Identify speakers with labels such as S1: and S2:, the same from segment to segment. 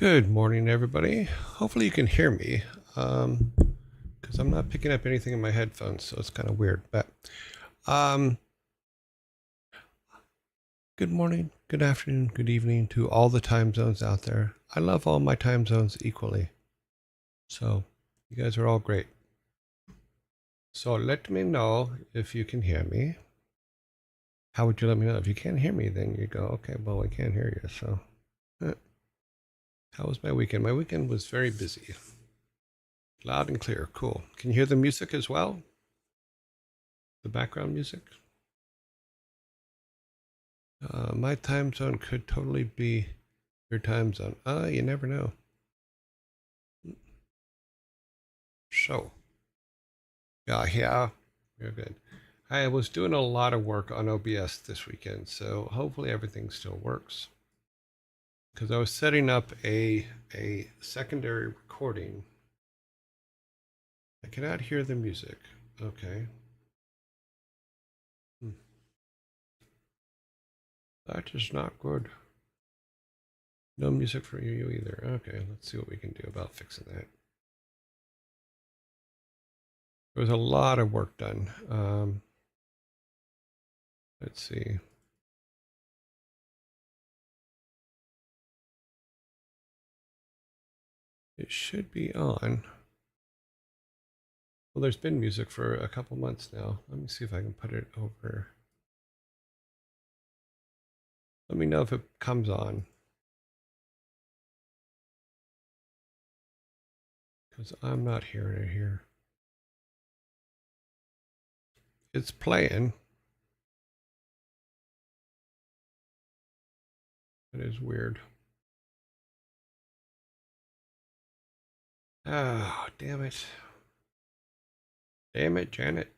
S1: Good morning, everybody. Hopefully you can hear me, because I'm not picking up anything in my headphones, so it's kind of weird. But um, good morning, good afternoon, good evening to all the time zones out there. I love all my time zones equally. So you guys are all great. So let me know if you can hear me. How would you let me know? If you can't hear me, then you go, okay, well, I can't hear you. So how was my weekend? My weekend was very busy. Loud and clear. Cool. Can you hear the music as well? The background music? My time zone could totally be your time zone. You never know. So, yeah, you're good. I was doing a lot of work on OBS this weekend, so hopefully everything still works. Because I was setting up a secondary recording. I cannot hear the music. Okay. That is not good. No music for you either. Okay, let's see what we can do about fixing that. There was a lot of work done. Let's see. It should be on. Well, there's been music for a couple months now. Let me see if I can put it over. Let me know if it comes on. Because I'm not hearing it here. It's playing. It is weird. Oh, damn it. Damn it, Janet.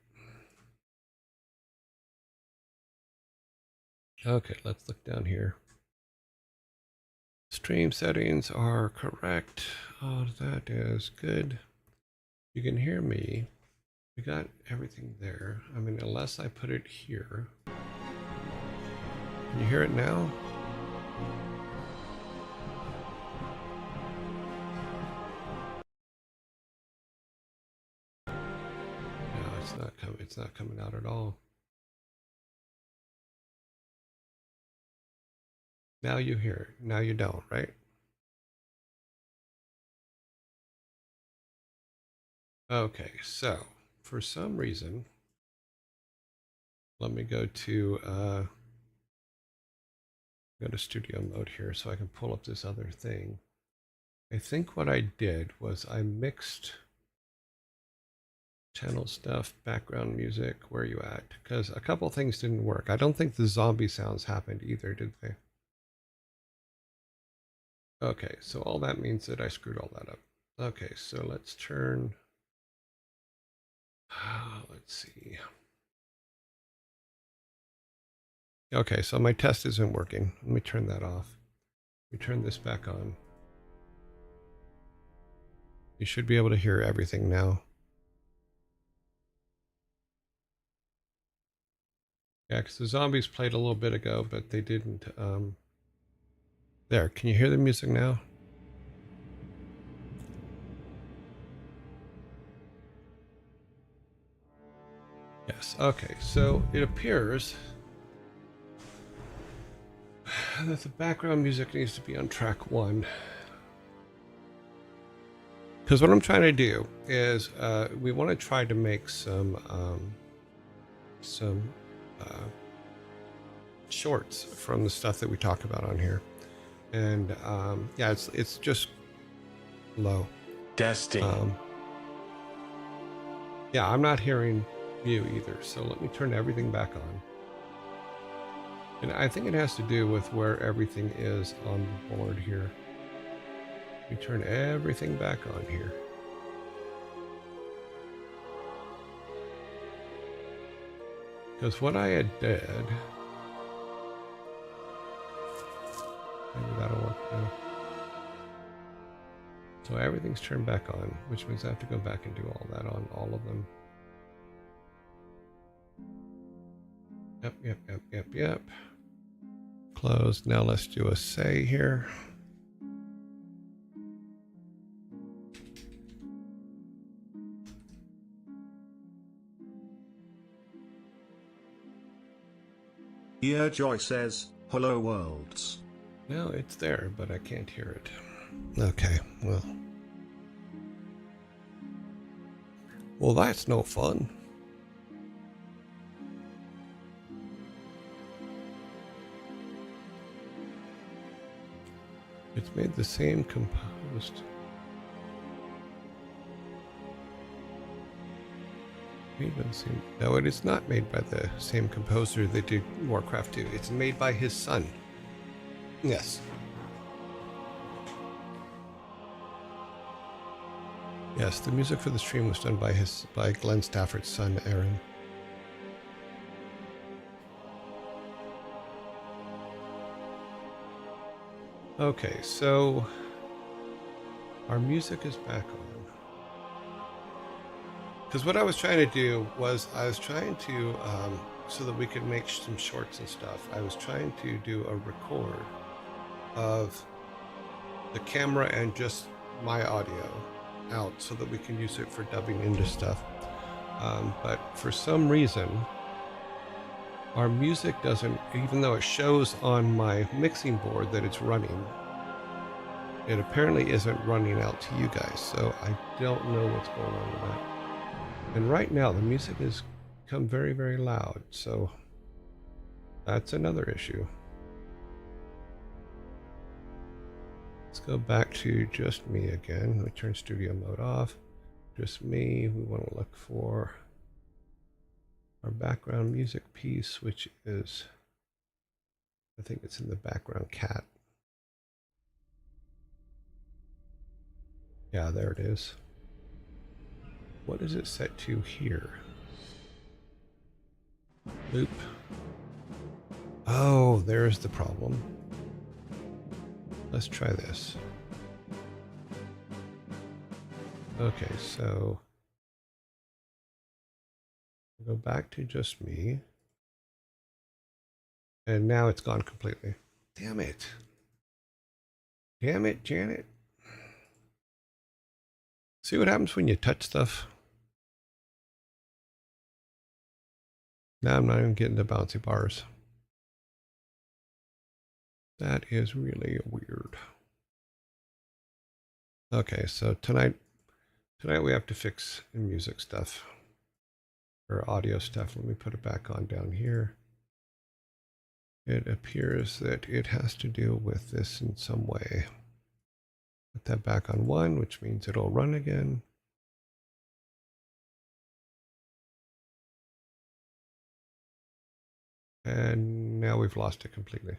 S1: Okay, let's look down here. Stream settings are correct. Oh, that is good. You can hear me. We got everything there. I mean, unless I put it here. Can you hear it now? No, it's not coming. It's not coming out at all. Now you hear it. Now you don't, right? Okay, so for some reason, let me go to studio mode here so I can pull up this other thing. I think what I did was I mixed channel stuff, background music, where are you at? Because a couple things didn't work. I don't think the zombie sounds happened either, did they? Okay, so all that means that I screwed all that up. Okay, so let's turn, let's see. Okay, so my test isn't working. Let me turn that off. We turn this back on. You should be able to hear everything now. Yeah, because the zombies played a little bit ago, but they didn't. There, can you hear the music now? Yes, okay, so it appears that the background music needs to be on track 1. Because what I'm trying to do is we want to try to make some shorts from the stuff that we talk about on here. And yeah, it's just low.
S2: Testing.
S1: Yeah, I'm not hearing you either. So let me turn everything back on. And I think it has to do with where everything is on the board here. We turn everything back on here. Because what I had did, maybe that'll work now. So everything's turned back on, which means I have to go back and do all that on all of them. Yep. Close. Now let's do a say here.
S2: Joy says, hello worlds.
S1: No, it's there, but I can't hear it. Okay, well. Well, that's no fun. It's made the same composed. Made by the same. No, it is not made by the same composer that did WarCraft 2. It's made by his son. Yes. Yes, the music for the stream was done by Glenn Stafford's son, Aaron. Okay, so our music is back on. Because what I was trying to do was I was trying to, so that we could make some shorts and stuff, I was trying to do a record of the camera and just my audio out so that we can use it for dubbing into stuff. But for some reason, our music doesn't, even though it shows on my mixing board that it's running, it apparently isn't running out to you guys. So I don't know what's going on with that. And right now the music has become very, very loud. So that's another issue. Let's go back to just me again. We turn studio mode off. Just me. We want to look for our background music piece, which is, I think it's in the background cat. Yeah, there it is. What is it set to here? Loop. Oh, there's the problem. Let's try this. Okay, so go back to just me. And now it's gone completely. Damn it. Damn it, Janet. See what happens when you touch stuff? Now I'm not even getting the bouncy bars. That is really weird. Okay, so tonight we have to fix music stuff or audio stuff. Let me put it back on down here. It appears that it has to deal with this in some way. Put that back on 1, which means it'll run again. And now we've lost it completely.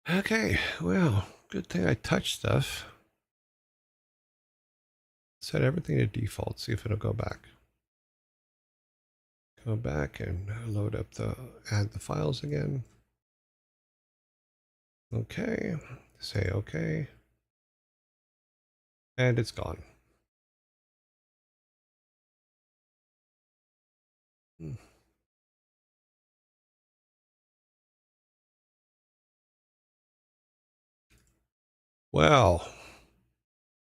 S1: Okay, well, good thing I touched stuff. Set everything to default, see if it'll go back. Go back and load up add the files again. Okay, say okay. And it's gone. Well,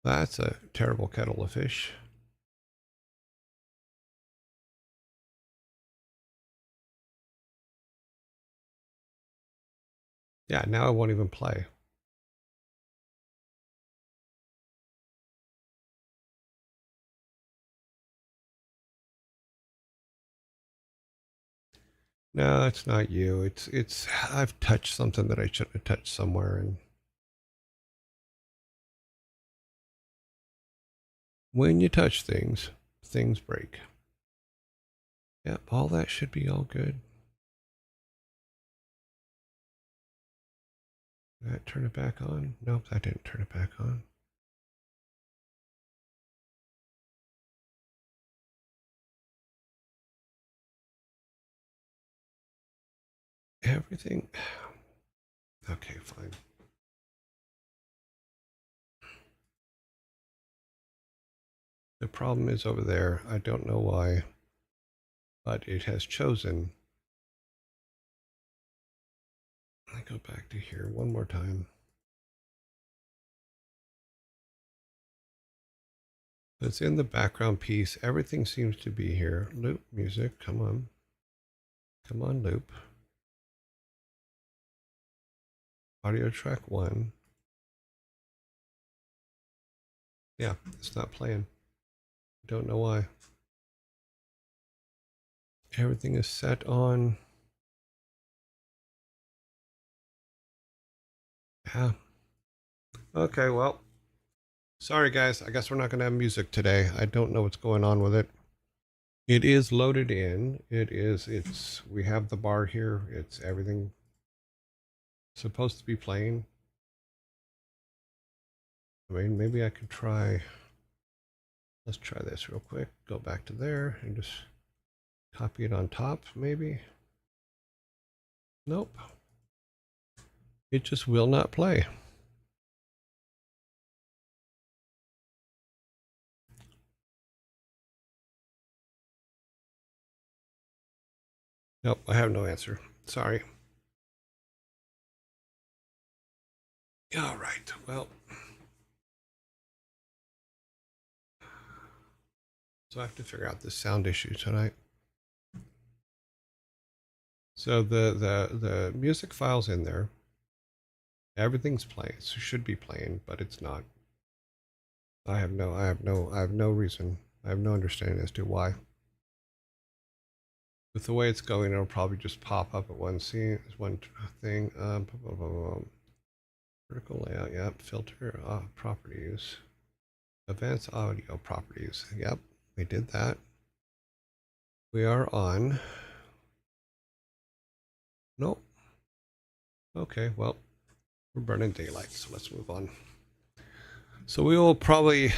S1: that's a terrible kettle of fish. Yeah, now it won't even play. No, it's not you. It's I've touched something that I shouldn't have touched somewhere, and when you touch things, things break. Yep, all that should be all good. Did that turn it back on? Nope, that didn't turn it back on. Everything. Okay, fine. The problem is over there. I don't know why, but it has chosen. I go back to here one more time. It's in the background piece. Everything seems to be here. Loop music. Come on. Come on, loop. Audio track 1. Yeah, it's not playing. Don't know why. Everything is set on. Yeah. Okay, well. Sorry, guys. I guess we're not going to have music today. I don't know what's going on with it. It is loaded in. We have the bar here. It's everything supposed to be playing. I mean, maybe I could try. Let's try this real quick. Go back to there and just copy it on top, maybe. Nope. It just will not play. Nope, I have no answer. Sorry. All right. Well, so I have to figure out this sound issue tonight. So the music file's in there. Everything's playing. It should be playing, but it's not. I have no reason. I have no understanding as to why. With the way it's going, it'll probably just pop up at one scene, one thing. Vertical layout, yep. Filter, properties. Advanced audio properties. Yep, we did that. We are on. Nope. Okay, well, we're burning daylight, so let's move on. So we'll probably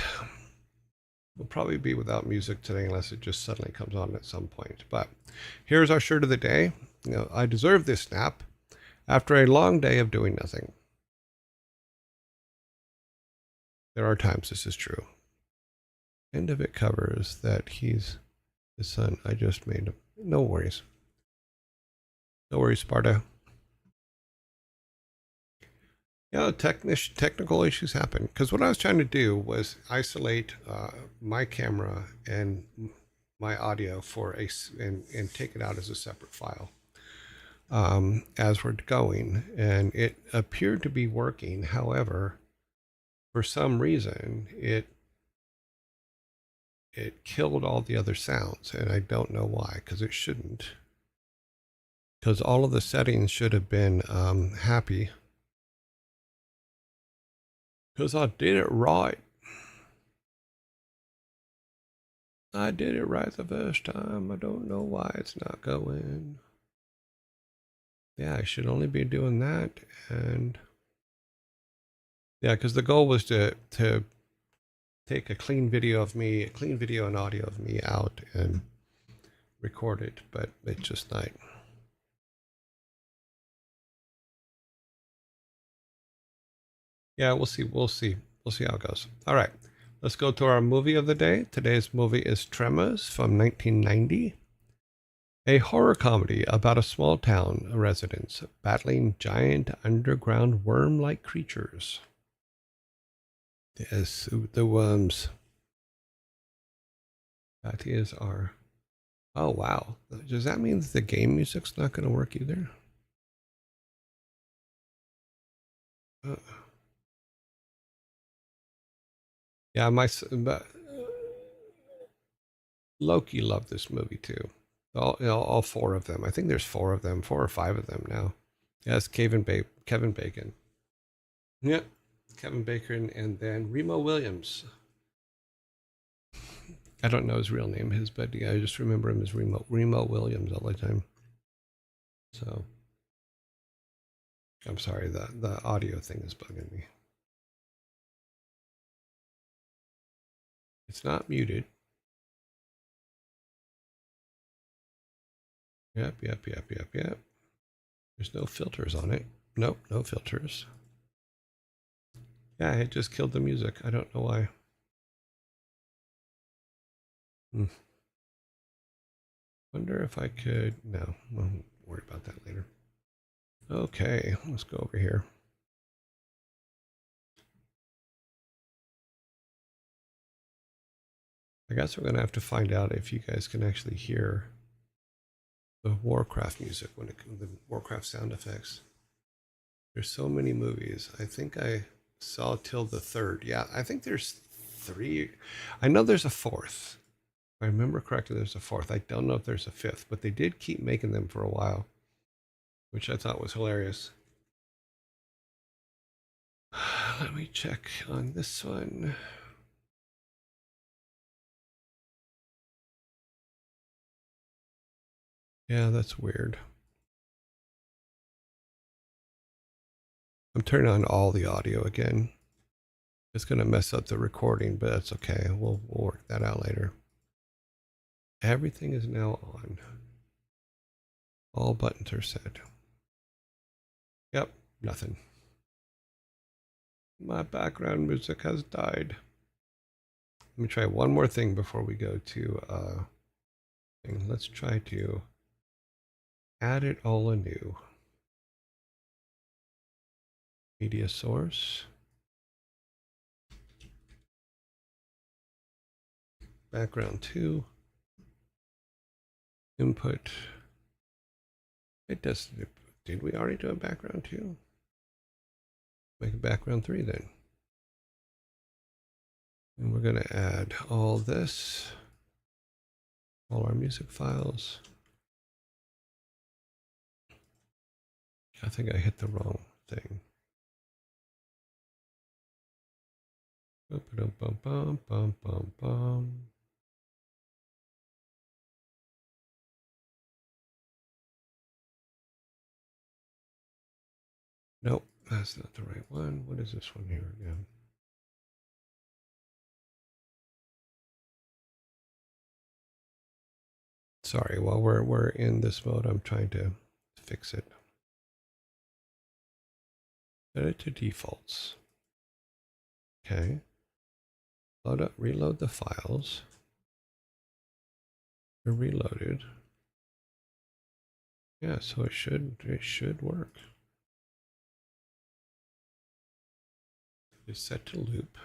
S1: be without music today unless it just suddenly comes on at some point. But here's our shirt of the day. You know, I deserve this nap after a long day of doing nothing. There are times this is true. End of it covers that he's his son. I just made him. No worries. No worries, Sparta. Yeah, technical issues happen. Because what I was trying to do was isolate my camera and my audio for and take it out as a separate file as we're going, and it appeared to be working. However, for some reason, it killed all the other sounds, and I don't know why. Because it shouldn't. Because all of the settings should have been happy. Because I did it right. I did it right the first time. I don't know why it's not going. Yeah, I should only be doing that. And yeah, because the goal was to take a clean video and audio of me out and record it, but it's just not. Yeah, we'll see. We'll see how it goes. All right. Let's go to our movie of the day. Today's movie is Tremors from 1990. A horror comedy about a small town residents battling giant underground worm-like creatures. Yes, the worms. That is our... Oh, wow. Does that mean that the game music's not going to work either? Yeah, but Loki loved this movie too. All four of them. I think there's four of them, 4 or 5 of them now. Yes, Kevin Bacon. Yep, Kevin Bacon, and then Remo Williams. I don't know his real name, but yeah, I just remember him as Remo Williams all the time. So, I'm sorry, the audio thing is bugging me. It's not muted. Yep. There's no filters on it. Nope, no filters. Yeah, it just killed the music. I don't know why. Wonder if I could... No, we'll worry about that later. Okay, let's go over here. I guess we're going to have to find out if you guys can actually hear the WarCraft music when it comes to the WarCraft sound effects. There's so many movies. I think I saw till the third. Yeah, I think there's 3. I know there's a 4th. If I remember correctly, there's a 4th. I don't know if there's a 5th, but they did keep making them for a while, which I thought was hilarious. Let me check on this one. Yeah, that's weird. I'm turning on all the audio again. It's going to mess up the recording, but that's okay. We'll work that out later. Everything is now on. All buttons are set. Yep, nothing. My background music has died. Let me try one more thing before we go to let's try to add it all anew. Media source. Background 2. Input. It does. Did we already do a background 2? Make a background 3 then. And we're going to add all this, all our music files. I think I hit the wrong thing. Bum, bum, bum, bum, bum, bum. Nope, that's not the right one. What is this one here again? Sorry, while we're in this mode, I'm trying to fix it. Set it to defaults. Okay. Load up, reload the files. They're reloaded. Yeah, so it should work. It's set to loop.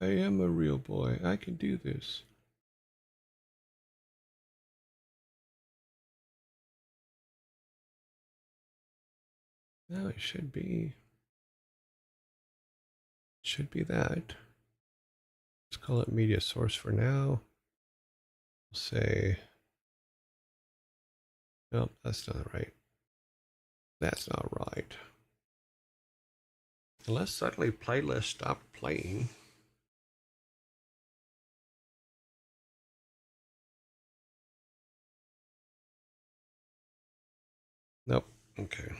S1: I am a real boy. I can do this. No, it should be that. Let's call it media source for now. We'll say, nope, that's not right. That's not right. Unless suddenly playlists stop playing. Nope. Okay.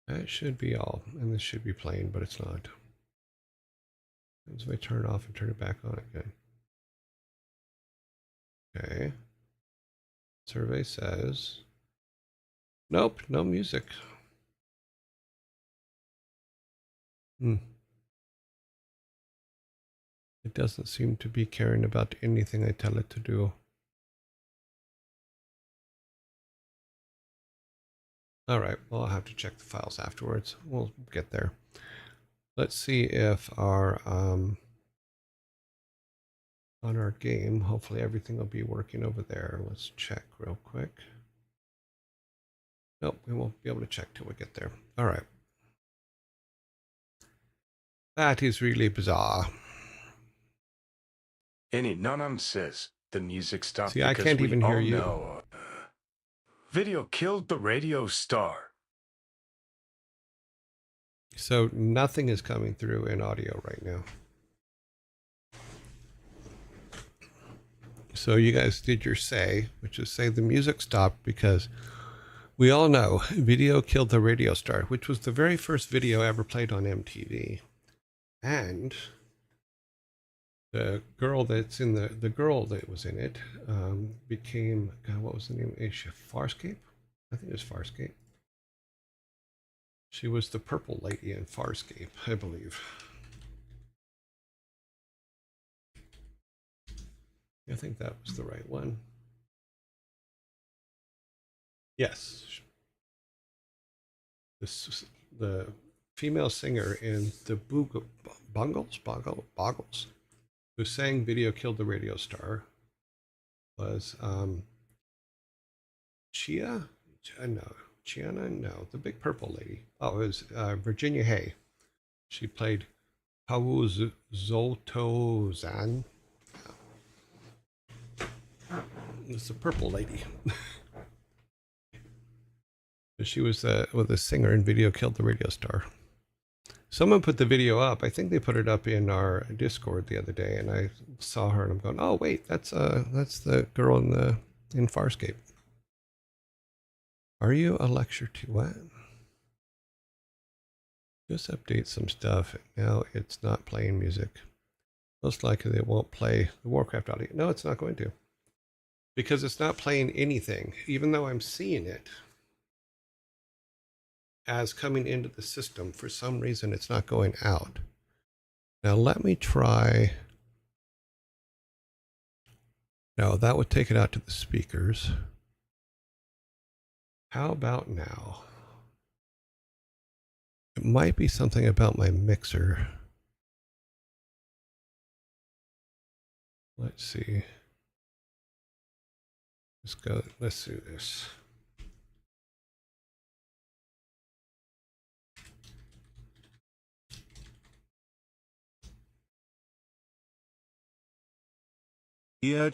S1: That should be all, and this should be playing, but it's not. As if I turn it off and turn it back on again. Okay. Survey says, nope, no music. It doesn't seem to be caring about anything I tell it to do. All right, well, I'll have to check the files afterwards. We'll get there. Let's see if our on our game, hopefully everything will be working over there. Let's check real quick. Nope, we won't be able to check till we get there. All right. That is really bizarre.
S3: Any nonum says the music stopped
S1: See, I
S3: because
S1: can't
S3: we
S1: even hear
S3: all
S1: you.
S3: know video killed the radio star.
S1: So nothing is coming through in audio right now. So you guys did your say, which is say the music stopped because we all know video killed the radio star, which was the very first video ever played on MTV. And the girl that's in the girl that was in it became, God, what was the name? Farscape? I think it was Farscape. She was the purple lady in Farscape, I believe. I think that was the right one. Yes. The female singer in the Boggles, who sang Video Killed the Radio Star, was Chia? No. Chiana? No. The big purple lady. Oh, it was Virginia Hay. She played Pau Zoltozan. It's the purple lady. She was with a singer in Video Killed the Radio Star. Someone put the video up. I think they put it up in our Discord the other day, and I saw her, and I'm going, "Oh wait, that's the girl in Farscape." Are you a lecture to what? Just update some stuff. Now it's not playing music. Most likely it won't play the WarCraft audio. No, it's not going to, because it's not playing anything, even though I'm seeing it as coming into the system. For some reason, it's not going out. Now let me try. No, that would take it out to the speakers. How about now? It might be something about my mixer. Let's see. Let's do this.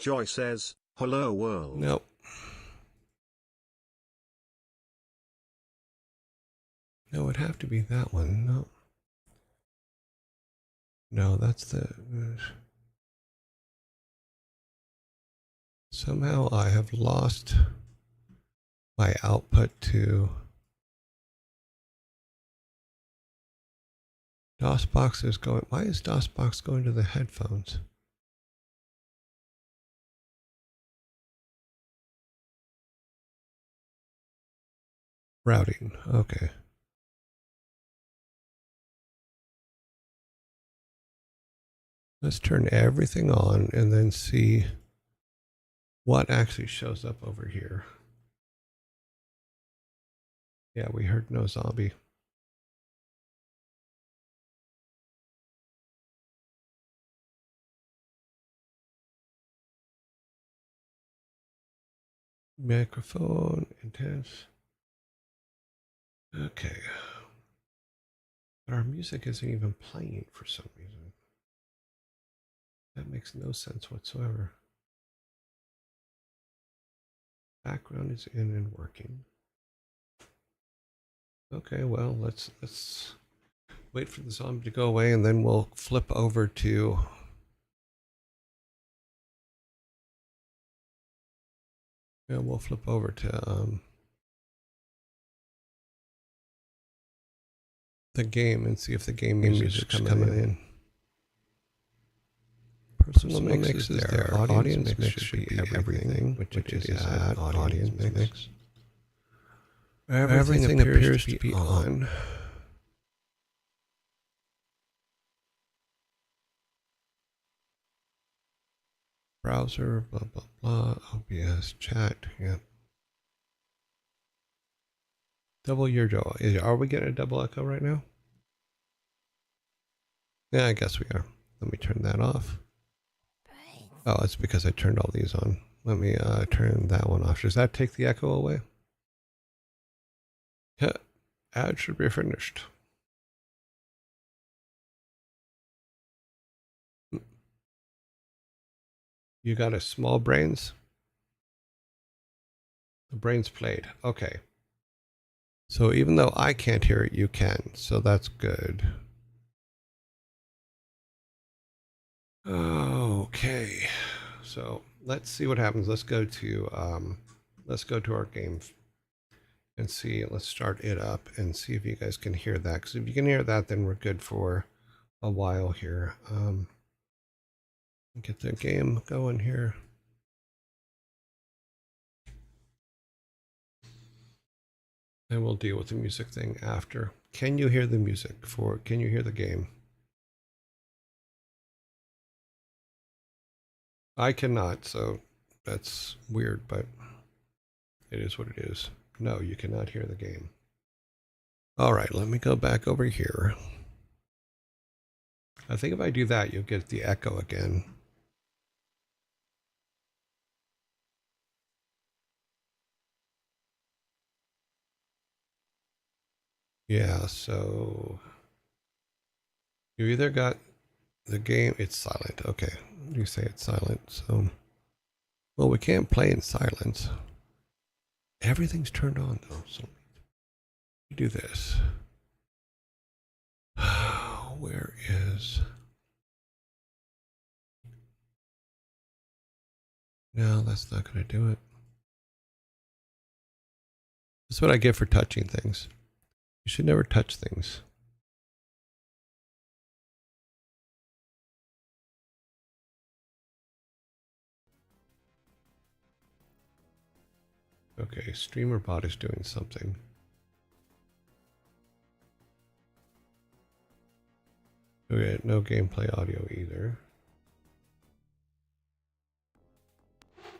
S2: Joy says, hello world.
S1: Nope. No, it'd have to be that one. No. No, that's the... Somehow I have lost my output to... DOSBox is going... Why is DOSBox going to the headphones? Routing. Okay. Let's turn everything on and then see what actually shows up over here. Yeah, we heard no zombie. Microphone, intense. Okay. But our music isn't even playing for some reason. That makes no sense whatsoever. Background is in and working. Okay, well, let's wait for the zombie to go away, and then we'll flip over to the game and see if the game music's coming in. Personal mix is there. Audience mix should be everything, which it is at audience mix. Everything appears to be on. Browser, blah, blah, blah, OBS, chat, yeah. Double your jaw. Are we getting a double echo right now? Yeah, I guess we are. Let me turn that off. Oh, it's because I turned all these on. Let me turn that one off. Does that take the echo away? Yeah, ad should be finished. You got a small brains? The brains played. Okay. So even though I can't hear it, you can. So that's good. Okay. So let's see what happens. Let's go to our game and see. Let's start it up and see if you guys can hear that. Because if you can hear that, then we're good for a while here. Get the game going here. And we'll deal with the music thing after. Can you hear the music can you hear the game? I cannot, so that's weird, but it is what it is. No, you cannot hear the game. All right, let me go back over here. I think if I do that, you'll get the echo again. Yeah, so you either got the game, it's silent. Okay, you say it's silent, so well, we can't play in silence. Everything's turned on though, so do this. Where is? No, that's not going to do it. That's what I get for touching things. You should never touch things. Okay, streamer bot is doing something. Okay, no gameplay audio either.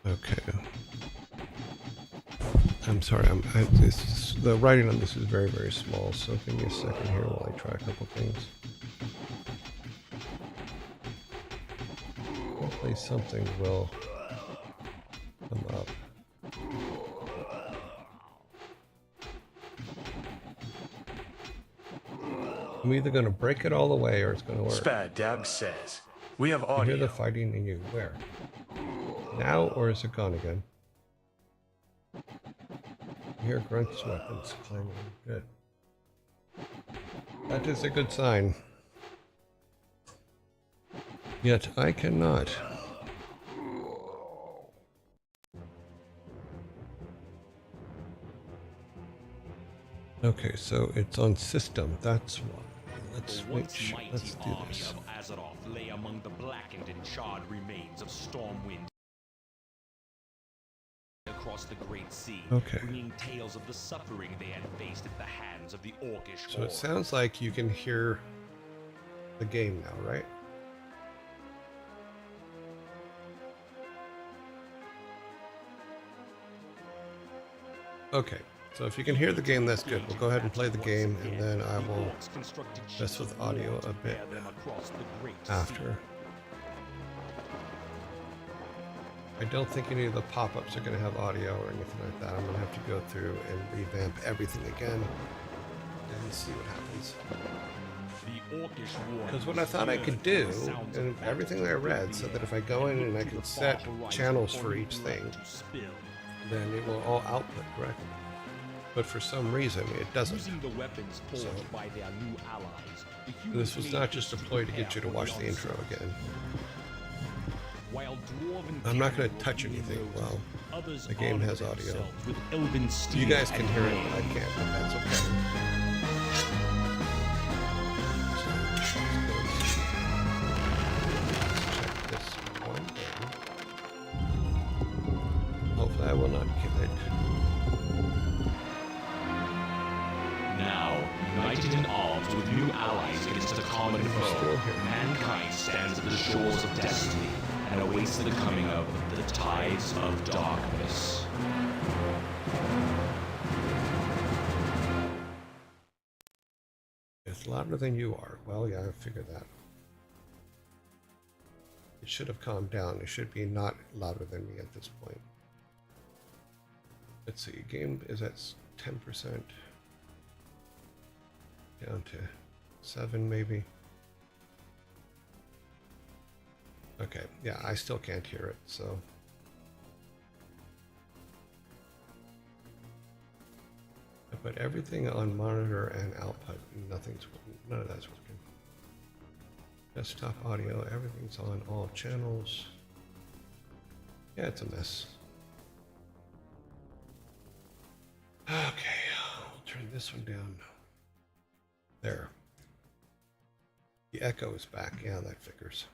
S1: Okay. I'm sorry. The writing on this is very, very small. So give me a second here while I try a couple things. Hopefully something will come up. I'm either going to break it all the way or it's going to work.
S3: Spad Dab says, we have
S1: You
S3: audio.
S1: hear the fighting in you. Where? Now or is it gone again? You hear grunts, weapons clanging. Good. That is a good sign. Yet I cannot. Okay, so it's on system. That's why. Let's switch. Let's do this.
S4: Azeroth lay among the blackened and charred remains of Stormwind across the Great Sea,
S1: Okay.
S4: bringing tales of the suffering they had faced at the hands of the Orcish
S1: So it sounds like you can hear the game now, right? Okay, so if you can hear the game, that's good. We'll go ahead and play the game, and then I will mess with audio a bit after. I don't think any of the pop-ups are going to have audio or anything like that. I'm going to have to go through and revamp everything again and see what happens. Because what I thought I could do, and everything that I read, said that if I go in and I can set channels for each thing, then it will all output correctly. But for some reason, it doesn't. So, this was not just a ploy to get you to watch the intro again. I'm not going to touch anything while the game has audio. You guys can hear it, but I can't, but that's okay. Hopefully I will not kill it.
S4: Now, united in arms with new allies against a common foe, mankind stands at the shores of destiny and awaits the coming of the tides of darkness.
S1: It's louder than you are. Well, yeah, I figured that. It should have calmed down. It should be not louder than me at this point. Let's see, game is at 10%. Down to 7 maybe. Okay, yeah, I still can't hear it, so. I put everything on monitor and output, and none of that's working. Desktop audio, everything's on all channels. Yeah, it's a mess. Okay, I'll turn this one down. There. The echo is back. Yeah, that figures.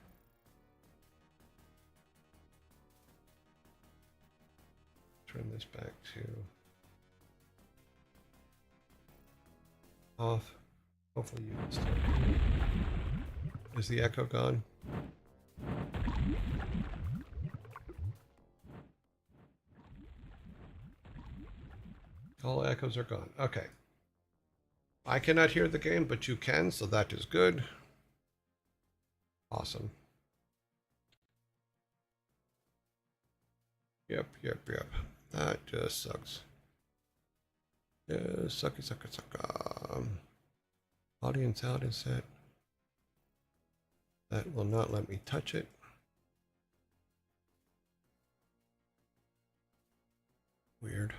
S1: Turn this back to off. Hopefully you can still. Is the echo gone? All echoes are gone. Okay. I cannot hear the game, but you can, so that is good. Awesome. Yep. That just sucks. Yeah, sucky. Audience out is set. That will not let me touch it. Weird.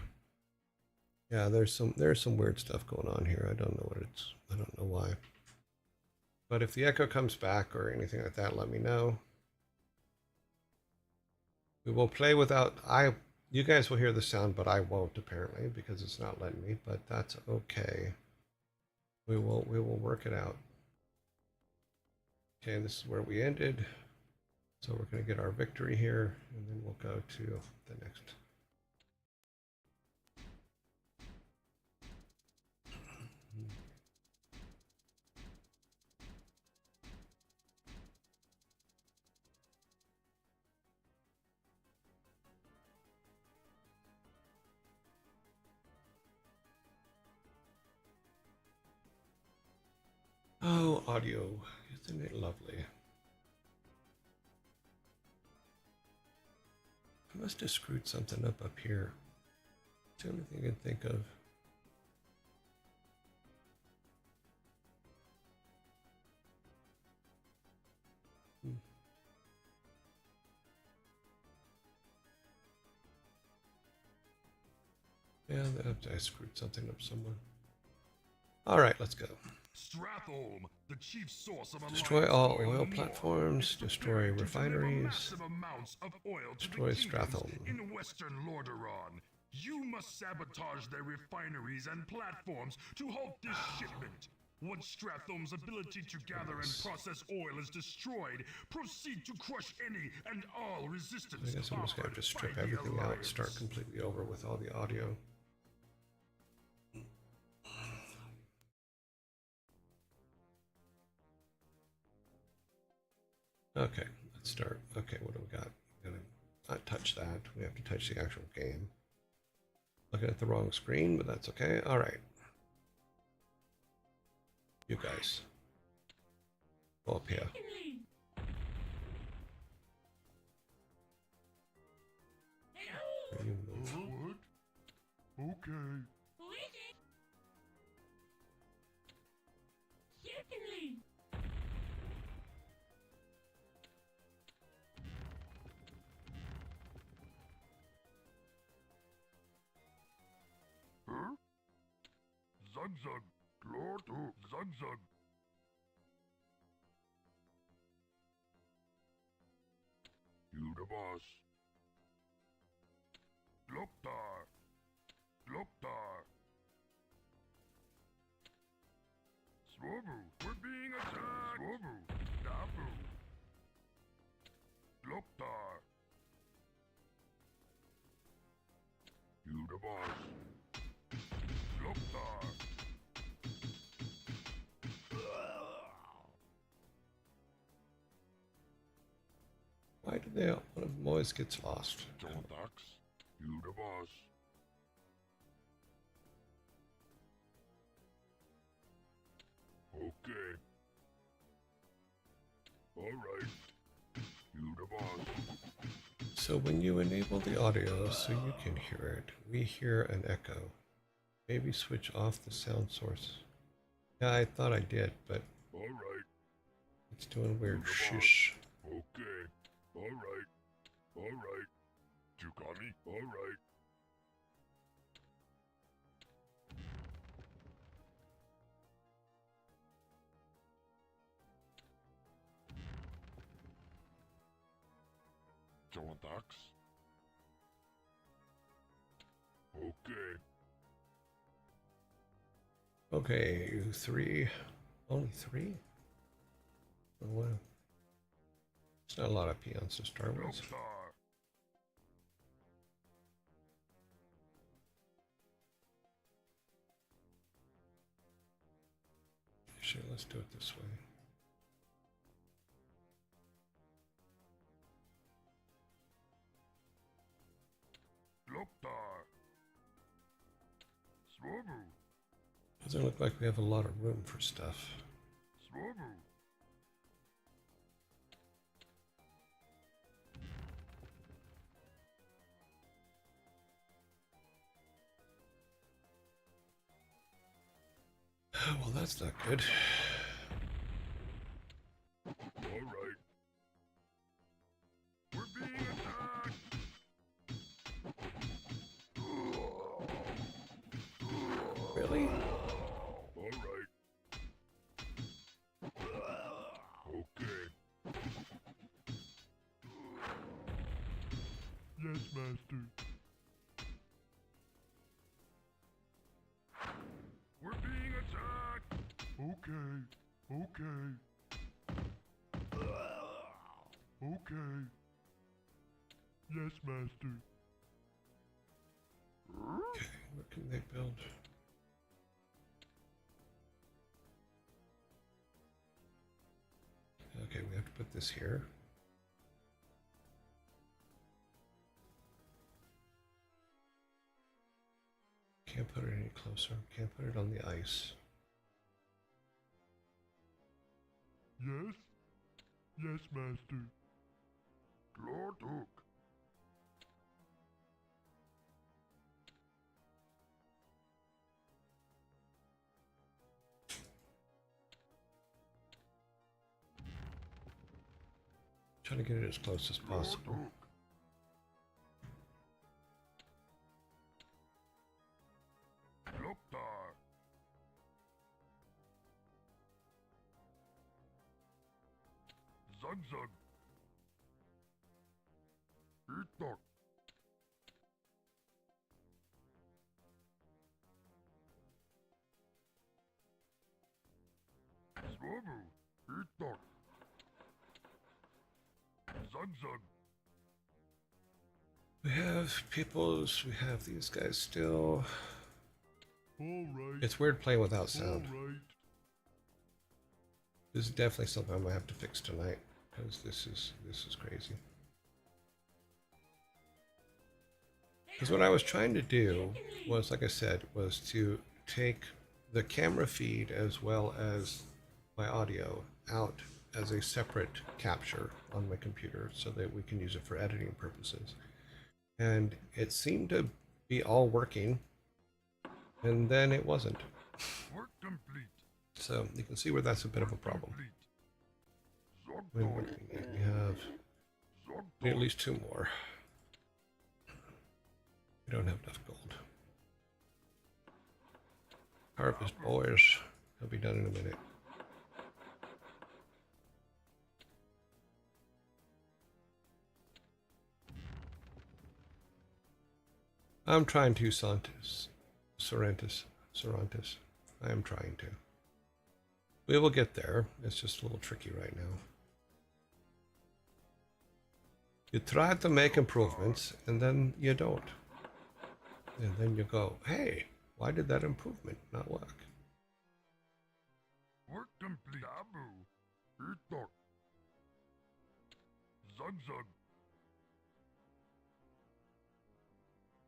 S1: Yeah, there's some weird stuff going on here. I don't know why. But if the echo comes back or anything like that, let me know. We will play without you guys will hear the sound, but I won't apparently because it's not letting me, but that's okay. We will work it out. Okay, this is where we ended. So we're going to get our victory here, and then we'll go to the next. Oh, audio. Isn't it lovely? I must have screwed something up here. It's the only thing I can think of. Yeah, I screwed something up somewhere. All right, let's go.
S5: Stratholm, the chief source of
S1: Destroy all oil platforms, destroy refineries, destroy Stratholm.
S5: In Western Lordaeron, you must sabotage their refineries and platforms to halt this shipment. Once Stratholm's ability to gather and process oil is destroyed, proceed to crush any and all resistance.
S1: I guess I'm just going to strip everything out and start completely over with all the audio. Okay, let's start. Okay, what do we got? We're gonna not touch that. We have to touch the actual game. Looking at the wrong screen, but that's okay. All right. You guys. Go up here. You move.
S5: What? Okay. Huh? Zug, Lord, Zug. You the boss. Loktar. Swobu, we're being attacked. Swobu, Dabu. Loktar. You the boss. Loktar.
S1: Why do they? One of them always gets lost.
S5: Jontax, you the boss. Okay. Alright. You the boss.
S1: So when you enable the audio so you can hear it, we hear an echo. Maybe switch off the sound source. Yeah, I thought I did, but
S5: Alright.
S1: it's doing weird shush.
S5: Okay. Alright. Chukami. Alright. Jontax. Okay.
S1: Okay, you three. Only three? Oh wow. It's not a lot of peons to start with.
S5: Loktar.
S1: Actually, let's do it this way.
S5: Loktar.
S1: Doesn't look like we have a lot of room for stuff.
S5: Swobu.
S1: Well, that's not good.
S5: Alright. We're being attacked!
S1: Really?
S5: Alright. Okay. Yes, Master. We're being attacked! Okay. Okay. Okay. Yes, Master.
S1: Okay, what can they build? Okay, we have to put this here. Can't put it any closer. Can't put it on the ice.
S5: Yes? Yes, Master. Lord Hook.
S1: Trying to get it as close as possible.
S5: Lord Hook. Loktar. Zug. Itok. Swobu. Itok. Zug.
S1: We have peoples, we have these guys still.
S5: Alright.
S1: It's weird playing without sound.
S5: Alright.
S1: This is definitely something I might have to fix tonight, because this is crazy. Because what I was trying to do was, like I said, was to take the camera feed as well as my audio out as a separate capture on my computer so that we can use it for editing purposes. And it seemed to be all working, and then it wasn't.
S5: Work complete.
S1: So you can see where that's a bit of a problem.
S5: Complete.
S1: I mean, what do we need? We have we need at least 2 more. We don't have enough gold. Harvest boys. He'll be done in a minute. I'm trying to, Sorantis. I am trying to. We will get there. It's just a little tricky right now. You try to make improvements, and then you don't. And then you go, hey, why did that improvement not work?
S5: Work complete. Abu. Itok. Zug.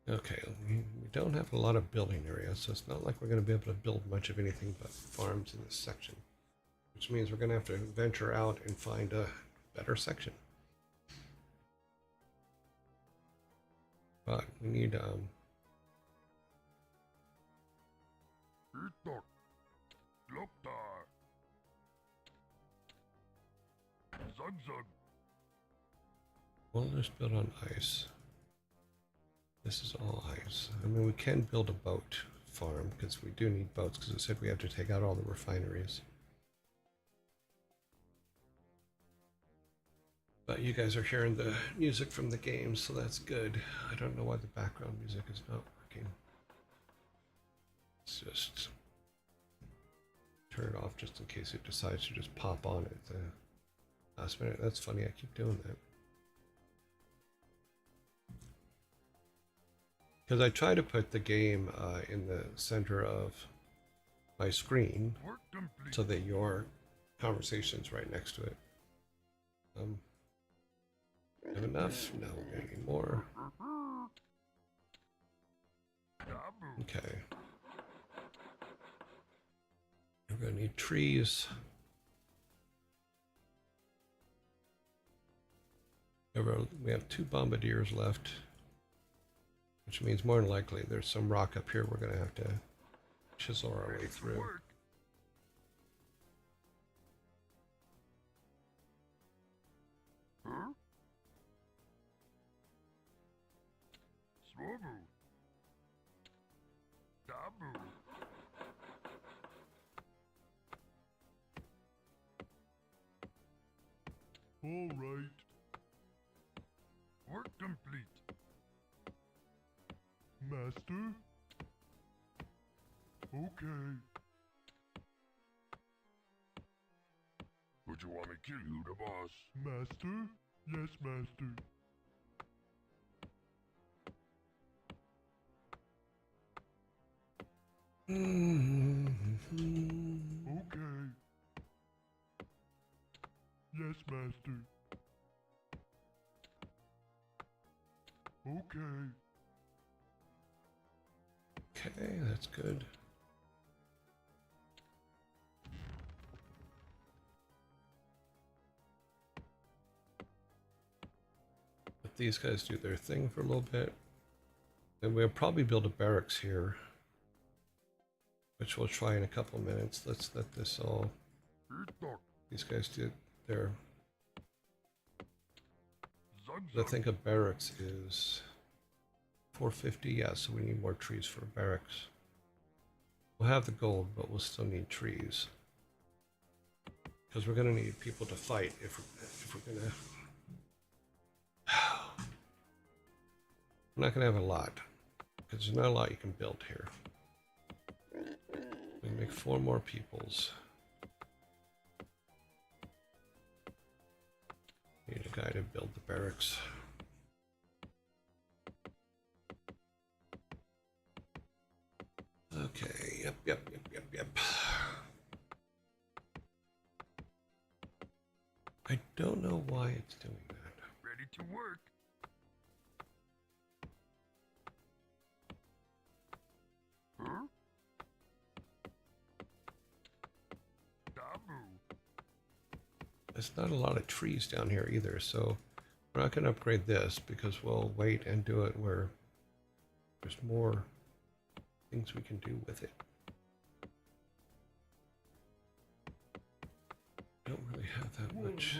S1: Okay, we don't have a lot of building area, so it's not like we're going to be able to build much of anything but farms in this section. Which means we're going to have to venture out and find a better section. But we need,
S5: Itok. Loktar. Zug.
S1: well, let's build on ice. This is all ice. I mean, we can build a boat farm because we do need boats because it said we have to take out all the refineries. But you guys are hearing the music from the game, so that's good. I don't know why the background music is not working. Let's just turn it off just in case it decides to just pop on at the last minute. That's funny, I keep doing that. Because I try to put the game in the center of my screen
S5: Work complete.
S1: so that your conversation's right next to it. Have enough? No, we're gonna need more.
S5: Abu.
S1: Okay. We're going to need trees. We have 2 bombardiers left, which means more than likely there's some rock up here we're going to have to chisel our way through.
S5: Huh? Swobu. Dabu. All right. Work complete. Master? Okay. Would you want me to kill you, the boss? Master? Yes, master. Okay. Yes, master. Okay.
S1: Okay, that's good. Let these guys do their thing for a little bit. And we'll probably build a barracks here, which we'll try in a couple minutes. Let's let this all... These guys do their... I think a barracks is 450. Yeah, so we need more trees for a barracks. We'll have the gold, but we'll still need trees. Because we're going to need people to fight if we're going to... We're not going to have a lot. Because there's not a lot you can build here. We make 4 more peoples. Need a guy to build the barracks. Okay, yep. I don't know why it's doing that.
S5: Ready to work. Huh? Dabu.
S1: There's not a lot of trees down here either, so we're not going to upgrade this because we'll wait and do it where there's more things we can do with it. Don't really have that much.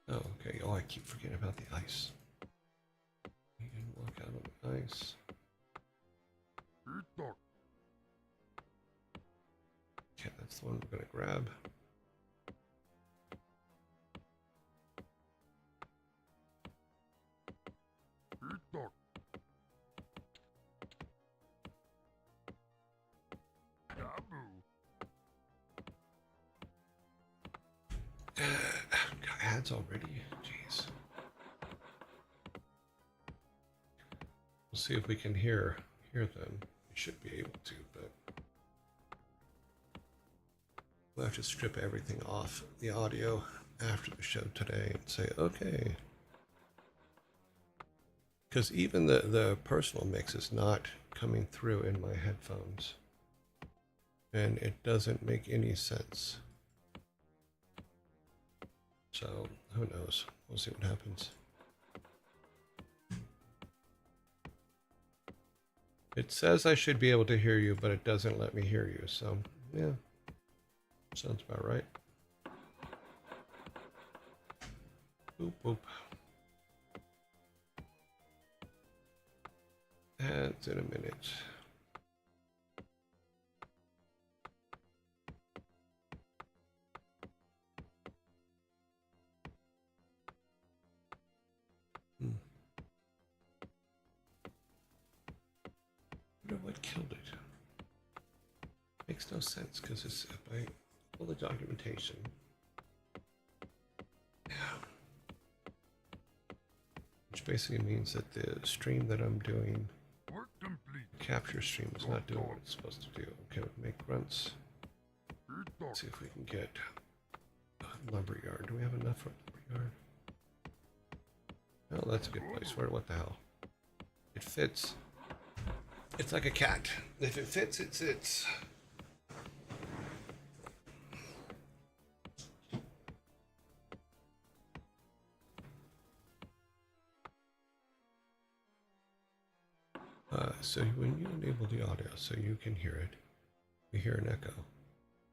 S1: Oh, okay. Oh, I keep forgetting about the ice. We can walk out on the ice. Okay, that's the one we're going to grab. Got ads already? Jeez. We'll see if we can hear them. We should be able to, but we'll have to strip everything off the audio after the show today and say, okay. Because even the personal mix is not coming through in my headphones. And it doesn't make any sense. So, who knows? We'll see what happens. It says I should be able to hear you, but it doesn't let me hear you. So, yeah. Sounds about right. Boop, boop. Ads in a minute. What killed it? Makes no sense because it's by all the documentation. Yeah. Which basically means that the stream that I'm doing,
S5: Work complete.
S1: capture stream, is not doing what it's supposed to do. Okay, make grunts. Let's see if we can get lumberyard. Do we have enough for lumberyard? Oh, that's a good place. What the hell? It fits. It's like a cat. If it fits, it sits. So when you enable the audio so you can hear it, we hear an echo.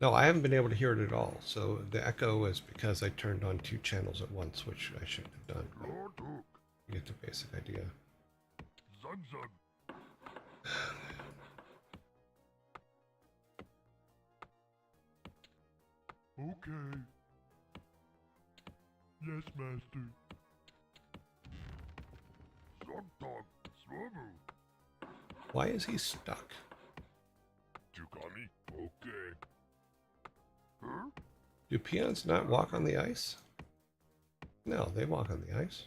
S1: No, I haven't been able to hear it at all. So the echo is because I turned on 2 channels at once, which I shouldn't have done. But you get the basic idea.
S5: Zug zug. Okay. Yes, master. Zug dog. Swabu.
S1: Why is he stuck?
S5: Tukami. Okay. Huh?
S1: Do peons not walk on the ice? No, they walk on the ice.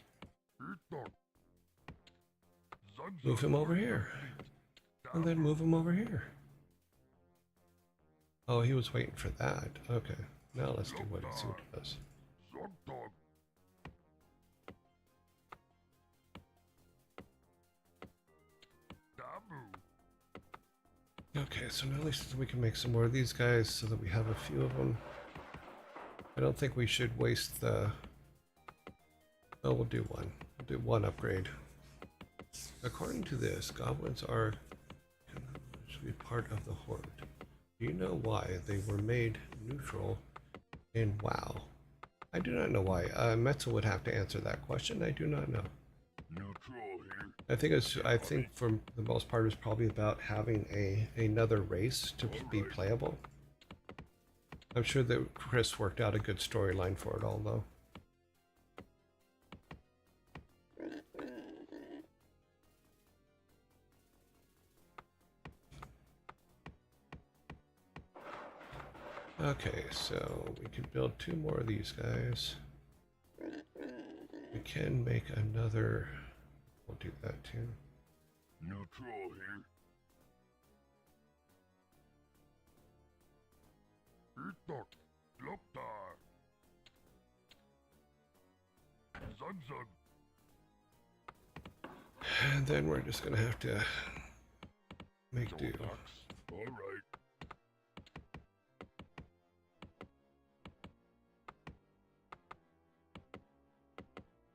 S1: Move him over here. And then move him over here. Oh, he was waiting for that. Okay. Now let's do what he does. Okay, so now at least we can make some more of these guys so that we have a few of them. I don't think we should waste the... Oh, we'll do one. We'll do one upgrade. According to this, goblins are should be part of the horde. Do you know why they were made neutral in WoW? I do not know why. Metzel would have to answer that question. I do not know.
S5: Neutral here.
S1: I think for the most part it's probably about having another race to be playable. I'm sure that Chris worked out a good storyline for it all though. Okay, so we can build 2 more of these guys. We can make another. We'll do that too.
S5: Neutral here. Itok. Loktar. Zug zug.
S1: And then we're just gonna have to make do.
S5: All right.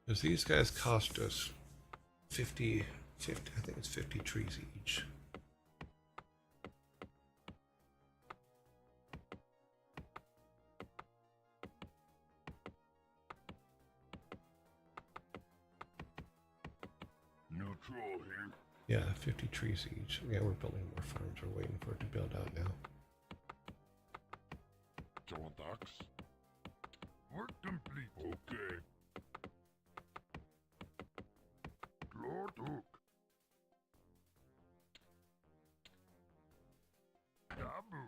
S1: Because these guys cost us 50, I think it's 50 trees each.
S5: Neutral here.
S1: Yeah, 50 trees each. Yeah, we're building more farms. We're waiting for it to build out now.
S5: Jontax. Work complete. Okay. Lord Hook. Dabu.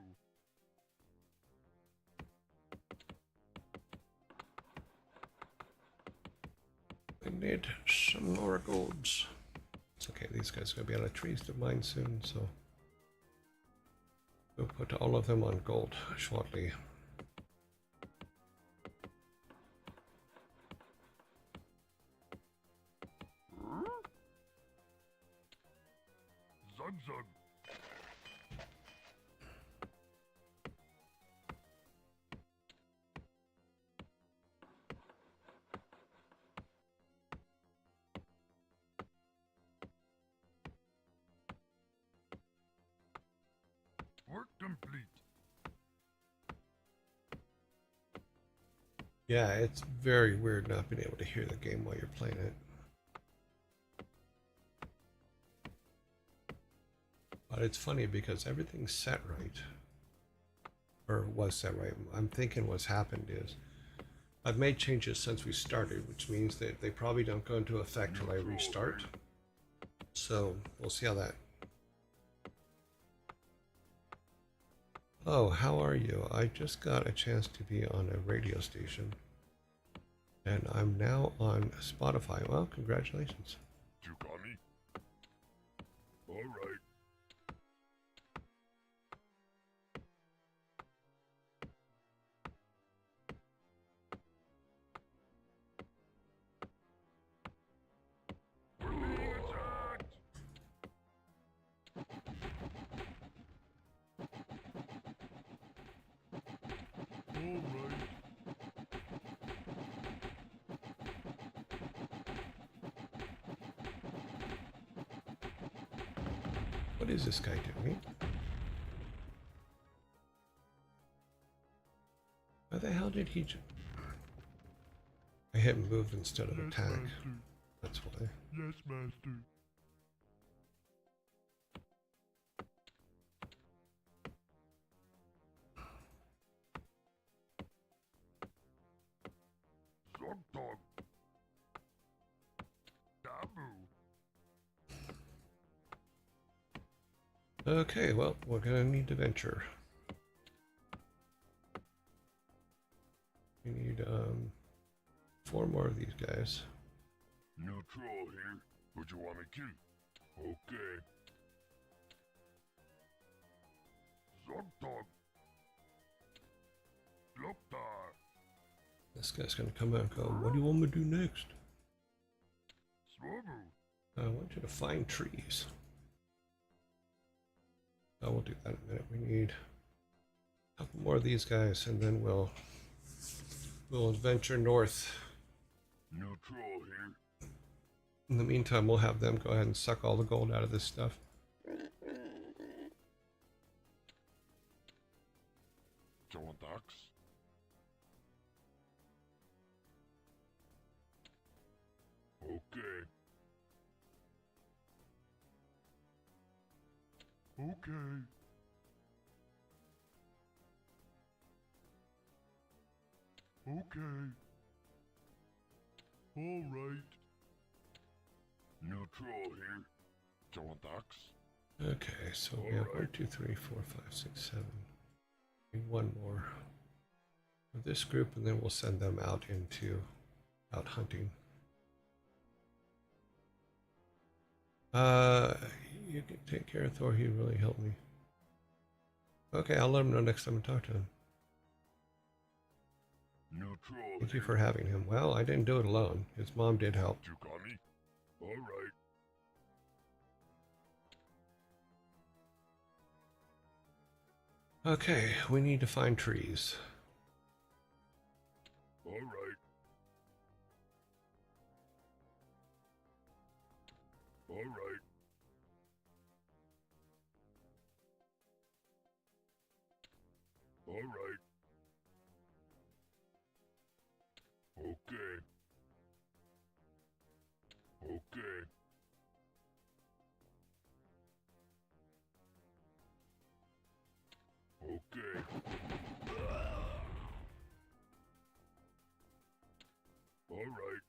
S1: We need some more golds. It's okay, these guys are going to be out of trees to mine soon, so we'll put all of them on gold shortly.
S5: Zug zug. Work complete.
S1: Yeah, it's very weird not being able to hear the game while you're playing it. But it's funny because everything's set right. Or was set right. I'm thinking what's happened is I've made changes since we started, which means that they probably don't go into effect till I restart. So we'll see how that. Oh, how are you? I just got a chance to be on a radio station. And I'm now on Spotify. Well, congratulations.
S5: Tukami. All right.
S1: What is this guy doing? Why the hell did he I hit move instead of attack.
S5: Master.
S1: That's why.
S5: Yes, Master. Zogdog. Dabu.
S1: Okay, well, we're gonna need to venture. We need 4 more of these guys.
S5: New troll here. Who you wanna kill? Okay. Zogdog. Loptar.
S1: This guy's gonna come out and go, what do you want me to do next?
S5: Swobu.
S1: I want you to find trees. Oh, we'll do that in a minute. We need a couple more of these guys, and then we'll venture north.
S5: New troll here.
S1: In the meantime, we'll have them go ahead and suck all the gold out of this stuff.
S5: Jondax. Okay. Okay. Okay. All right. New troll here. Jondax.
S1: Okay, so we have 1, 2, 3, 4, 5, 6, 7. Need one more of this group, and then we'll send them out hunting. You can take care of Thor. He really helped me. Okay, I'll let him know next time I talk to him.
S5: New troll.
S1: Thank you for having him. Well, I didn't do it alone. His mom did help.
S5: You got me? All right.
S1: Okay, we need to find trees.
S5: All right. All right. All right. Okay. Okay. Okay. All right.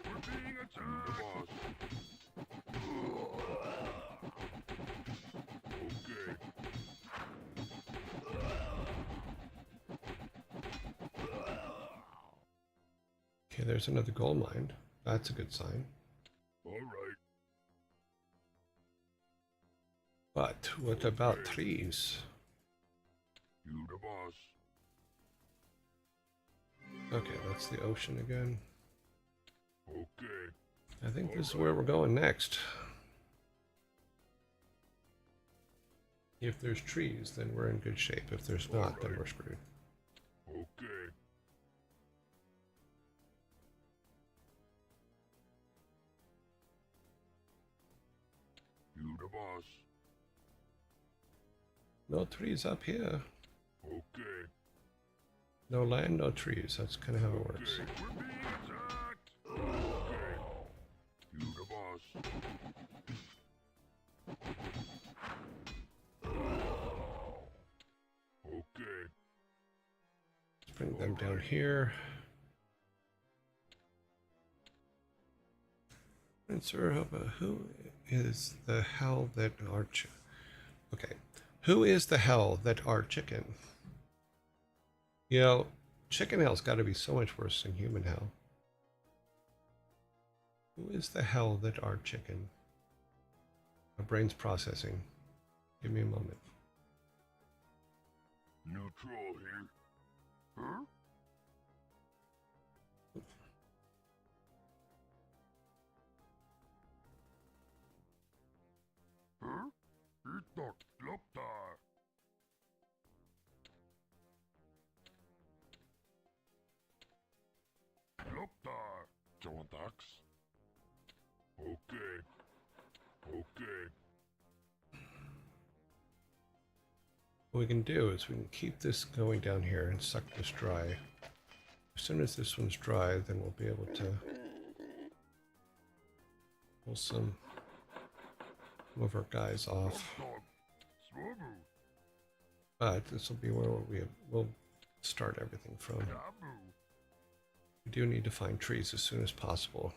S5: We're being attacked. Boss. Okay.
S1: Okay, there's another gold mine. That's a good sign.
S5: All right.
S1: But what about trees?
S5: You the boss.
S1: Okay, that's the ocean again.
S5: Okay.
S1: I think this is where we're going next. If there's trees, then we're in good shape. If there's not, then we're screwed.
S5: Okay. You the boss.
S1: No trees up here.
S5: Okay.
S1: No land, no trees. That's kind of how it works.
S5: Okay. We're being attacked. Okay. You the boss. Okay.
S1: Let's bring them down here. And sir, who is the hell that our okay? Who is the hell that our chicken? You know, chicken hell's got to be so much worse than human hell. Who is the hell that our chicken? My brain's processing. Give me a moment.
S5: New troll here. Huh? Huh? Itok Loptar. Loptar. Jondax. Okay. Okay.
S1: What we can do is we can keep this going down here and suck this dry. As soon as this one's dry, then we'll be able to pull some of our guys off.
S5: Swobu.
S1: But this will be where we'll start everything from.
S5: Dabu.
S1: We do need to find trees as soon as possible.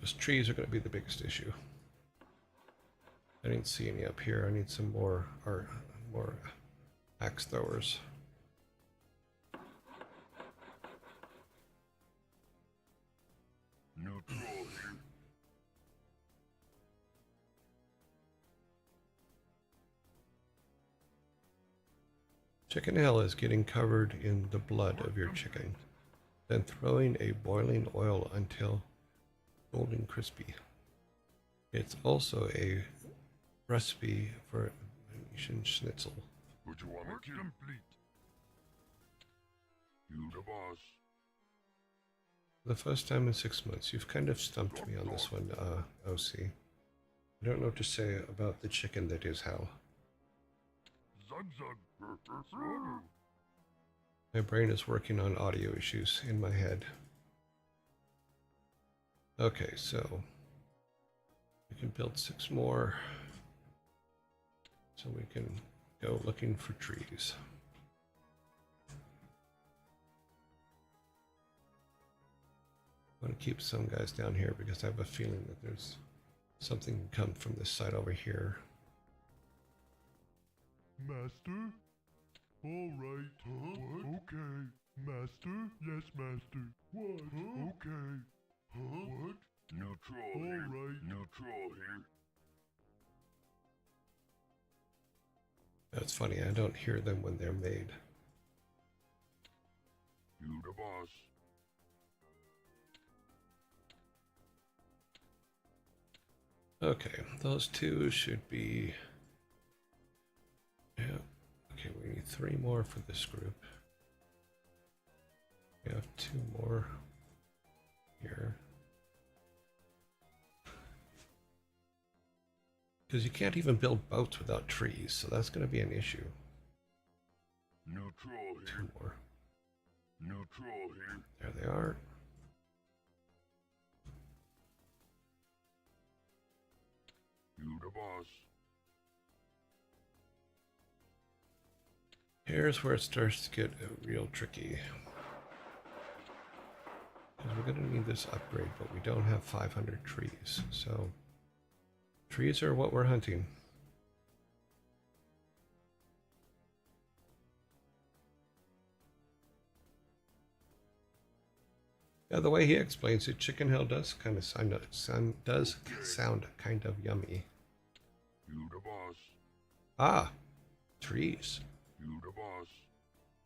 S1: Those trees are going to be the biggest issue. I didn't see any up here. I need some more axe throwers.
S5: Neutral.
S1: Chicken Hill is getting covered in the blood of your chicken, then throwing a boiling oil until golden crispy. It's also a recipe for Venetian schnitzel.
S5: Would you want me to complete? You the boss.
S1: For the first time in 6 months, you've kind of stumped me on this one, OC. I don't know what to say about the chicken that is Hal.
S5: Zug zug. Swobu.
S1: My brain is working on audio issues in my head. Okay, so we can build 6 more so we can go looking for trees. I want to keep some guys down here because I have a feeling that there's something come from this side over here.
S5: Master? All right. Huh? What? Okay. Master? Yes, master. What? Huh? Okay. Huh? What? Neutral. All right. Neutral here.
S1: That's funny, I don't hear them when they're made.
S5: You the boss.
S1: Okay, those 2 should be... Yeah. Okay, we need 3 more for this group. We have 2 more here. Because you can't even build boats without trees, so that's going to be an issue.
S5: Neutral
S1: 2
S5: here.
S1: more.
S5: Neutral here.
S1: There they are.
S5: You the boss.
S1: Here's where it starts to get real tricky. Because we're going to need this upgrade, but we don't have 500 trees, so... Trees are what we're hunting. Yeah, the way he explains it, Chicken Hill does kind of sound kind of yummy.
S5: You the boss.
S1: Ah, trees.
S5: You the boss.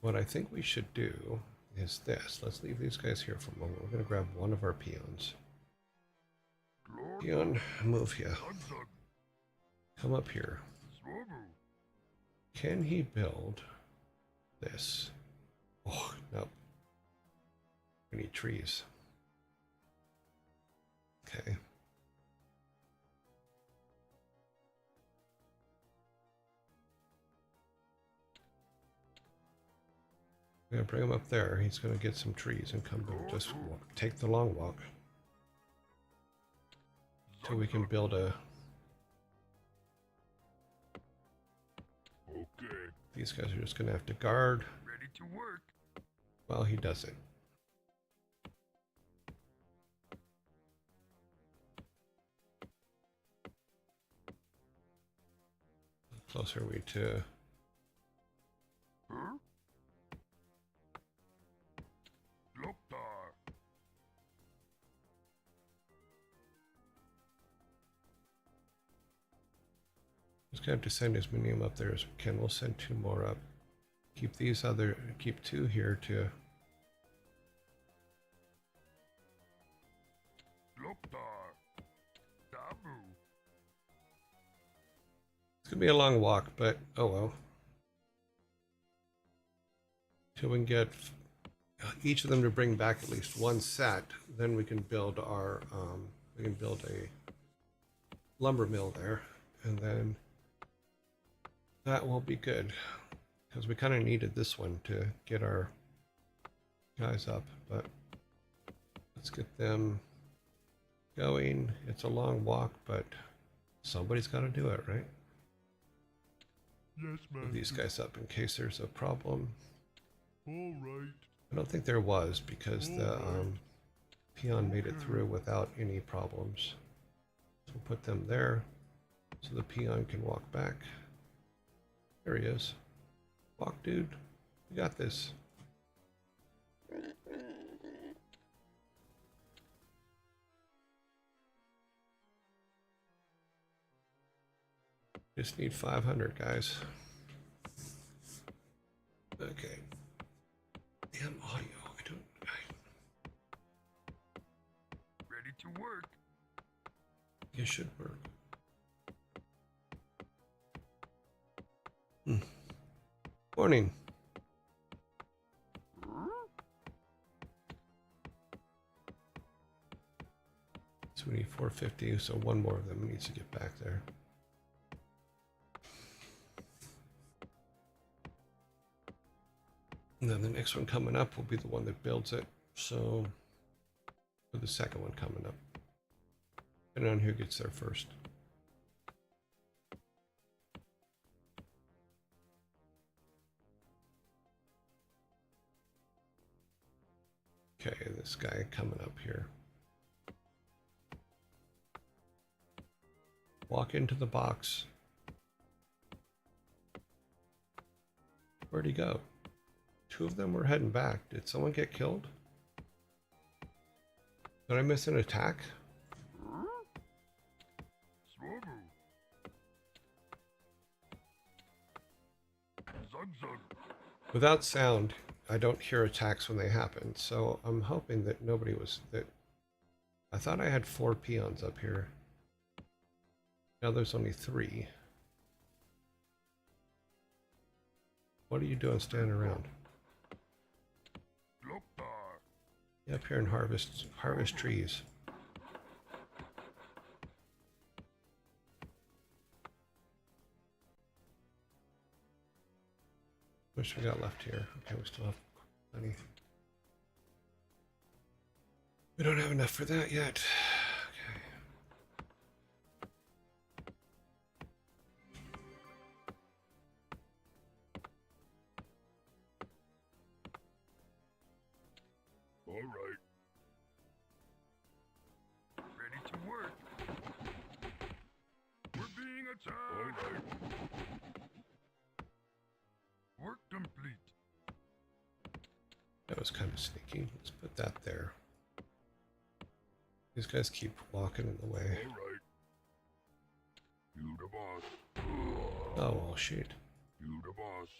S1: What I think we should do is this. Let's leave these guys here for a moment. We're going to grab one of our peons. Peon, move here.
S5: Zug zug.
S1: Come up here.
S5: Swobu.
S1: Can he build this? Oh, no. We need trees. Okay. I'm gonna bring him up there. He's gonna get some trees and come to just take the long walk till we can build a.
S5: Okay.
S1: These guys are just gonna have to guard
S5: Ready to work.
S1: while he does it. How close are we to?
S5: Huh? Loktar.
S1: Just gonna have to send as many of them up there as we can. We'll send 2 more up. Keep 2 here to.
S5: Loktar. Dabu.
S1: gonna be a long walk, but oh well. Till we can get each of them to bring back at least one set, then we can build our a lumber mill there, and then that will be good because we kind of needed this one to get our guys up. But let's get them going. It's a long walk, but somebody's got to do it, right?
S5: Yes, man.
S1: Move these guys up in case there's a problem.
S5: All right.
S1: I don't think there was because the peon made it through without any problems. So we'll put them there so the peon can walk back. There he is. Walk, dude. You got this. Just need 500, guys. Okay. Damn audio.
S5: Ready to work.
S1: It should work. Morning. So we need 450, so one more of them needs to get back there. And then the next one coming up will be the one that builds it. So, for the second one coming up. Depending on who gets there first. Okay, this guy coming up here. Walk into the box. Where'd he go? Two of them were heading back. Did someone get killed? Did I miss an attack? Without sound, I don't hear attacks when they happen, so I'm hoping that nobody was that. I thought I had 4 peons up here. Now there's only 3. What are you doing standing around? Get up here and harvest trees. What we got left here? Okay, we still have plenty. We don't have enough for that yet. Okay.
S5: All right. Ready to work. We're being attacked. All right. Work complete.
S1: That was kind of sneaky. Let's put that there. These guys keep walking in the way.
S5: All right. You the boss.
S1: Oh, well, shoot.
S5: You the boss.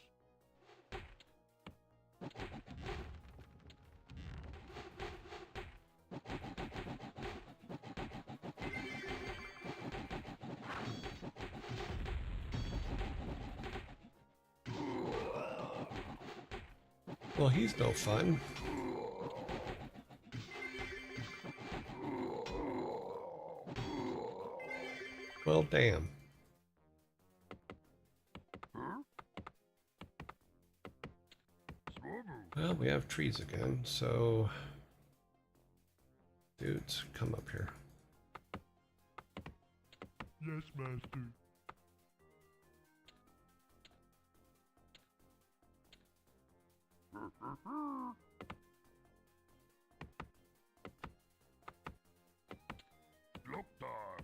S1: Well, he's no fun. Well, damn. Well, we have trees again, so dudes, come up here.
S5: Yes, master. Loktar.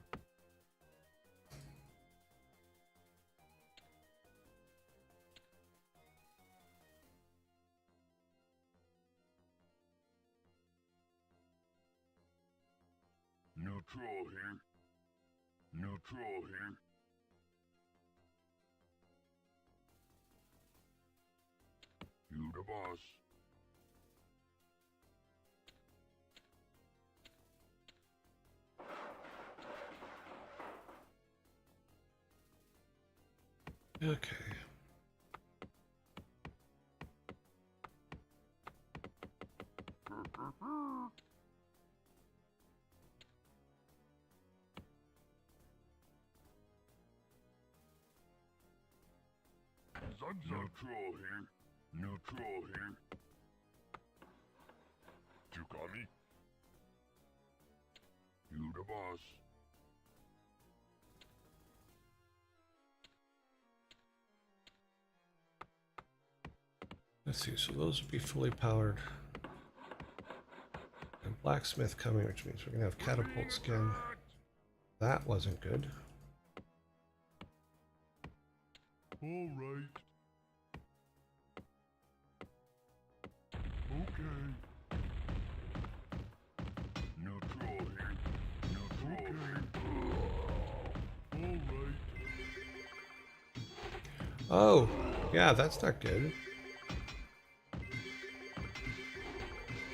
S5: Neutral here. Neutral here. You the boss.
S1: Okay.
S5: Zug troll here. New troll here. Chukami. You the boss.
S1: Let's see, so those would be fully powered. And blacksmith coming, which means we're gonna have catapult skin. That wasn't good.
S5: All right. Okay. No troll here. No troll here. All right.
S1: Oh, yeah, that's not good.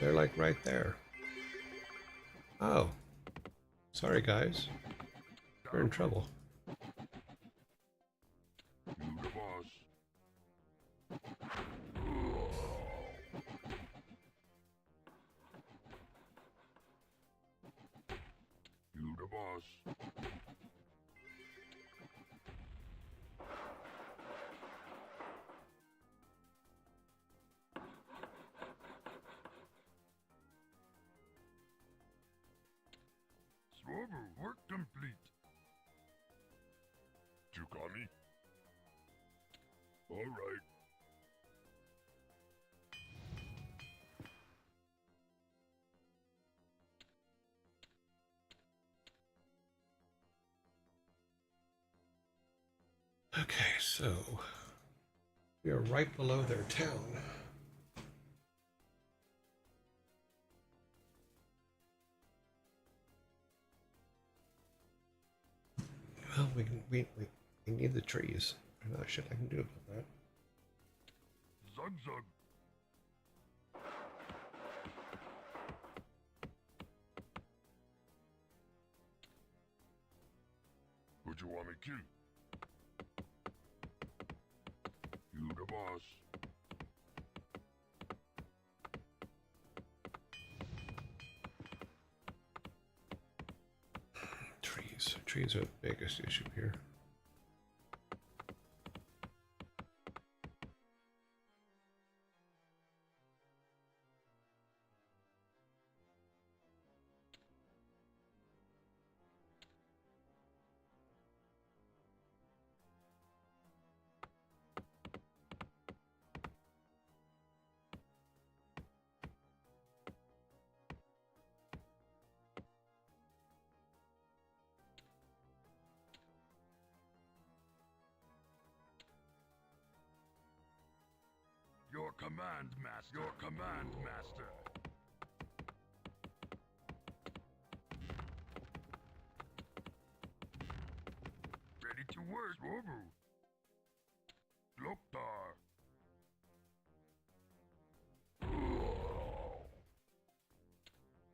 S1: They're like right there. Oh, sorry guys. We're in trouble.
S5: You the boss. You the boss. Swobo, work complete. Chukami. All right.
S1: Okay, so we are right below their town. Well, we need the trees. There's not shit I can do about that.
S5: Zug zug. What you want me to kill? You the boss.
S1: Trees. Trees are the biggest issue here.
S5: Your command, master. Your command, master. Ready to work, Swobo. Loktar.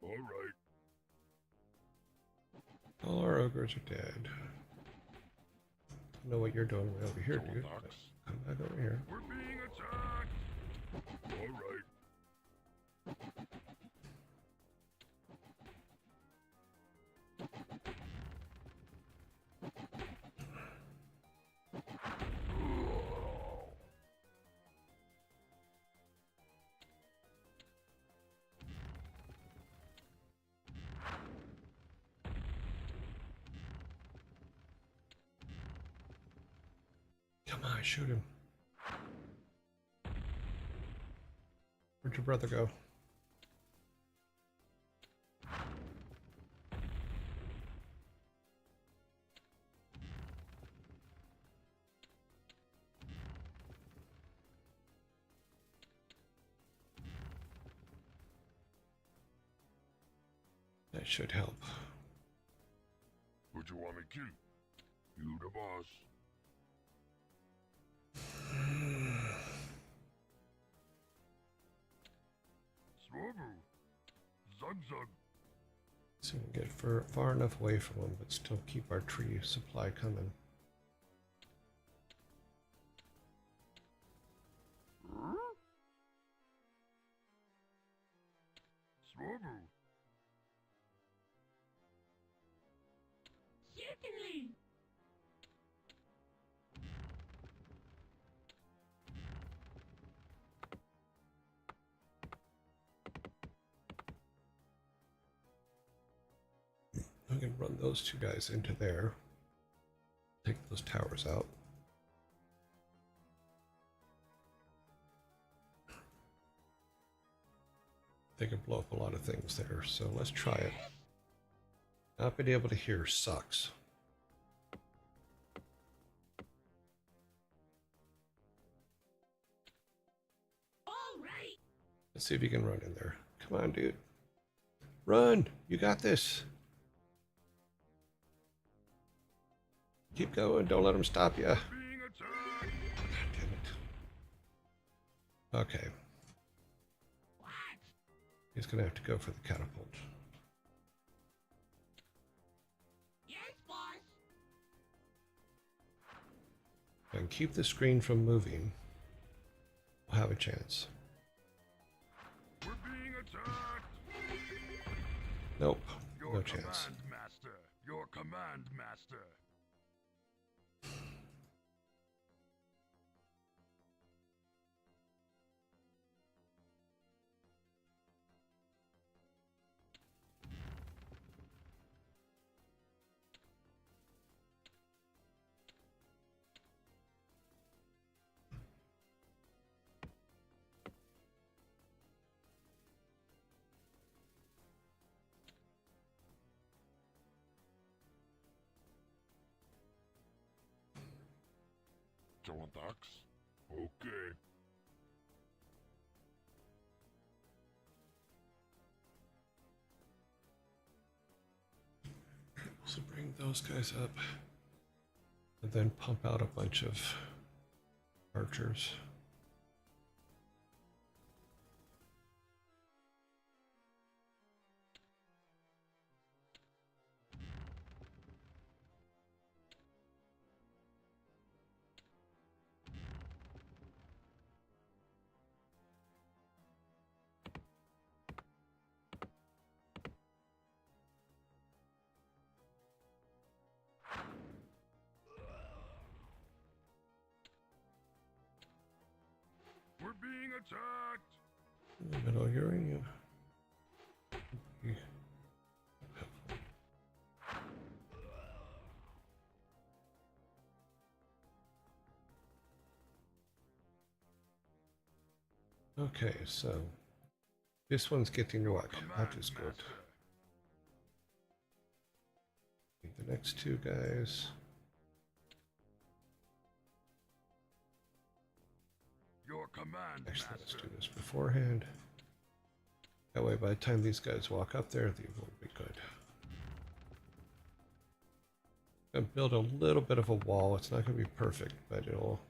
S5: All right.
S1: All our ogres are dead. I know what you're doing way over here, dude. But come back over here.
S5: We're being attacked. All right.
S1: Come on, shoot him. Where'd your brother go? That should help.
S5: What you want me to kill? You the boss. Swobo. Zug zug.
S1: So we can get far enough away from them, but still keep our tree supply coming.
S5: Boo-boo.
S6: Certainly.
S1: I can run those two guys into there. Take those towers out. They can blow up a lot of things there, so let's try it. Not being able to hear sucks.
S6: All right.
S1: Let's see if you can run in there. Come on, dude. Run! You got this. Keep going. Don't let them stop you.
S5: Being attacked.
S1: Damn it. Okay.
S6: What?
S1: He's going to have to go for the catapult.
S6: Yes, boss.
S1: And keep the screen from moving. We'll have a chance.
S5: We're being attacked.
S1: Nope.
S5: Your
S1: No
S5: command,
S1: chance.
S5: master. Your command, master. Joe attacks. Okay.
S1: So bring those guys up. And then pump out a bunch of archers.
S5: We're being attacked.
S1: In the middle of uranium. Okay, so this one's getting luck. That is good. The next two guys.
S5: Your command,
S1: Actually, let's
S5: master.
S1: do this beforehand. That way, by the time these guys walk up there, they will be good. I'm gonna build a little bit of a wall. It's not going to be perfect, but it'll.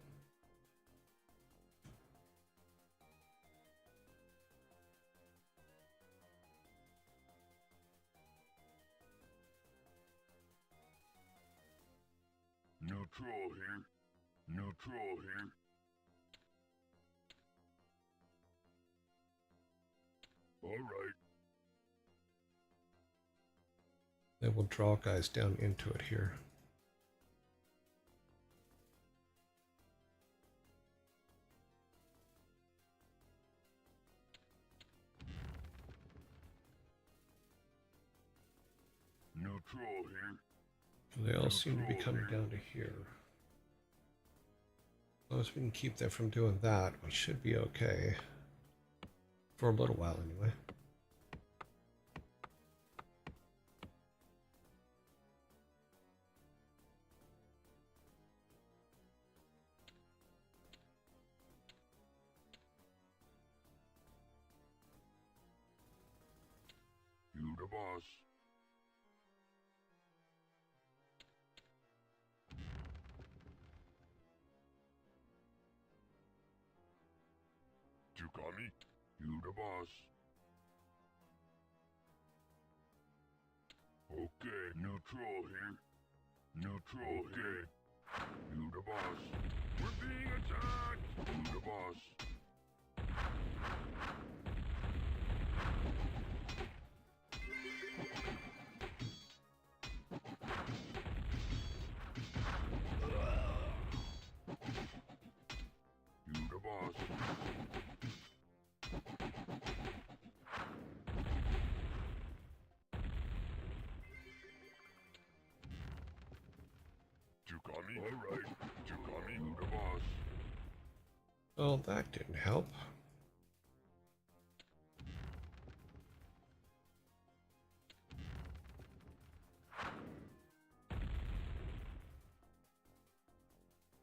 S5: No troll here. No troll here. All right.
S1: Then we'll draw guys down into it here.
S5: No troll here.
S1: They all seem to be coming down to here. As long as we can keep them from doing that, we should be okay. For a little while, anyway.
S5: You the boss. You call me? You the boss. Okay, no troll here. No troll here. You the boss. We're being attacked. You the boss. All right. Chukami, who the boss?
S1: Well, that didn't help.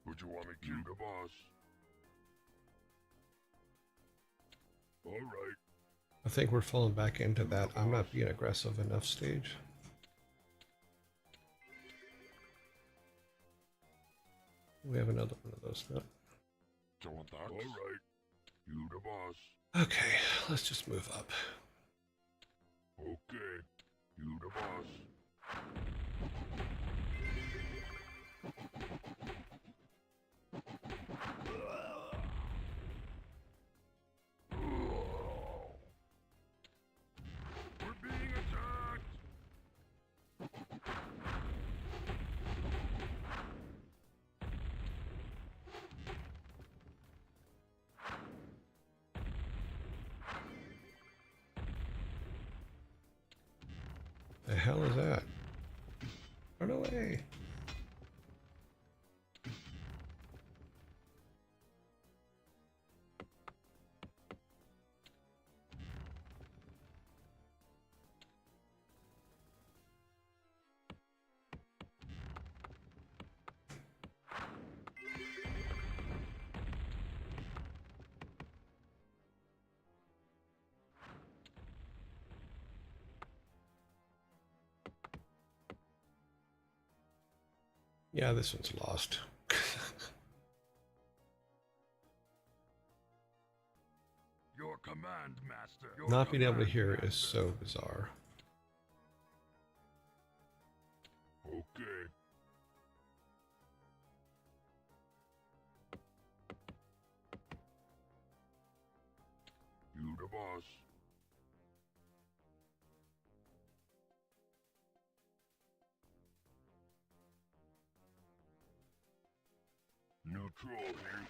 S5: Would you want me to kill the boss? All right.
S1: I think we're falling back into that I'm not being aggressive enough stage. We have another one of those now.
S5: So that's all right. You the boss.
S1: Okay, let's just move up.
S5: Okay. You the boss. We're being attacked.
S1: The hell is that? Run away! Yeah, this one's lost.
S5: Your command, master.
S1: Not being able to hear is so bizarre.
S5: Okay. You the boss. Neutral here.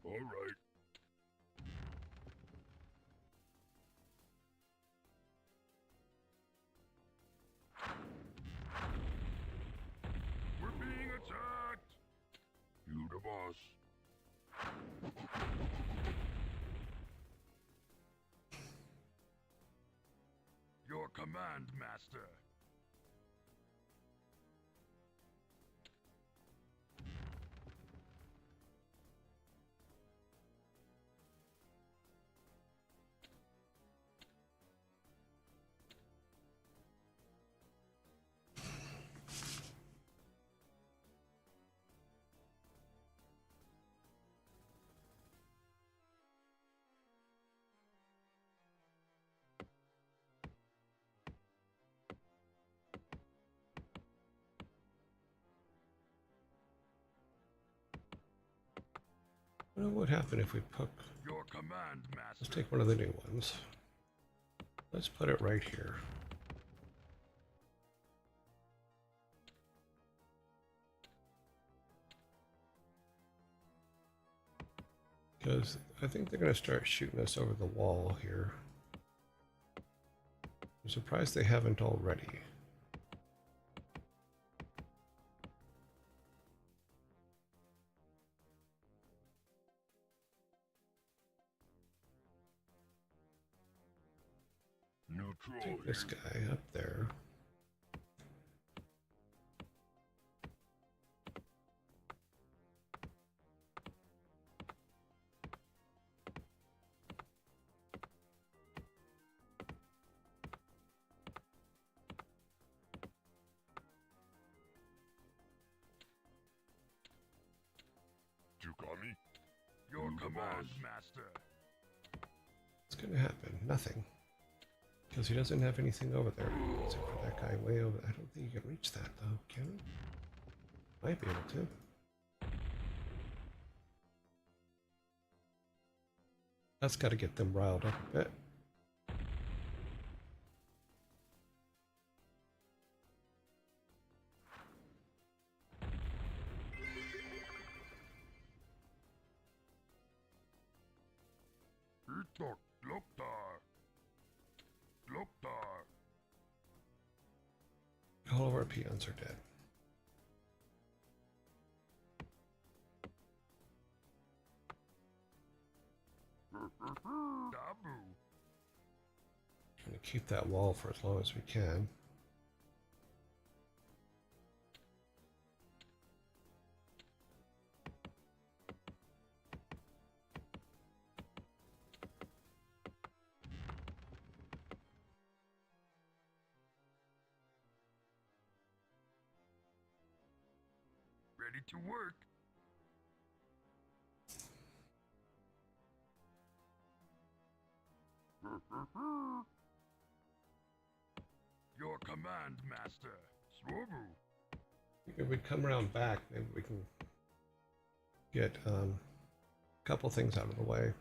S5: All right. We're being attacked. You the boss. Your command, master.
S1: I wonder what happened if we put...
S5: Your command,
S1: Let's
S5: master.
S1: take one of the new ones. Let's put it right here. Because I think they're going to start shooting us over the wall here. I'm surprised they haven't already.
S5: Neutral
S1: Take this
S5: here.
S1: guy up there.
S5: Kami. Your command, master.
S1: What's going to happen? Nothing. Because he doesn't have anything over there. Except for that guy way over. I don't think you can reach that, though. Can we? Might be able to. That's got to get them riled up a bit.
S5: Itok, Loktar. Loktar.
S1: All of our peons are dead.
S5: Dabu.
S1: Trying to keep that wall for as long as we can.
S5: Ready to work. Your command, master. Swobu.
S1: If we come around back, maybe we can get a couple things out of the way.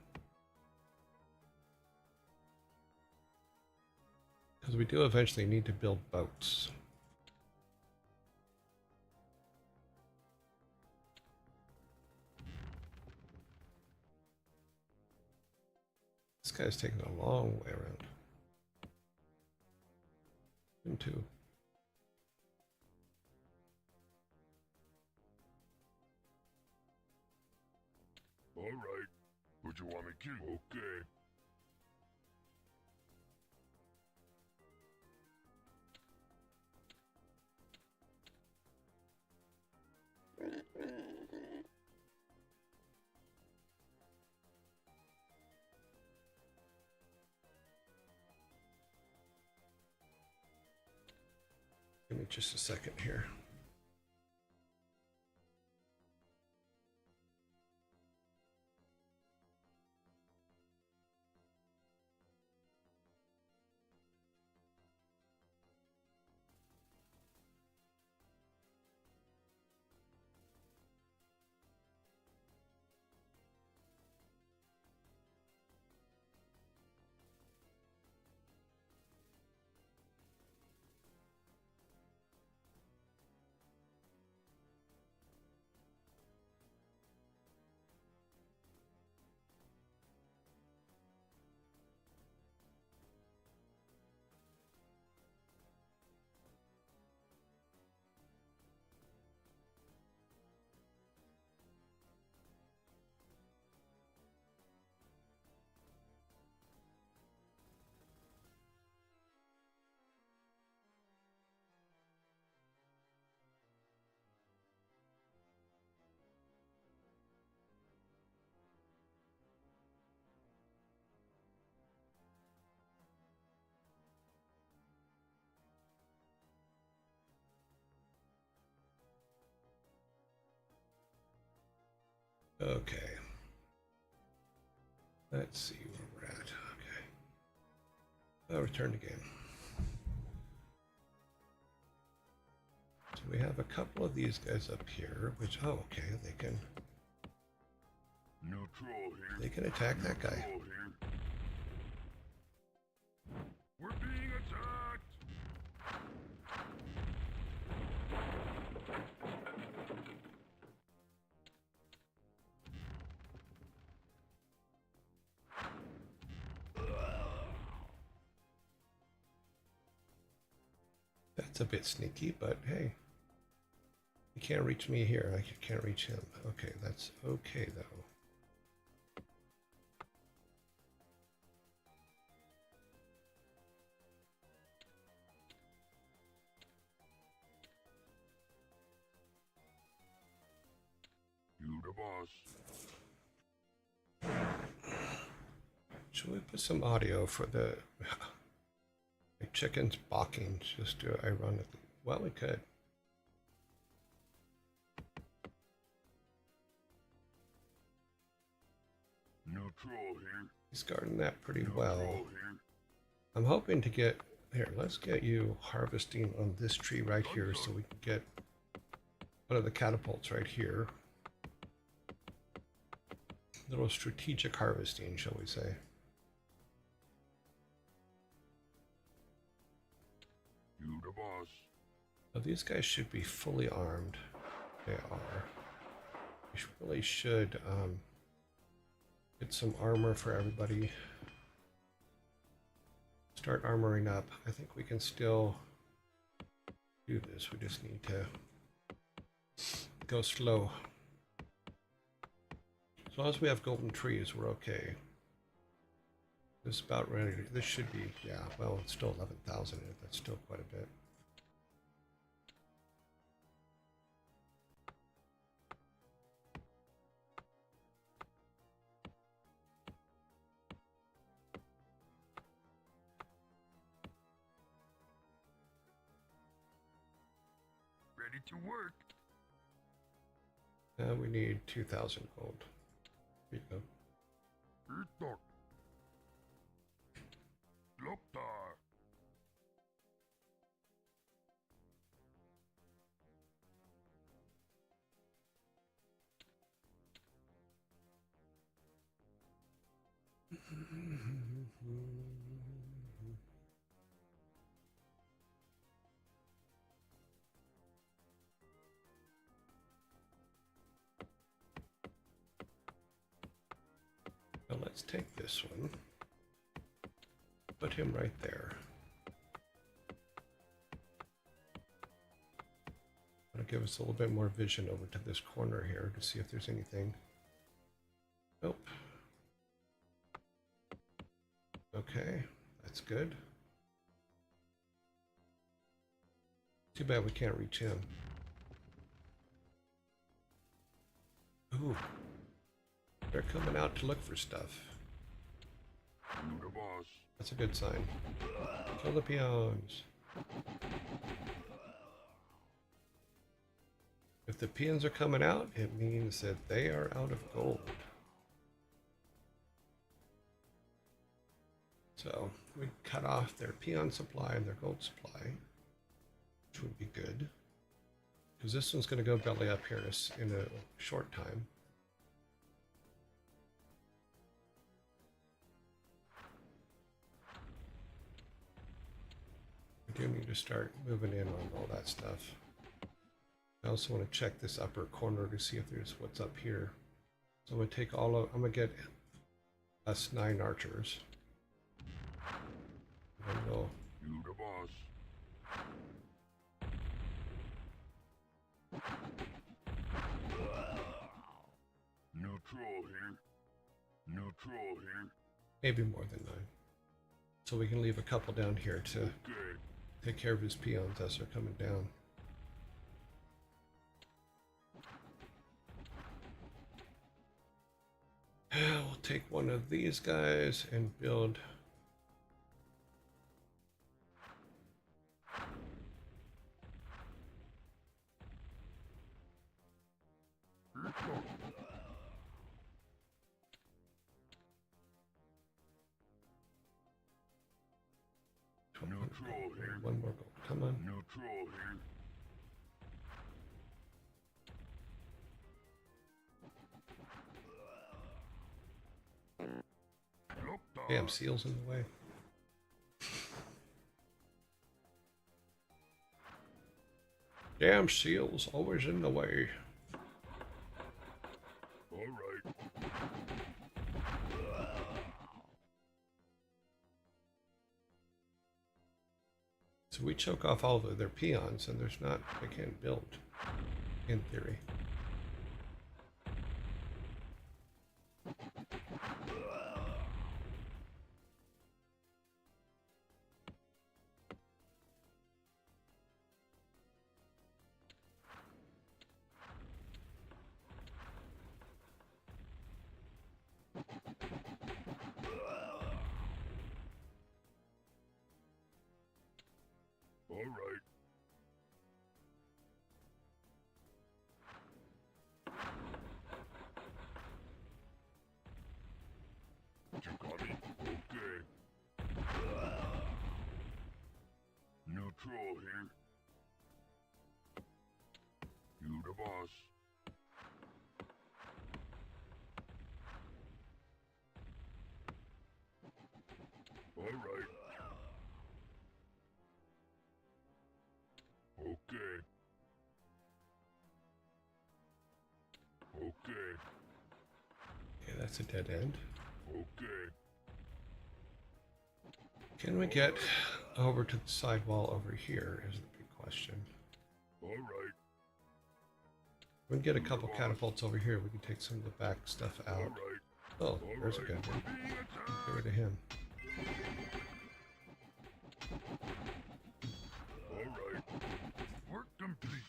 S1: Because we do eventually need to build boats. This guy's taking a long way around. Him too.
S5: All right. Would you want me to? Okay.
S1: Give me just a second here. Okay. Let's see where we're at. Okay. I'll return to game. So we have a couple of these guys up here, which, oh, okay, they can
S5: Neutral here.
S1: attack that guy.
S5: Neutral here. We're being attacked.
S1: That's a bit sneaky, but hey. You can't reach me here. I can't reach him. Okay, that's okay, though.
S5: You the boss.
S1: Should we put some audio for the chickens balking just ironically? Well, we could. He's guarding that pretty well. I'm hoping to get... Here, let's get you harvesting on this tree right here so we can get one of the catapults right here. Little strategic harvesting, shall we say.
S5: You the boss.
S1: Now, these guys should be fully armed. They are. We really should get some armor for everybody. Start armoring up. I think we can still do this. We just need to go slow. As long as we have golden trees, we're okay. This is about ready. This should be, yeah, well, it's still 11,000. That's still quite a bit.
S5: Ready to work.
S1: Now we need 2,000 gold. Here you go.
S5: Itok. Loktar.
S1: Now let's take this one. Put him right there. That'll give us a little bit more vision over to this corner here to see if there's anything. Nope. Okay, that's good. Too bad we can't reach him. Ooh. They're coming out to look for stuff.
S5: You the boss.
S1: That's a good sign. Kill the peons. If the peons are coming out, it means that they are out of gold. So we cut off their peon supply and their gold supply, which would be good. Because this one's going to go belly up here in a short time. We do need to start moving in on all that stuff. I also want to check this upper corner to see if there's what's up here. So I'm going to take all of, I'm going to get us 9 archers. And we'll
S5: You the boss. Neutral here. Neutral here.
S1: maybe more than 9. So we can leave a couple down here to
S5: Okay.
S1: take care of his peons as they're coming down. We'll take one of these guys and build
S5: Itok. Neutral here.
S1: one more gold. Come on.
S5: Neutral here. Loktar.
S1: Damn, seals in the way. Damn seals, always in the way.
S5: All right.
S1: So we choke off all of their peons and there's not, they can't build, in theory.
S5: All right. Neutral here. You the boss. All right. Okay. Okay.
S1: Okay, that's a dead end.
S5: Okay.
S1: Can we get over to the sidewall over here is the big question.
S5: All right.
S1: We can get a couple catapults over here. We can take some of the back stuff
S5: All
S1: out.
S5: right.
S1: Oh, there's a good one.
S5: Being attacked.
S1: Get rid of him.
S5: All right. Work complete.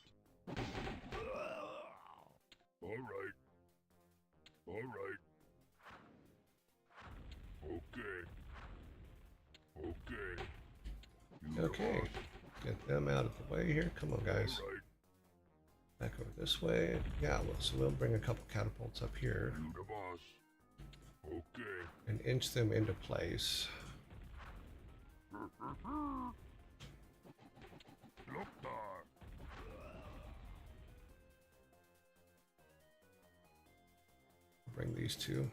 S5: All right. All right. Okay. Okay. You the
S1: Okay,
S5: boss.
S1: get them out of the way here. Come on, guys.
S5: All right.
S1: Back over this way. Yeah, well, so we'll bring a couple catapults up here
S5: You the boss. Okay.
S1: and inch them into place.
S5: Loktar.
S1: Bring these two.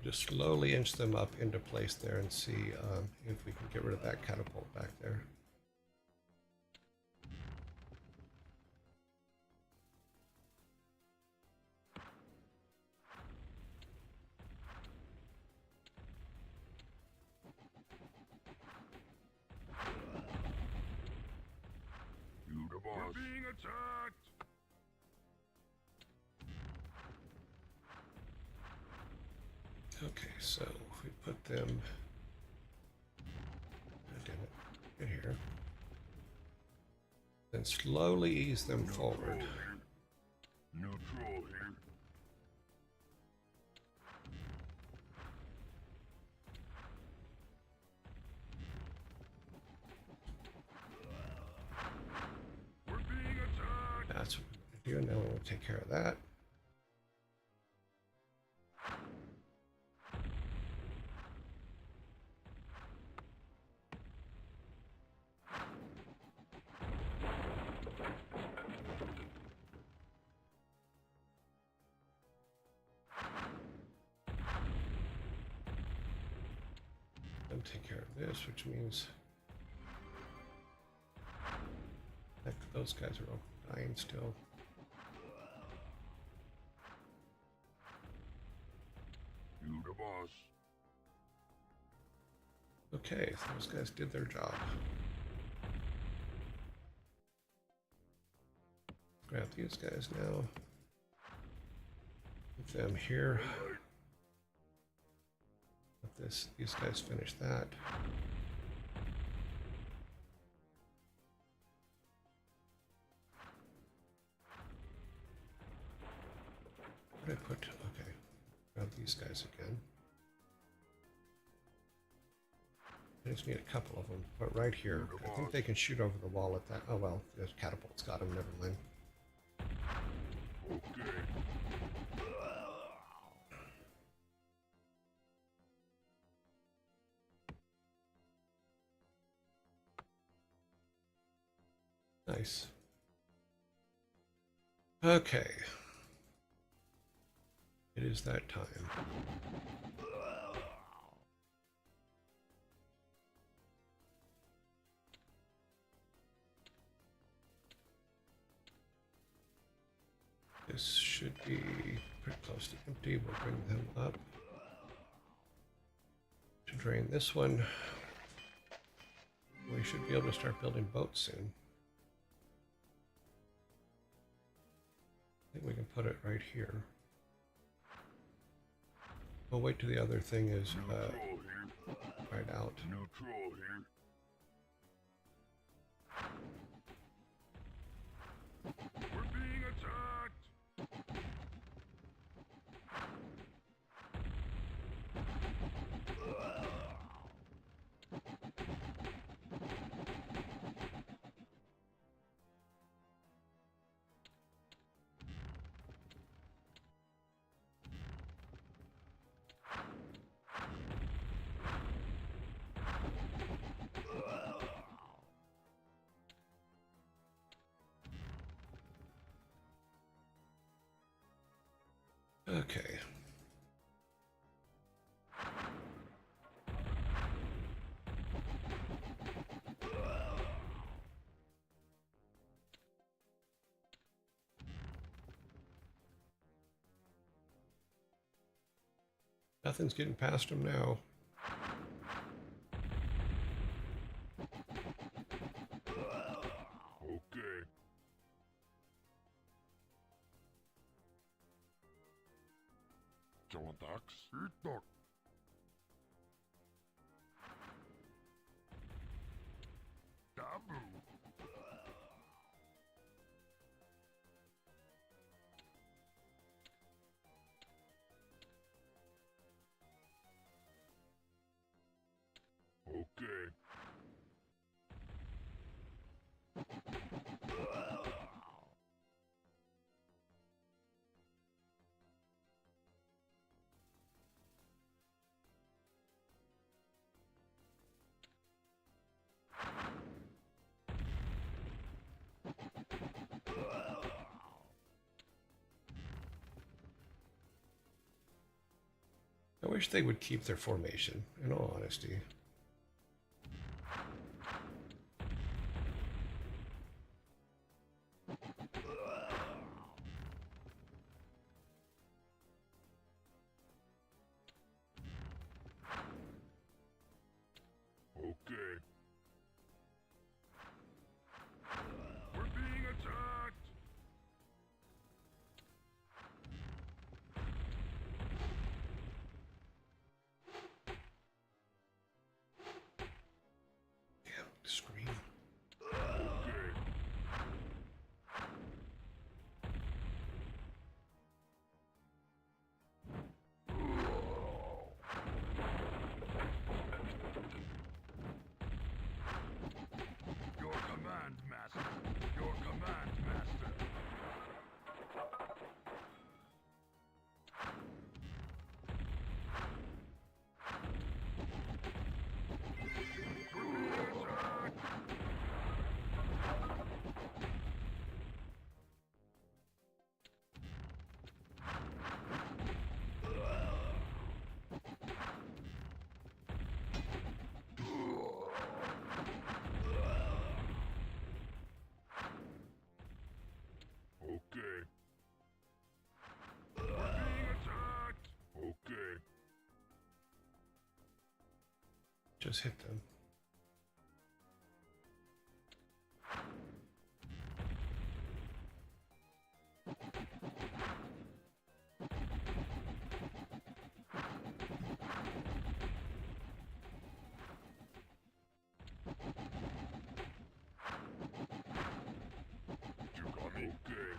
S1: Just slowly inch them up into place there and see if we can get rid of that catapult back there.
S5: You the boss. We're being attacked.
S1: Okay, so if we put them, oh, damn it, get here, then slowly ease them forward.
S5: Neutral here. We're being attacked.
S1: That's what we're going to do. Now we'll take care of that. Then take care of this, which means heck, those guys are all dying still.
S5: You the boss.
S1: Okay, so those guys did their job. Grab these guys now. Put them here. Let these guys finish that. What did I put? Okay. Grab these guys again. I just need a couple of them, but right here. I think they can shoot over the wall at that. Oh well, the catapult's got them, never mind.
S5: Okay.
S1: Nice. Okay. It is that time. This should be pretty close to empty. We'll bring them up to drain this one. We should be able to start building boats soon. I think we can put it right here. We'll wait till the other thing is
S5: Neutral here.
S1: right out.
S5: Neutral here. We're being attacked.
S1: Nothing's getting past him now.
S5: Okay. John Dax? Eat duck. Dabu. Okay.
S1: I wish they would keep their formation, in all honesty.
S5: Okay. We're being attacked!
S1: Damn, scream.
S5: Okay. Your command, Master. Your command, Master. We're being attacked! Okay. We're being attacked! Okay.
S1: Just hit them.
S5: You got me? Okay.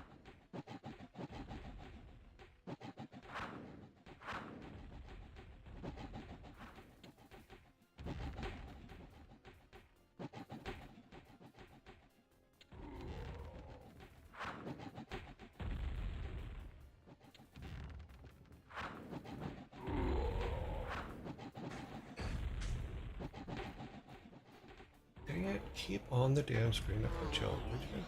S1: Dang it, keep on the damn screen up and chill, would you?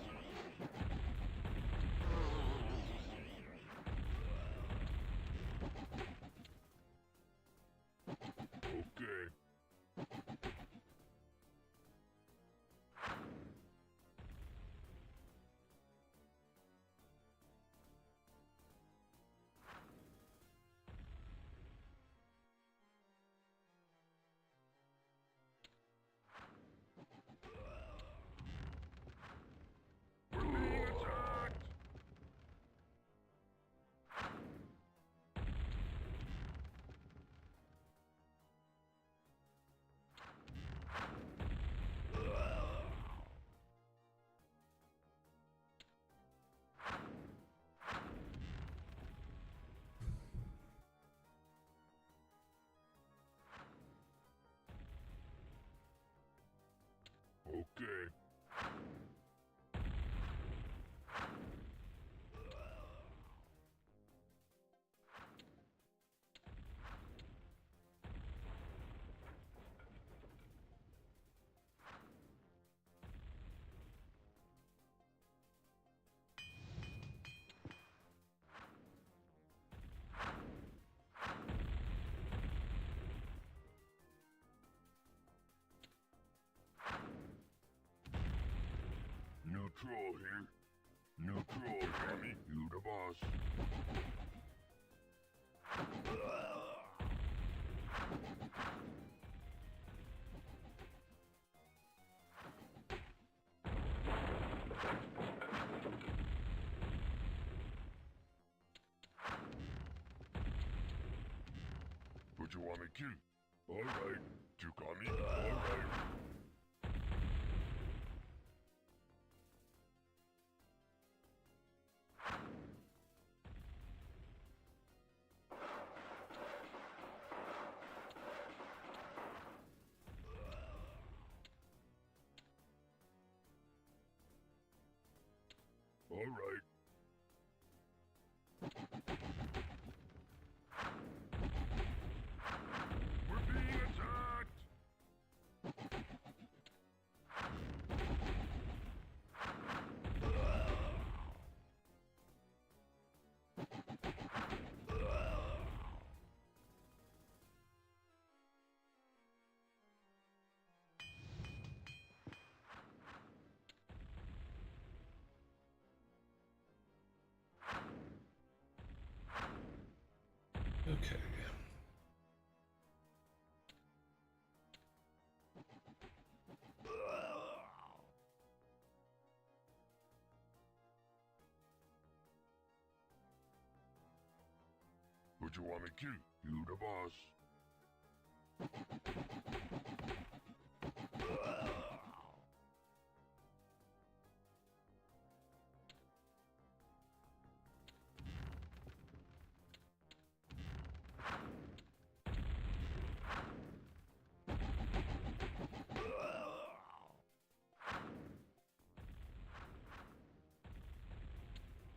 S5: Okay. We're being attacked! Okay. Neutral here. Neutral, Johnny. You the boss. wanna kill? Alright. Tukami? Alright. Alright. We're being attacked!
S1: Okay.
S5: Who you wanna kill? You the boss.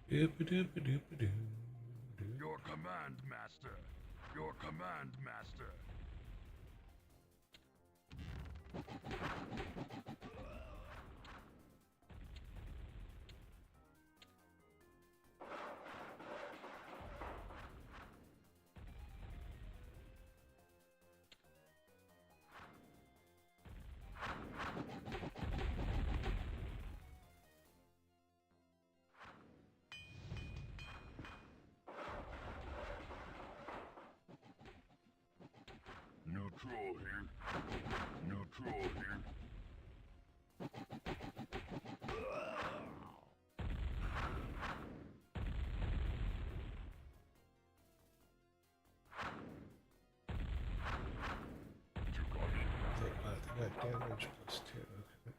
S1: Doop-a-doop-a-doop-a-doo.
S5: Your command, master. Your command, master. Neutral here. Neutral here. Tukami.
S1: They got damage plus 2. Okay.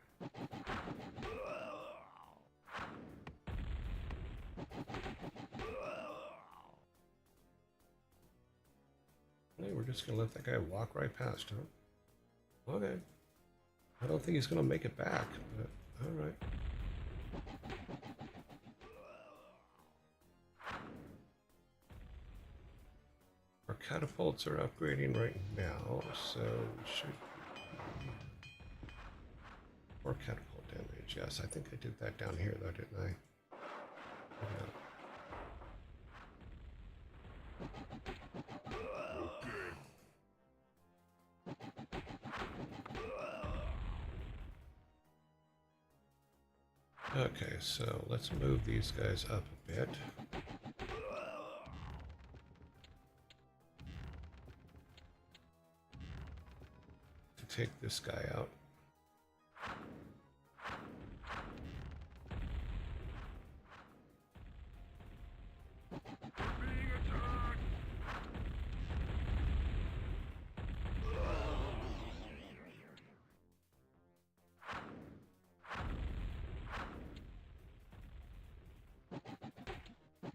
S1: Hey, we're just gonna let that guy walk right past, huh? Okay. I don't think he's gonna make it back, but alright. Our catapults are upgrading right now, so we should. Or catapult damage, yes, I think I did that down here though, didn't I? Yeah. Okay, so let's move these guys up a bit. To take this guy out.
S5: Being attacked!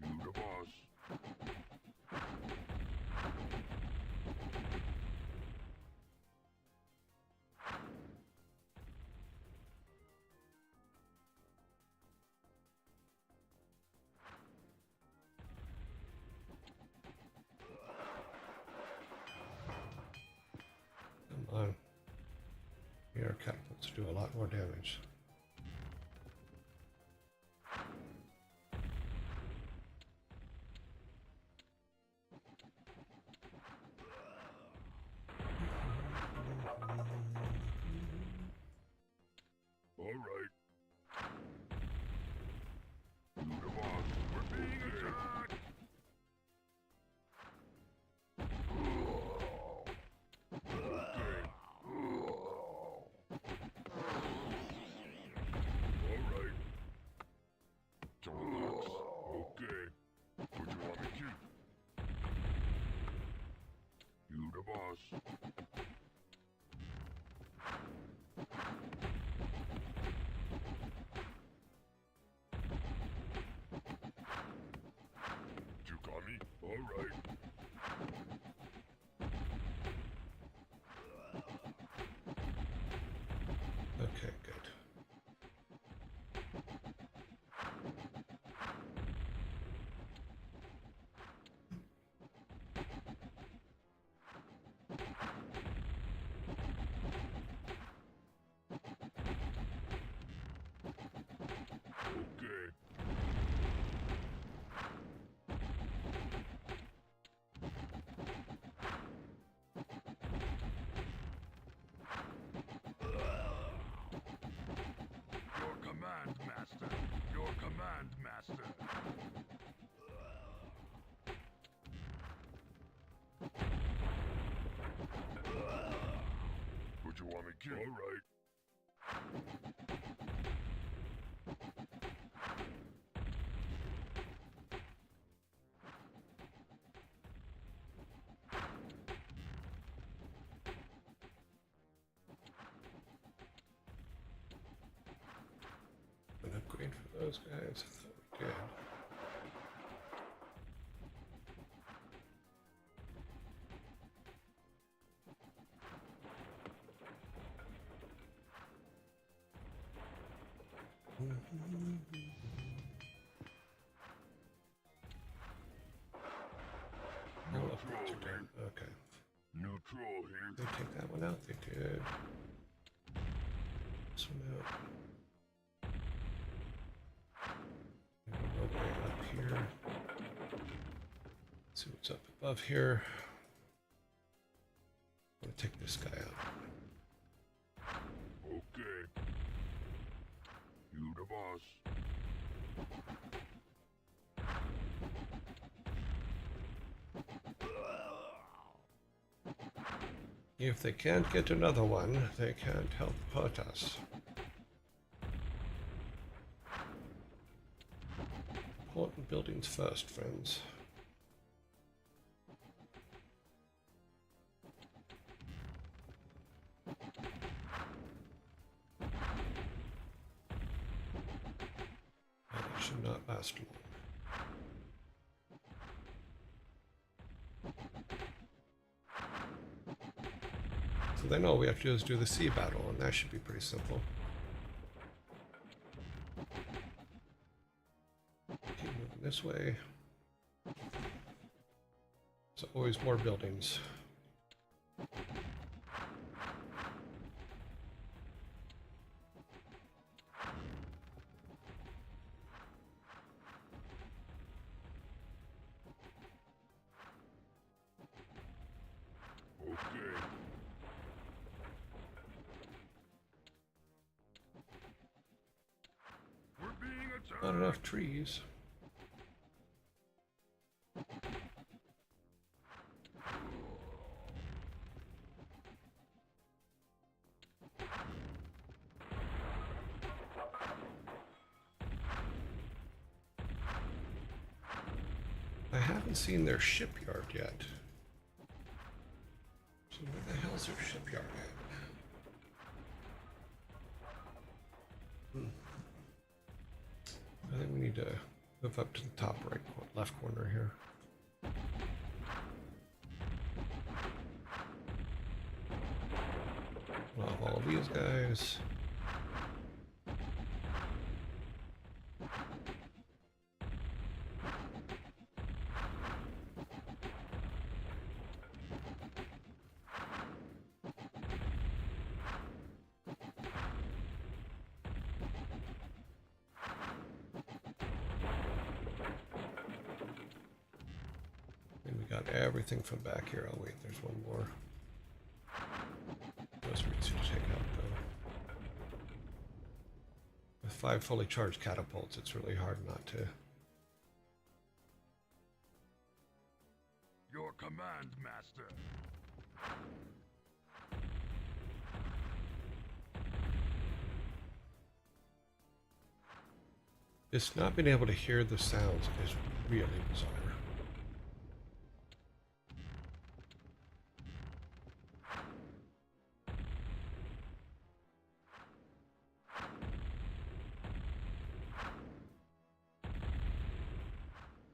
S5: You the boss.
S1: Come on. Here, catapults do a lot more damage.
S5: All right. You the boss. We're being attacked! Okay. kill. All right.
S1: An upgrade for those guys. I thought we did. No upgrades are done. Okay.
S5: Neutral here.
S1: They take that one out. They did. This one out. Okay, up here. Let's see what's up above here. I'm gonna take this guy out.
S5: Okay. You the boss.
S1: If they can't get another one, they can't help hurt us. Important buildings first, friends. That should not last long. So then all we have to do is do the sea battle, and that should be pretty simple. Keep moving this way. There's always more buildings.
S5: Okay. We're being attacked.
S1: Not enough trees. I haven't seen their shipyard yet. So where the hell's their shipyard at? I think we need to move up to the top right left corner here. We'll have all of these guys. And we got everything from back here. Oh wait, there's one more. Those are easy to take out though. With 5 fully charged catapults, it's really hard not to.
S5: Your command, master.
S1: Just not being able to hear the sounds is really bizarre.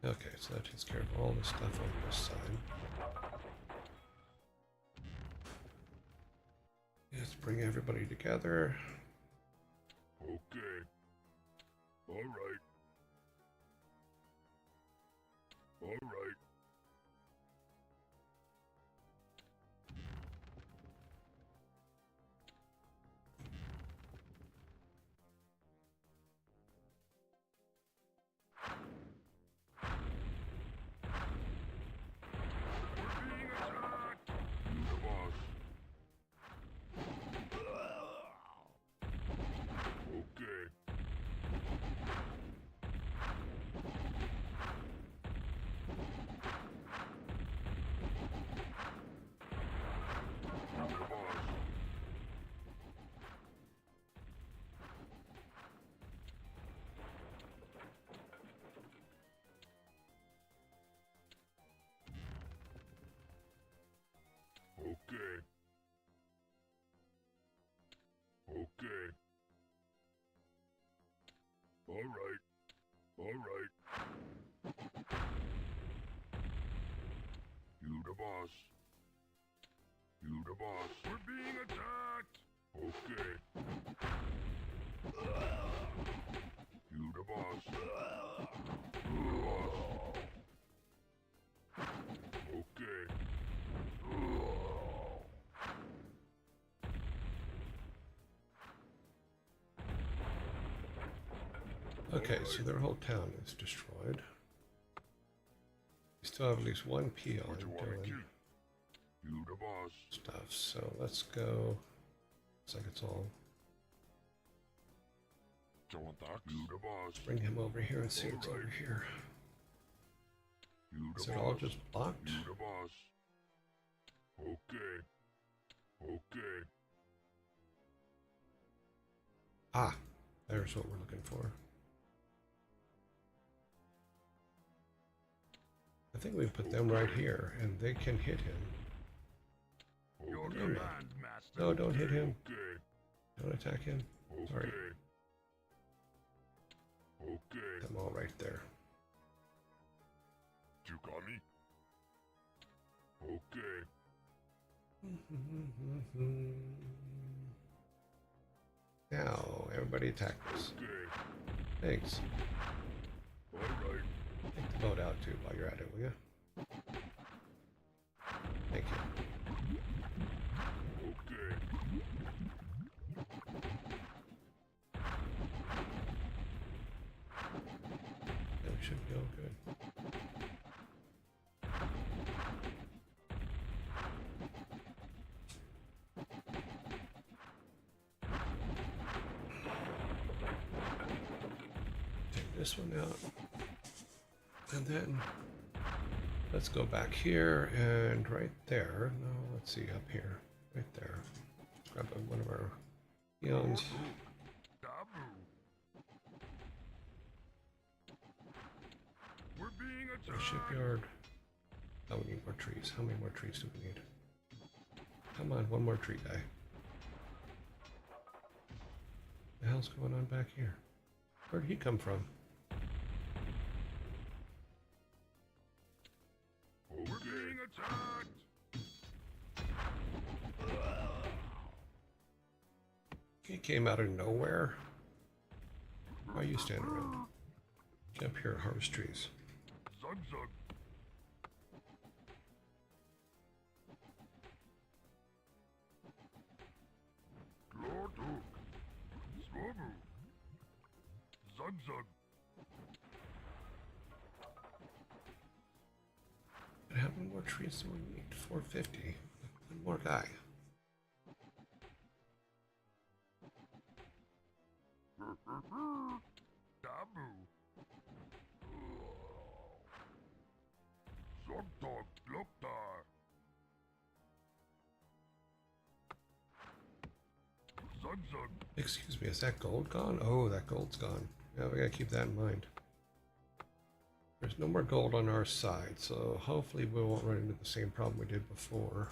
S1: Okay, so that takes care of all the stuff on this side. Let's bring everybody together.
S5: Okay. All right. All right. We're being attacked. You the boss. Okay. Okay. Alright. Alright. You the boss. You the boss. We're being attacked! Okay. You the boss. Okay.
S1: Okay, so their whole town is destroyed. We still have at least one peon
S5: What you wanna
S1: doing
S5: keep? You the boss.
S1: stuff, so let's go. Looks like it's all.
S5: You the boss.
S1: Bring him over here and see what's over here.
S5: You the
S1: Is
S5: boss.
S1: it all just blocked?
S5: You the boss. Okay. Okay.
S1: Ah, there's what we're looking for. I think we put them right here, and they can hit him.
S5: Your
S1: Okay.
S5: command, master.
S1: No, don't hit him.
S5: Okay.
S1: Don't attack him. Sorry.
S5: Okay. Okay.
S1: I'm all right there.
S5: You got me? Okay.
S1: Now, everybody attack us.
S5: Okay.
S1: Thanks.
S5: Alright.
S1: Take the boat out too while you're at it, will you? Thank you.
S5: Okay.
S1: That should be all good. Take this one out. And then let's go back here and right there. No, let's see, up here. Right there. Let's grab one of our peons.
S5: Dabu. We're being
S1: Our
S5: attacked.
S1: shipyard. Oh, we need more trees. How many more trees do we need? Come on, one more tree guy. The hell's going on back here? Where'd he come from?
S5: We're being attacked.
S1: He came out of nowhere. Why are you standing around? Get up here and harvest trees.
S5: Zug zug. Glorduk. Swobu. Zug zug.
S1: How many more trees do we need? 450. One more guy.
S5: Dabu. Zogdog Gloktar. Zug zug.
S1: Excuse me, is that gold gone? Oh, that gold's gone. Yeah, we gotta keep that in mind. There's no more gold on our side, so hopefully we won't run into the same problem we did before.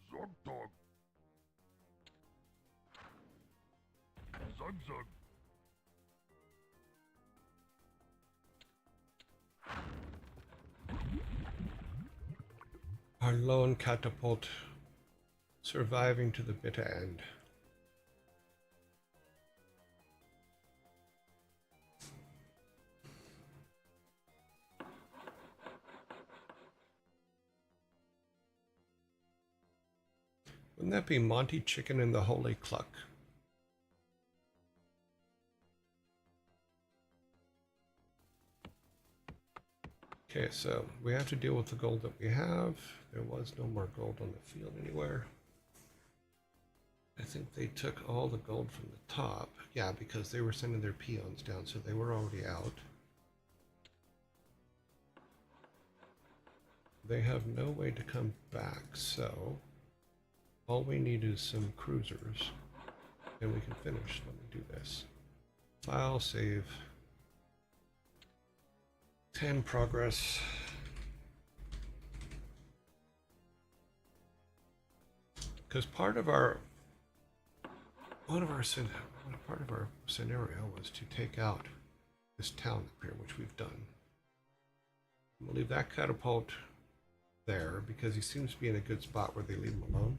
S5: Zogdog. Zug zug.
S1: Our lone catapult surviving to the bitter end. Wouldn't that be Monty Chicken and the Holy Cluck? Okay, so we have to deal with the gold that we have. There was no more gold on the field anywhere. I think they took all the gold from the top. Yeah, because they were sending their peons down, so they were already out. they have no way to come back, so all we need is some cruisers, and we can finish. Let me do this. File, save. 10 progress. Because part of our scenario was to take out this town up here, which we've done. We'll leave that catapult there because he seems to be in a good spot where they leave him alone.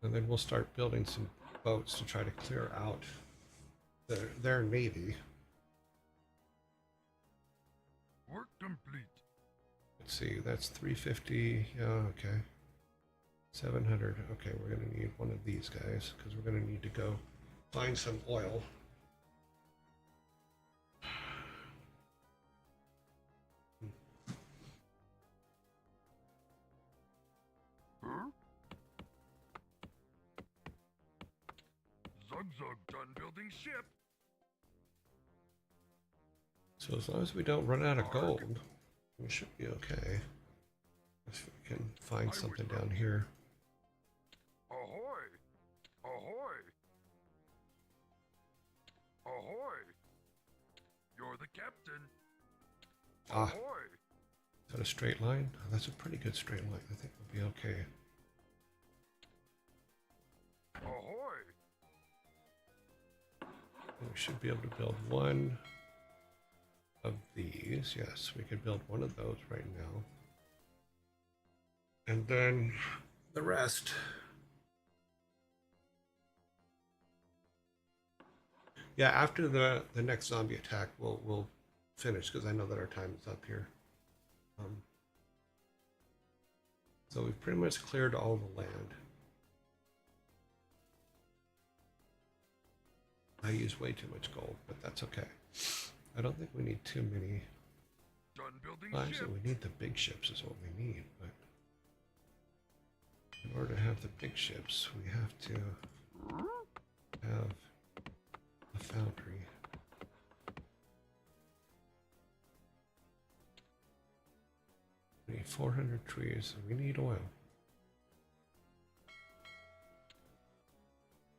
S1: And then we'll start building some boats to try to clear out their navy.
S5: Work complete.
S1: Let's see, that's 350. Yeah, okay. 700. Okay, we're going to need one of these guys because we're going to need to go find some oil.
S5: Huh? Zug Zug done building ship.
S1: So as long as we don't run out of gold, we should be okay. If we can find something down here.
S5: Ahoy! Ahoy! Ahoy! You're the captain.
S1: Ah,
S5: Ahoy!
S1: is that a straight line? Oh, that's a pretty good straight line. I think we'll be okay.
S5: Ahoy!
S1: We should be able to build one of these. Yes, we could build one of those right now. And then the rest. Yeah, after the next zombie attack, we'll finish because I know that our time is up here. So we've pretty much cleared all the land. I use way too much gold, but that's okay. I don't think we need too many.
S5: Done building
S1: Well,
S5: ship.
S1: actually, we need the big ships is what we need, but in order to have the big ships, we have to have a foundry. We need 400 trees, and we need oil.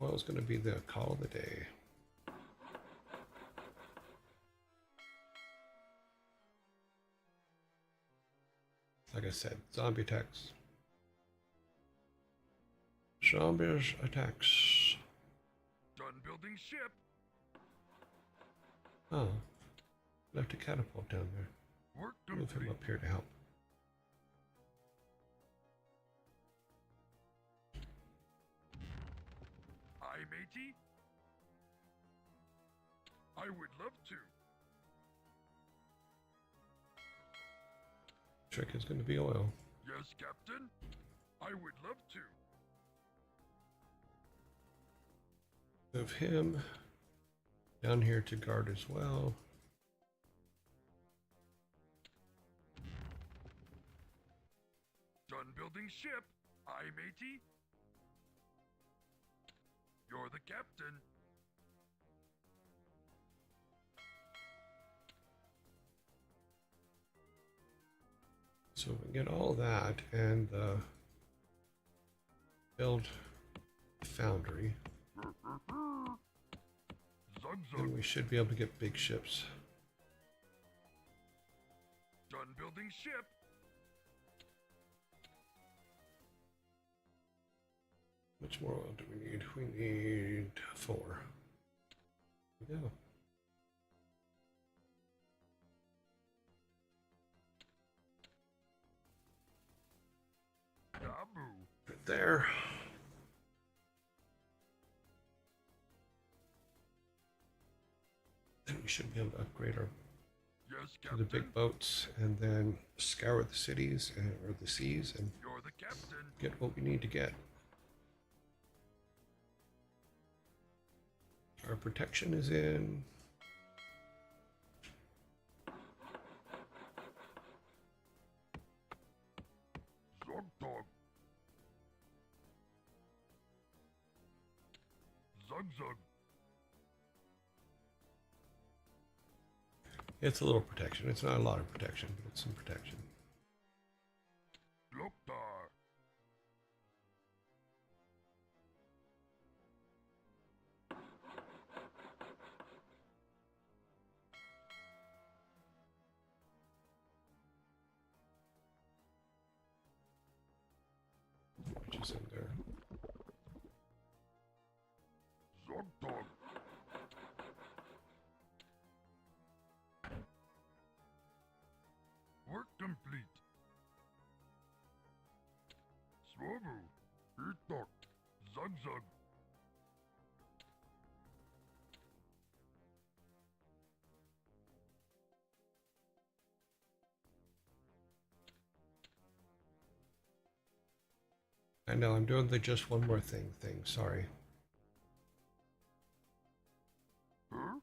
S1: Oil's going to be the call of the day. Like I said, zombie attacks. Zombies attacks.
S5: Done building ship.
S1: Oh, left a catapult down there.
S5: Work
S1: Move him
S5: complete.
S1: up here to help.
S5: Aye, matey. I would love to.
S1: Trick is going to be oil.
S5: Yes, Captain. I would love to.
S1: Move him down here to guard as well.
S5: Done building ship. Aye, matey. You're the captain.
S1: So we get all that and build a foundry.
S5: Zug Zug.
S1: And we should be able to get big ships.
S5: Done building ship.
S1: How much more oil do we need? We need 4. There we go.
S5: Dabu.
S1: Right there. Then we should be able to upgrade our
S5: Yes,
S1: to
S5: Captain.
S1: the big boats and then scour the cities or the seas and
S5: You're the captain.
S1: get what we need to get. Our protection is in.
S5: Zug Dog. Zug Zug.
S1: It's a little protection. It's not a lot of protection, but it's some protection.
S5: Gloktar.
S1: Which is in there.
S5: Zogdog. Work complete. Swobu. Itok. Zugzug.
S1: I know, I'm doing the just one more thing, sorry.
S5: Huh?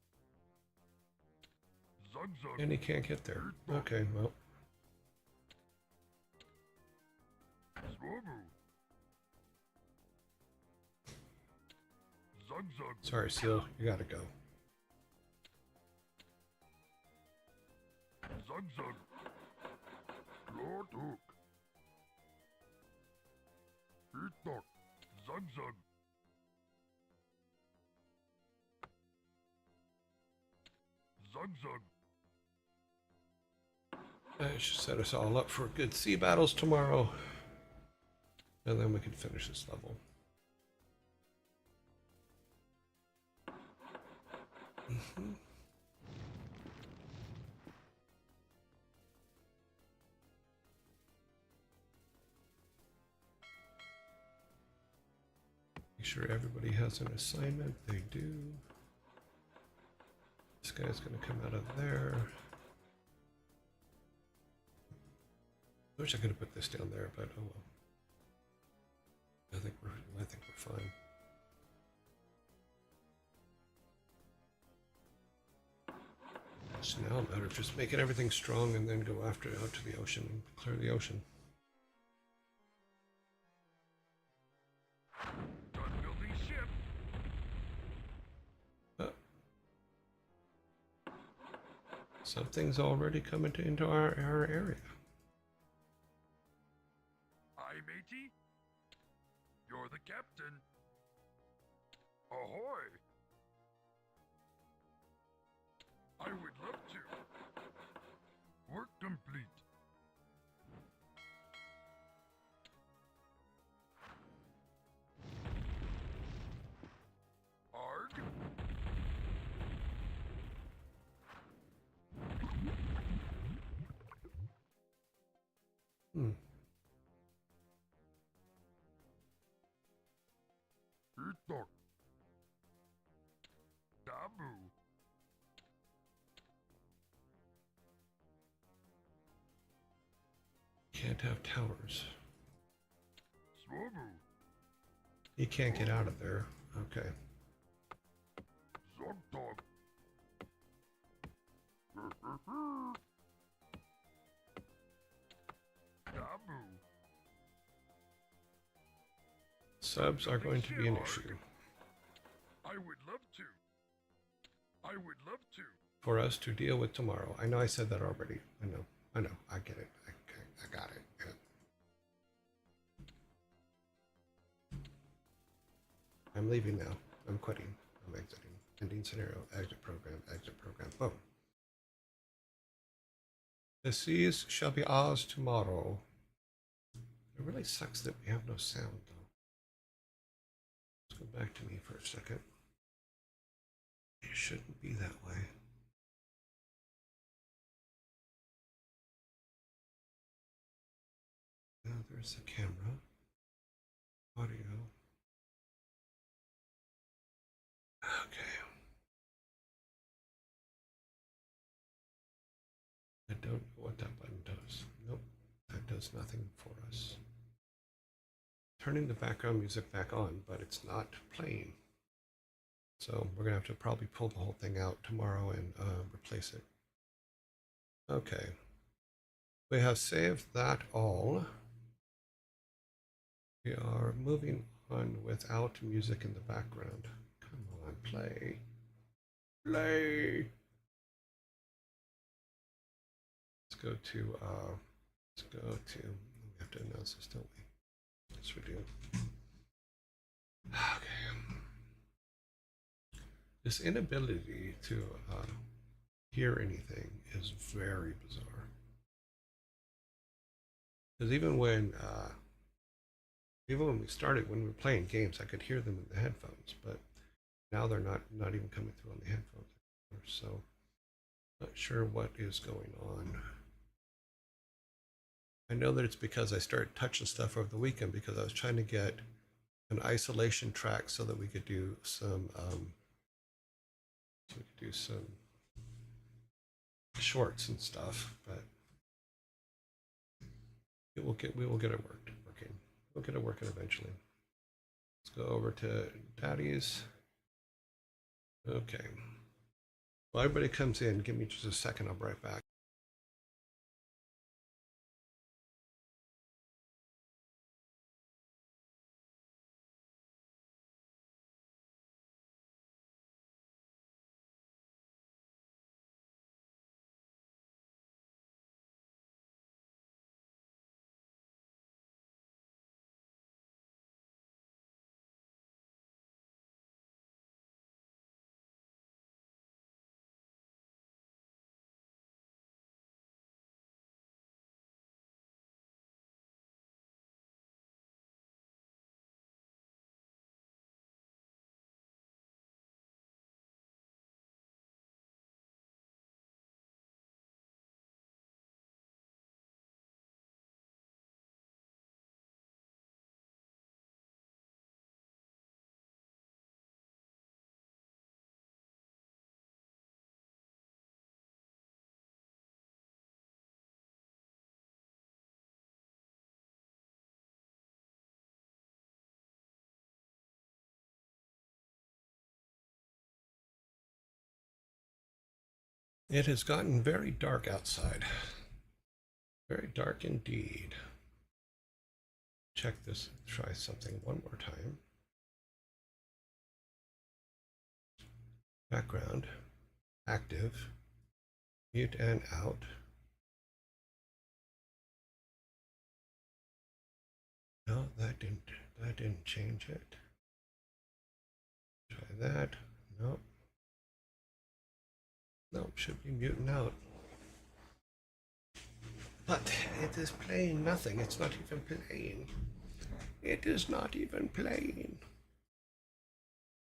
S5: Zugzug.
S1: And he can't get there. Okay, well,
S5: Swobu. Zugzug.
S1: sorry, Seal, you gotta go.
S5: Zugzug. Lord Hook. Itok. Zugzug. Zugzug.
S1: That should set us all up for good sea battles tomorrow. And then we can finish this level. Make sure everybody has an assignment. They do. This guy's going to come out of there. I wish I could have put this down there, but oh well. I think we're fine. So now a matter of just making everything strong and then go after out to the ocean and clear the ocean.
S5: Done building ship.
S1: Something's already coming into our area.
S5: Aye, matey. You're the captain. Ahoy. I would love to. Work complete. Arg. Itok. Dabu.
S1: Can't have towers.
S5: Swobu.
S1: He can't get out of there. Okay.
S5: Zogdog. Dabu.
S1: Subs are going to be an issue
S5: I would love to. I would love to.
S1: for us to deal with tomorrow. I know I said that already. I know. I get it. I got it. Yeah. I'm leaving now. I'm quitting. I'm exiting. Ending scenario. Exit program. Exit program. Boom. The seas shall be ours tomorrow. It really sucks that we have no sound, though. Let's go back to me for a second. It shouldn't be that way. Now there's the camera. Audio. Okay. I don't know what that button does. Nope, that does nothing for us. Turning the background music back on, but it's not playing. So we're gonna have to probably pull the whole thing out tomorrow and replace it. Okay. We have saved that all. We are moving on without music in the background. Come on, play. Play. Let's go to we have to announce this, don't we? Yes, we do. Okay. This inability to hear anything is very bizarre. Because even when we started, when we were playing games, I could hear them in the headphones, but now they're not even coming through on the headphones anymore. So, not sure what is going on. I know that it's because I started touching stuff over the weekend because I was trying to get an isolation track so that we could do some shorts and stuff, but we will get it working. We'll get it working eventually. Let's go over to Daddy's. Okay. Well, everybody comes in. Give me just a second. I'll be right back. It has gotten very dark outside. Very dark indeed. Check this, try something one more time. Background, active, mute and out. No, that didn't change it. Try that. Nope. Nope, should be muting out. But it is playing nothing. It's not even playing. It is not even playing.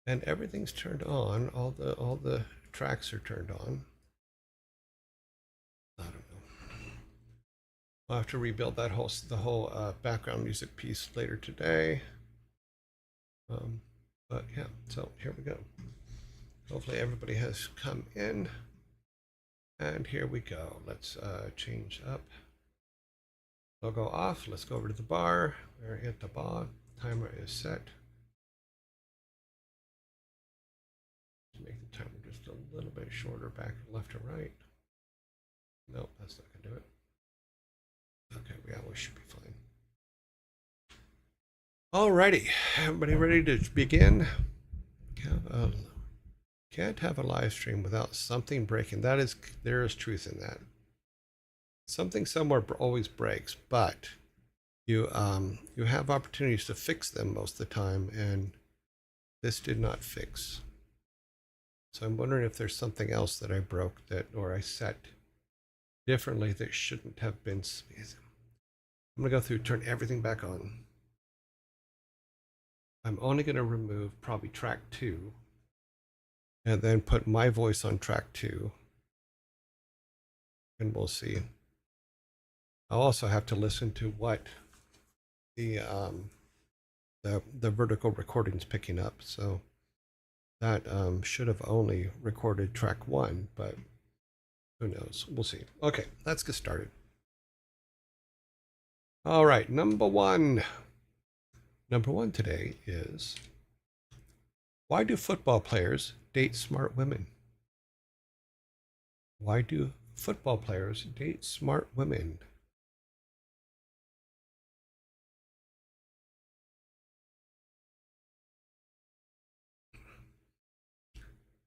S1: And everything's turned on. All the tracks are turned on. I don't know. I'll have to rebuild that whole background music piece later today. But yeah, so here we go. Hopefully everybody has come in. And here we go. Let's change up. Logo off. Let's go over to the bar. We're at the bar. Timer is set. Make the timer just a little bit shorter back left or right. Nope, that's not going to do it. Okay, yeah, we should be fine. Alrighty, everybody ready to begin? Can't have a live stream without something breaking. There is truth in that. Something somewhere always breaks, but you have opportunities to fix them most of the time, and this did not fix. So I'm wondering if there's something else that I broke or I set differently that shouldn't have been. I'm gonna go through, turn everything back on. I'm only gonna remove probably track 2 and then put my voice on track 2, and we'll see. I'll also have to listen to what the vertical recording's picking up. So that should have only recorded track 1, but who knows? We'll see. Okay, let's get started. All right, number one. Number one today is, why do football players date smart women? Why do football players date smart women?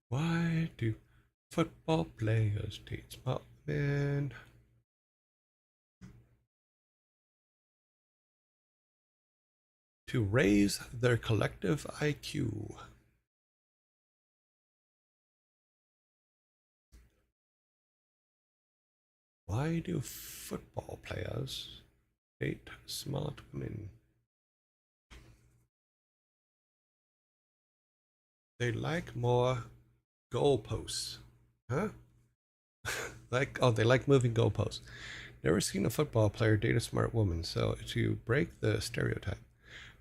S1: Why do football players date smart women? to raise their collective IQ. Why do football players date smart women? They like more goalposts. Huh? They like moving goalposts. Never seen a football player date a smart woman. So to break the stereotype,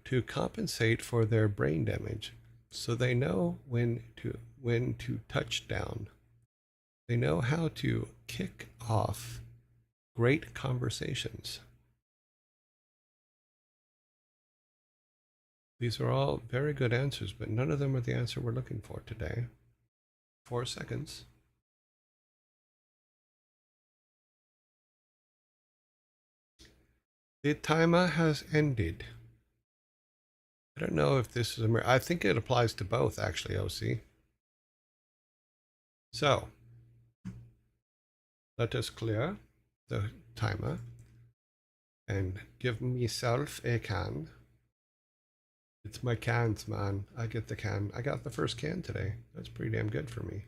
S1: to compensate for their brain damage, so they know when to touch down. They know how to kick off great conversations. These are all very good answers, but none of them are the answer we're looking for today. 4 seconds. The timer has ended. I don't know if this is I think it applies to both, actually, OC. So, let us clear the timer and give myself a can. It's my cans, man. I get the can. I got the first can today. That's pretty damn good for me.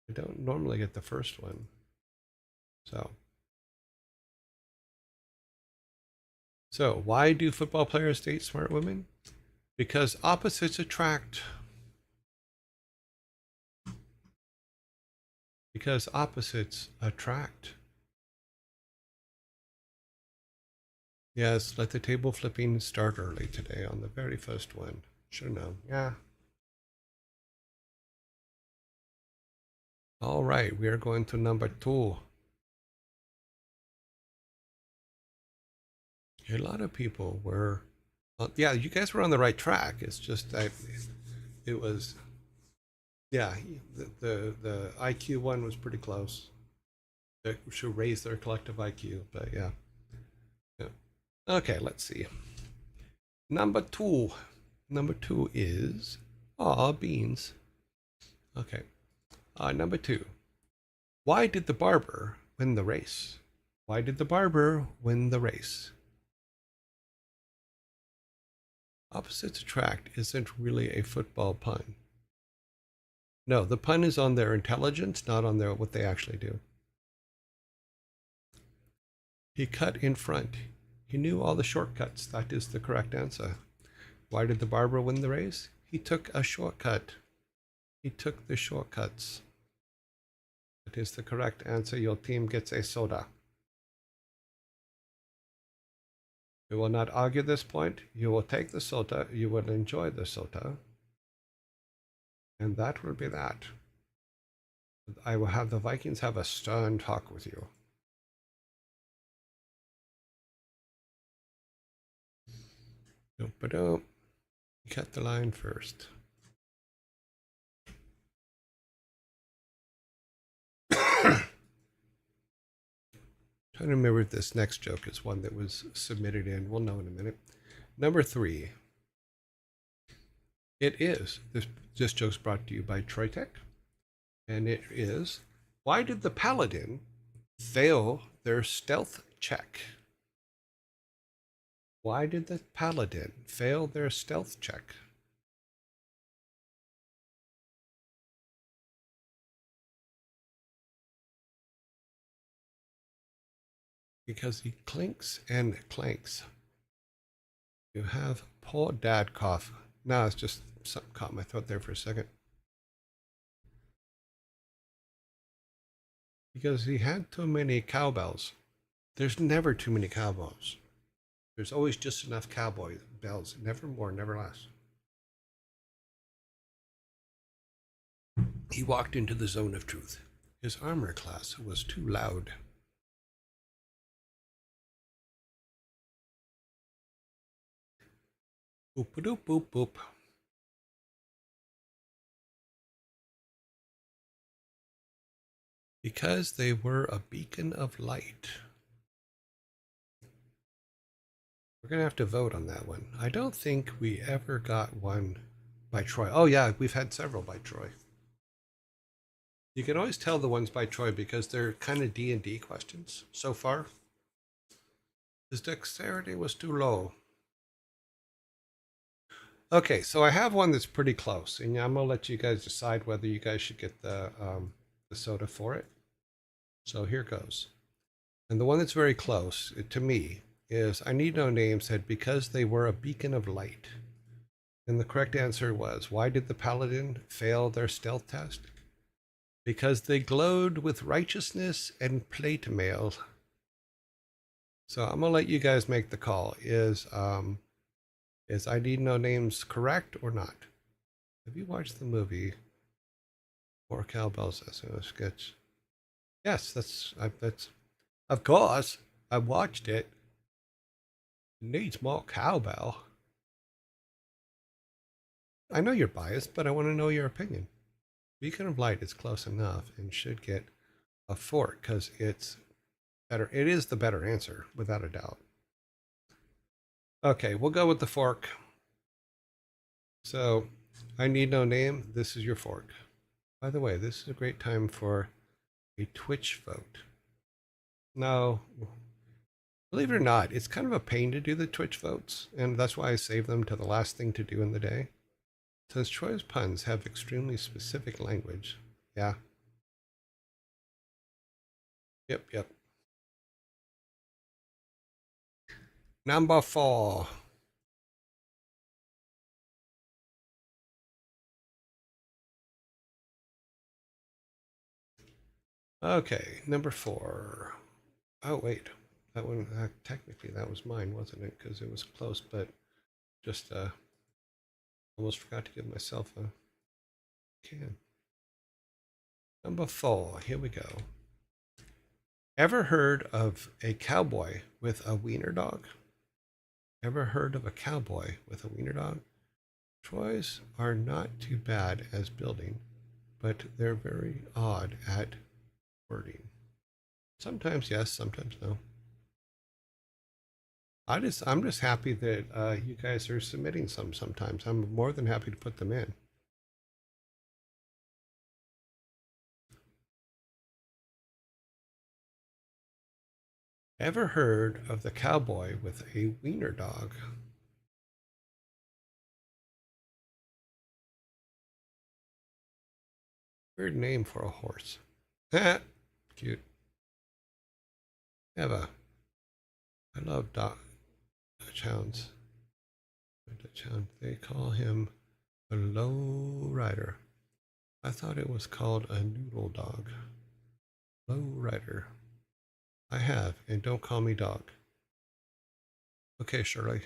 S1: I don't normally get the first one. So why do football players date smart women? Because opposites attract. Because opposites attract. Yes, let the table flipping start early today on the very first one. Should have known. Yeah. All right, we are going to number 2. A lot of people were, yeah, you guys were on the right track. It's just that it was, yeah, the IQ one was pretty close. They should raise their collective IQ, but yeah. Okay, let's see. Number 2. Number 2 is, beans. Okay. Number 2. Why did the barber win the race? Why did the barber win the race? Opposites attract isn't really a football pun. No, the pun is on their intelligence, not on what they actually do. He cut in front. He knew all the shortcuts. That is the correct answer. Why did the barber win the race? He took a shortcut. He took the shortcuts. That is the correct answer. Your team gets a soda. We will not argue this point. You will take the soda. You will enjoy the soda. And that will be that. I will have the Vikings have a stern talk with you. You cut the line first. Trying to remember if this next joke is one that was submitted in. We'll know in a minute. Number 3. It is. This joke's brought to you by Troytech. And it is, why did the paladin fail their stealth check? Why did the paladin fail their stealth check? Because he clinks and clanks. You have poor dad cough. No, it's just something caught my throat there for a second. Because he had too many cowbells. There's never too many cowbells. There's always just enough cowboy bells. Never more, never less. He walked into the zone of truth. His armor class was too loud. Boop boop boop boop. Because they were a beacon of light. We're going to have to vote on that one. I don't think we ever got one by Troy. Oh yeah, we've had several by Troy. You can always tell the ones by Troy because they're kind of D&D questions so far. His dexterity was too low. Okay, so I have one that's pretty close, and I'm gonna let you guys decide whether you guys should get the soda for it. So here goes. And the one that's very close to me is I Need No Name said because they were a beacon of light. And the correct answer was, why did the paladin fail their stealth test? Because they glowed with righteousness and plate mail. So I'm gonna let you guys make the call. Is I Need No Names correct or not? Have you watched the movie More Cowbells? Sketch? Yes, that's of course I watched it. It needs more cowbell. I know you're biased, but I want to know your opinion. Beacon of Light is close enough and should get a fork because it's better. It is the better answer, without a doubt. Okay, we'll go with the fork. So, I Need No Name. This is your fork. By the way, this is a great time for a Twitch vote. Now, believe it or not, it's kind of a pain to do the Twitch votes, and that's why I save them to the last thing to do in the day. Since Troy's puns have extremely specific language. Yeah. Yep. Number 4. Okay, number 4. Oh, wait. That one, technically, that was mine, wasn't it? Because it was close, but just almost forgot to give myself a can. Number 4, here we go. Ever heard of a cowboy with a wiener dog? Ever heard of a cowboy with a wiener dog? Toys are not too bad as building, but they're very odd at wording. Sometimes yes, sometimes no. I'm just happy that you guys are submitting some sometimes. I'm more than happy to put them in. Ever heard of the cowboy with a wiener dog? Weird name for a horse. Cute. Eva. I love Dutch hounds. Dutch hound. They call him a low rider. I thought it was called a noodle dog. Low rider. I have, and don't call me dog. Okay, Shirley.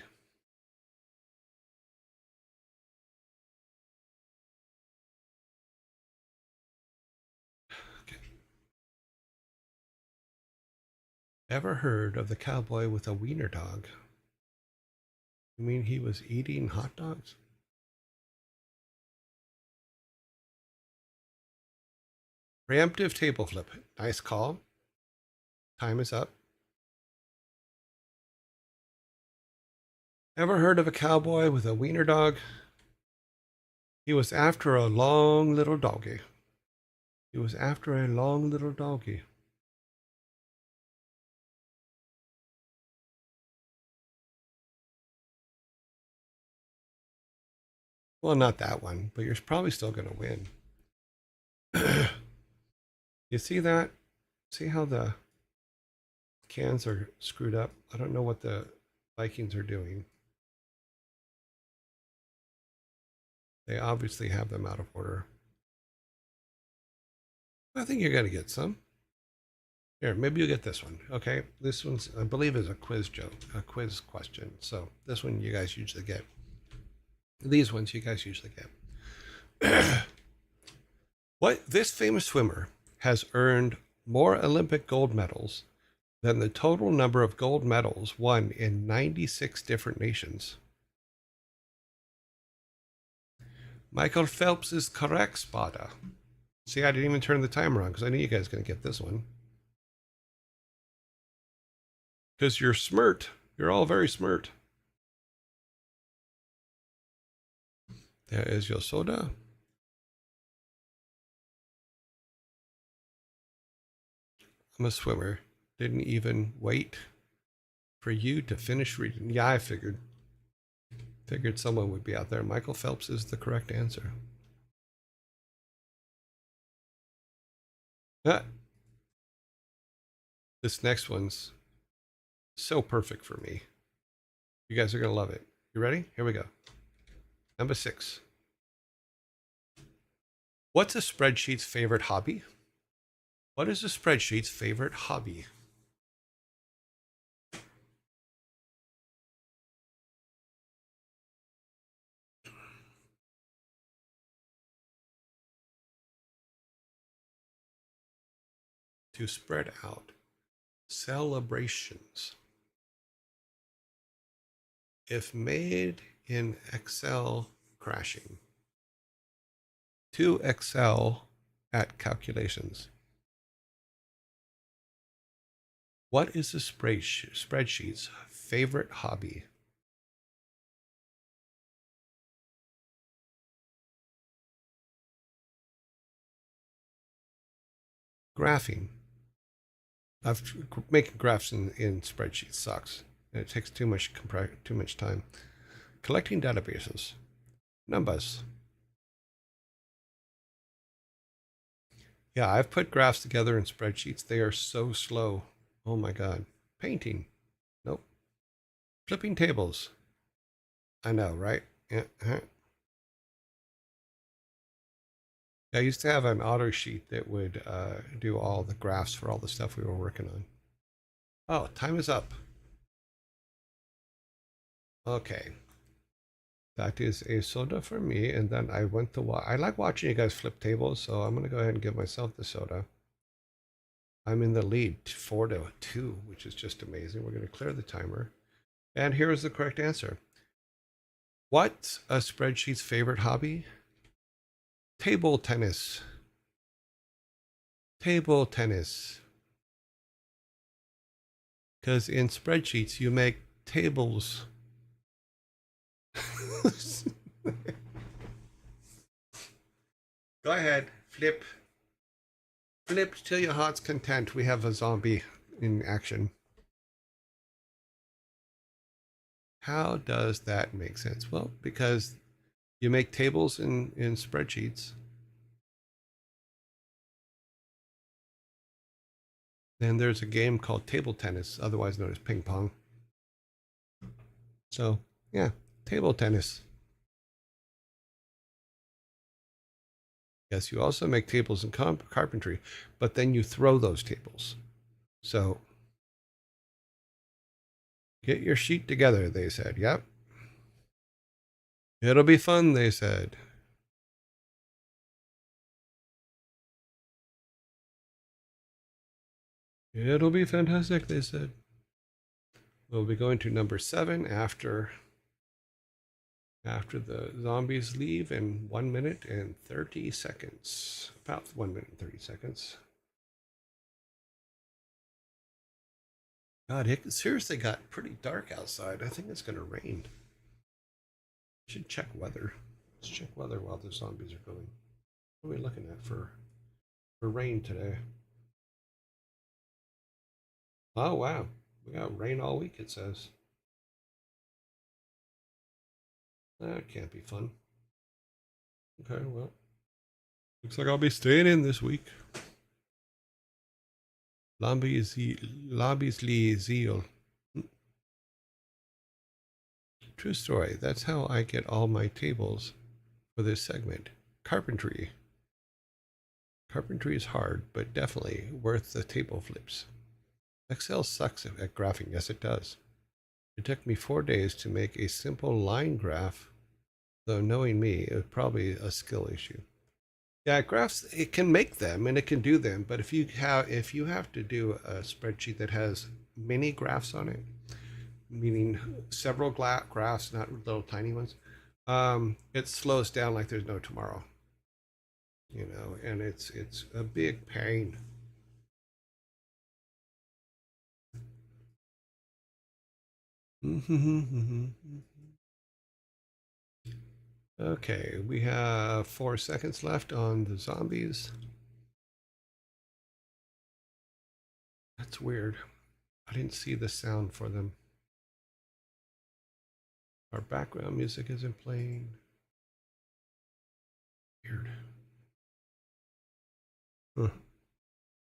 S1: Okay. Ever heard of the cowboy with a wiener dog? You mean he was eating hot dogs? Preemptive table flip. Nice call. Time is up. Ever heard of a cowboy with a wiener dog? He was after a long little doggy. He was after a long little doggy. Well, not that one, but you're probably still going to win. You see that? See how the cans are screwed up? I don't know what the Vikings are doing. They obviously have them out of order. I think you're going to get some. Here, maybe you'll get this one. Okay, this one's, I believe, is a quiz joke, a quiz question. So this one you guys usually get. These ones you guys usually get. This famous swimmer has earned more Olympic gold medals than the total number of gold medals won in 96 different nations. Michael Phelps is correct, Spada. See, I didn't even turn the timer on because I knew you guys were going to get this one. Because you're smart. You're all very smart. There is your soda. I'm a swimmer. Didn't even wait for you to finish reading. Yeah, I figured. Figured someone would be out there. Michael Phelps is the correct answer. Ah, this next one's so perfect for me. You guys are going to love it. You ready? Here we go. Number 6. What's a spreadsheet's favorite hobby? What is a spreadsheet's favorite hobby? To spread out. Celebrations. If made in Excel, crashing. To excel at calculations. What is a spreadsheet's favorite hobby? Graphing. Making graphs in spreadsheets sucks. And it takes too much time. Collecting databases. Numbers. Yeah, I've put graphs together in spreadsheets. They are so slow. Oh my God. Painting. Nope. Flipping tables. I know, right? Yeah. I used to have an auto sheet that would do all the graphs for all the stuff we were working on. Oh, time is up. Okay. That is a soda for me. And then I went to I like watching you guys flip tables, so I'm going to go ahead and give myself the soda. I'm in the lead 4-2, which is just amazing. We're going to clear the timer. And here is the correct answer. What's a spreadsheet's favorite hobby? Table tennis. Table tennis. Because in spreadsheets, you make tables. Go ahead, flip. Flip till your heart's content. We have a zombie in action. How does that make sense? Well, because you make tables in spreadsheets. Then there's a game called table tennis, otherwise known as ping pong. So, yeah, table tennis. Yes, you also make tables in carpentry, but then you throw those tables. So, get your sheet together, they said. Yep. It'll be fun, they said. It'll be fantastic, they said. We'll be going to number 7 after the zombies leave in 1 minute and 30 seconds. About 1 minute and 30 seconds. God, it seriously got pretty dark outside. I think it's going to rain. Should check weather. Let's check weather while the zombies are going. What are we looking at for rain today? Oh, wow. We got rain all week, it says. That can't be fun. Okay, well. Looks like I'll be staying in this week. Lobby's zeal. True story. That's how I get all my tables for this segment. Carpentry. Carpentry is hard, but definitely worth the table flips. Excel sucks at graphing. Yes, it does. It took me 4 days to make a simple line graph, though knowing me, it was probably a skill issue. Yeah, graphs, it can make them and it can do them, but if you have to do a spreadsheet that has many graphs on it, meaning several graphs, not little tiny ones, it slows down like there's no tomorrow. You know, and it's a big pain. Okay, we have 4 seconds left on the zombies. That's weird. I didn't see the sound for them. Our background music isn't playing. Weird. Huh.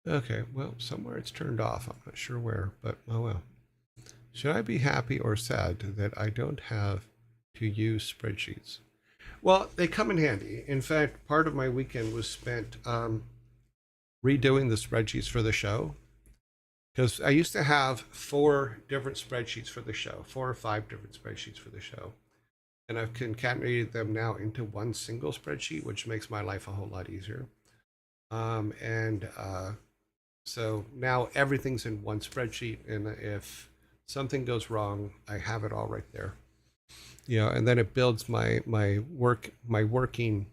S1: Okay, well, somewhere it's turned off. I'm not sure where, but oh well. Should I be happy or sad that I don't have to use spreadsheets? Well, they come in handy. In fact, part of my weekend was spent redoing the spreadsheets for the show, because I used to have 4 different spreadsheets for the show, 4 or 5 different spreadsheets for the show. And I've concatenated them now into one single spreadsheet, which makes my life a whole lot easier. So now everything's in one spreadsheet, and if something goes wrong, I have it all right there. And then it builds my working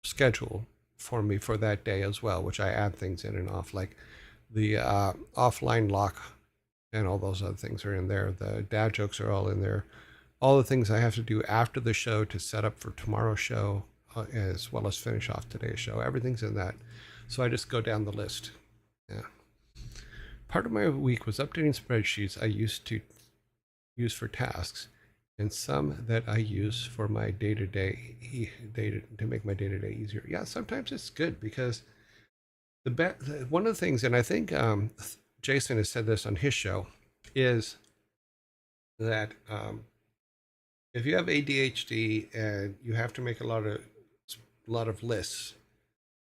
S1: schedule for me for that day as well, which I add things in and off, like the offline lock and all those other things are in there. The dad jokes are all in there. All the things I have to do after the show to set up for tomorrow's show, as well as finish off today's show, everything's in that. So I just go down the list. Yeah. Part of my week was updating spreadsheets I used to use for tasks, and some that I use for my day-to-day to make my day-to-day easier. Yeah, sometimes it's good because one of the things, and I think Jason has said this on his show, is that if you have ADHD and you have to make a lot of lists,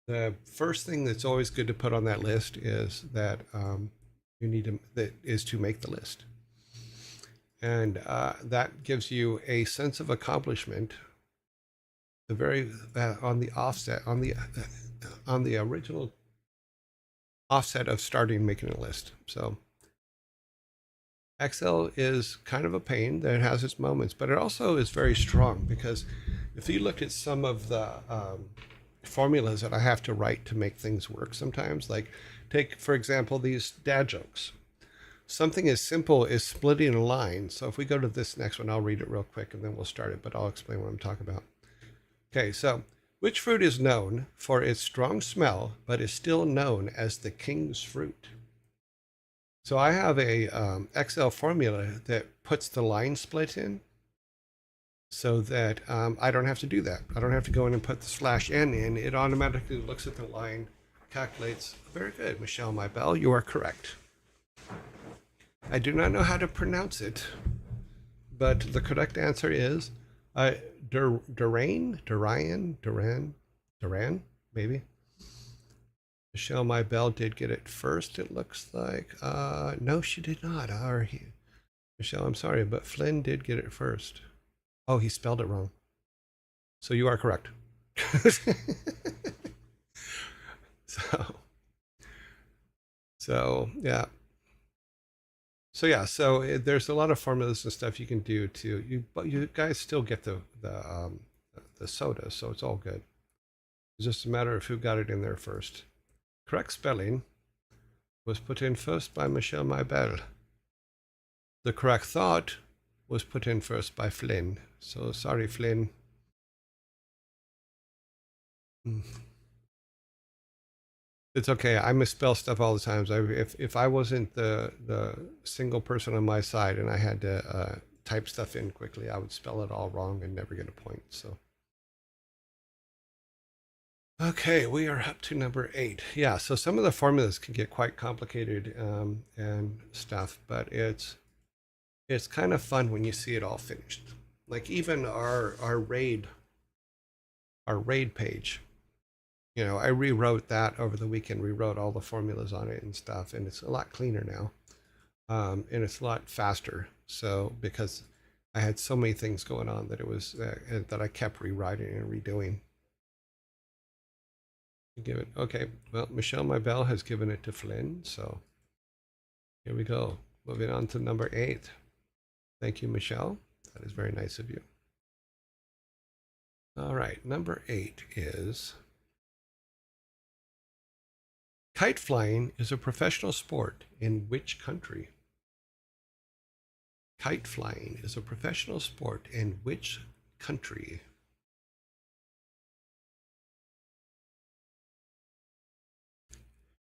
S1: the first thing that's always good to put on that list is that to make the list, and that gives you a sense of accomplishment. The very on the offset on the original offset of starting making a list. So Excel is kind of a pain. That it has its moments, but it also is very strong, because if you look at some of the formulas that I have to write to make things work sometimes, like take, for example, these dad jokes. Something as simple as splitting a line. So if we go to this next one, I'll read it real quick and then we'll start it, but I'll explain what I'm talking about. Okay, so which fruit is known for its strong smell, but is still known as the king's fruit? So I have a Excel formula that puts the line split in, so that I don't have to do that. I don't have to go in and put the /n in. It automatically looks at the line, calculates. Very good, Michelle Mybell, you are correct. I do not know how to pronounce it, but the correct answer is Duran, maybe. Michelle Mybell did get it first, it looks like. No, she did not. Michelle, I'm sorry, but Flynn did get it first. Oh, he spelled it wrong. So you are correct. So yeah. So there's a lot of formulas and stuff you can do but you guys still get the soda, so it's all good. It's just a matter of who got it in there first. Correct spelling was put in first by Michelle Mybell. The correct thought was put in first by Flynn. So sorry, Flynn. It's okay. I misspell stuff all the time. If I wasn't the single person on my side and I had to type stuff in quickly, I would spell it all wrong and never get a point. So, okay, we are up to number 8. Yeah, so some of the formulas can get quite complicated and stuff, but it's kind of fun when you see it all finished. Like even our raid page. I rewrote that over the weekend, rewrote all the formulas on it and stuff, and it's a lot cleaner now. And it's a lot faster. So, because I had so many things going on that it was, that I kept rewriting and redoing. Okay, well, Michelle Mybell has given it to Flynn, so here we go. Moving on to number 8. Thank you, Michelle. That is very nice of you. All right, number 8 is... Kite flying is a professional sport in which country? Kite flying is a professional sport in which country?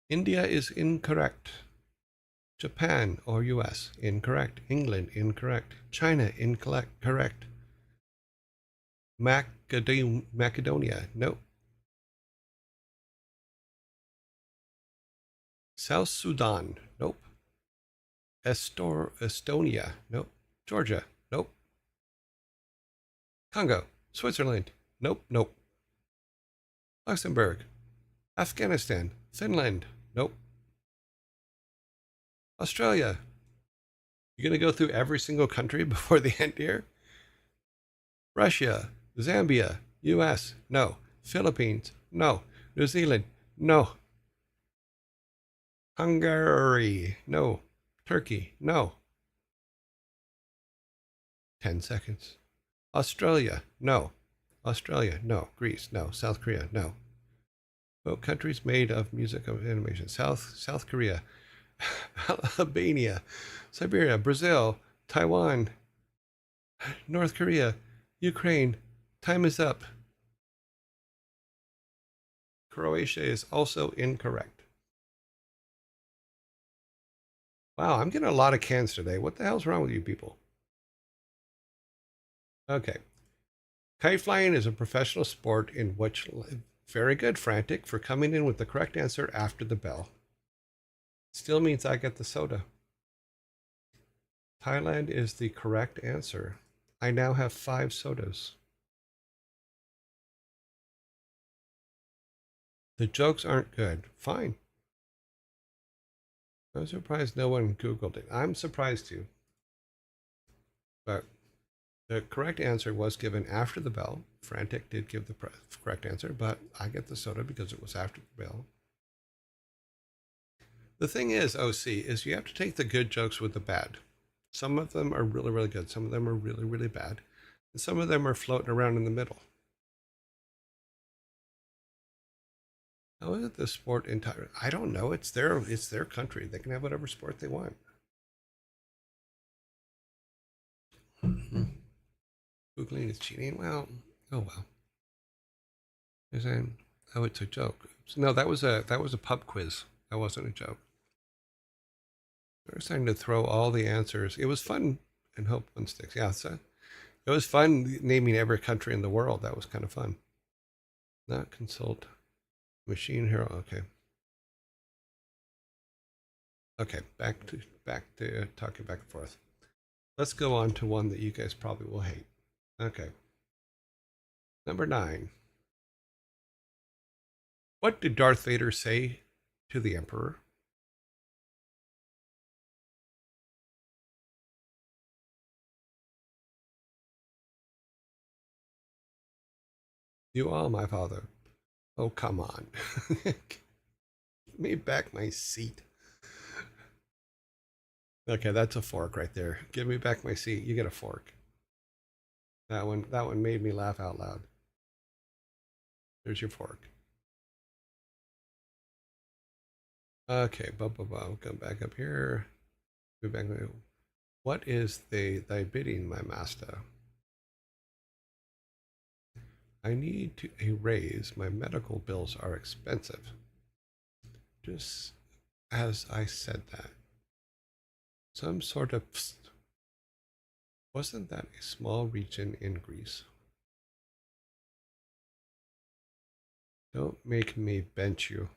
S1: India is incorrect. Japan or US, incorrect. England, incorrect. China, incorrect. Correct. Macedonia, nope. South Sudan, nope. Estonia, nope. Georgia, nope. Congo, Switzerland, nope, nope. Luxembourg, Afghanistan, Finland, nope. Australia, you gonna go through every single country before the end here? Russia, Zambia, US, no. Philippines, no. New Zealand, no. Hungary, no. Turkey, no. 10 seconds. Australia, no. Australia, no. Greece, no. South Korea, no. Well, countries made of music of animation. South Korea, Albania, Siberia, Brazil, Taiwan, North Korea, Ukraine. Time is up. Croatia is also incorrect. Wow, I'm getting a lot of cans today. What the hell's wrong with you people? Okay. Kite flying is a professional sport in which, very good, Frantic, for coming in with the correct answer after the bell. Still means I get the soda. Thailand is the correct answer. I now have 5 sodas. The jokes aren't good. Fine. I'm surprised no one Googled it. I'm surprised too. But the correct answer was given after the bell. Frantic did give the correct answer, but I get the soda because it was after the bell. The thing is, OC, is you have to take the good jokes with the bad. Some of them are really, really good. Some of them are really, really bad. And some of them are floating around in the middle. How is it the sport entire? I don't know. It's their country. They can have whatever sport they want. Googling is cheating. Well, oh well. You're saying, oh, it's a joke. No, that was a pub quiz. That wasn't a joke. They're starting to throw all the answers. It was fun and hope one sticks. Yeah, so it was fun naming every country in the world. That was kind of fun. Not consult machine hero. Okay. Okay, back to talking back and forth. Let's go on to one that you guys probably will hate. Okay. Number 9. What did Darth Vader say to the Emperor? You are my father. Oh, come on. Give me back my seat. Okay, that's a fork right there. Give me back my seat. You get a fork. That one made me laugh out loud. There's your fork. Okay, come back up here. Go back. What is thy bidding, my master? I need to a raise. My medical bills are expensive. Just as I said that. Some sort of... Wasn't that a small region in Greece? Don't make me bench you.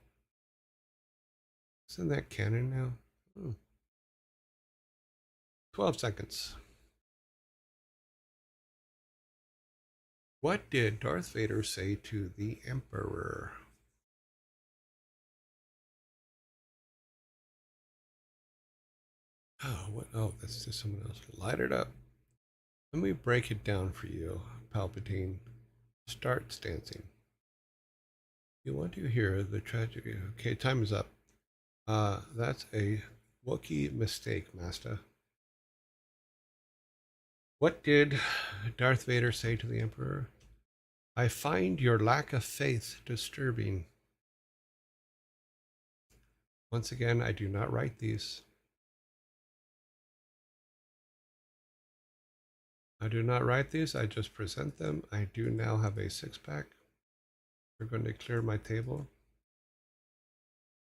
S1: Isn't that canon now? 12 seconds. What did Darth Vader say to the Emperor? Oh, what? Oh, that's just someone else. Light it up. Let me break it down for you, Palpatine. Start dancing. You want to hear the tragedy? Okay, time is up. That's a Wookiee mistake, Master. What did Darth Vader say to the Emperor? I find your lack of faith disturbing. Once again, I do not write these. I do not write these, I just present them. I do now have a 6-pack. We're going to clear my table.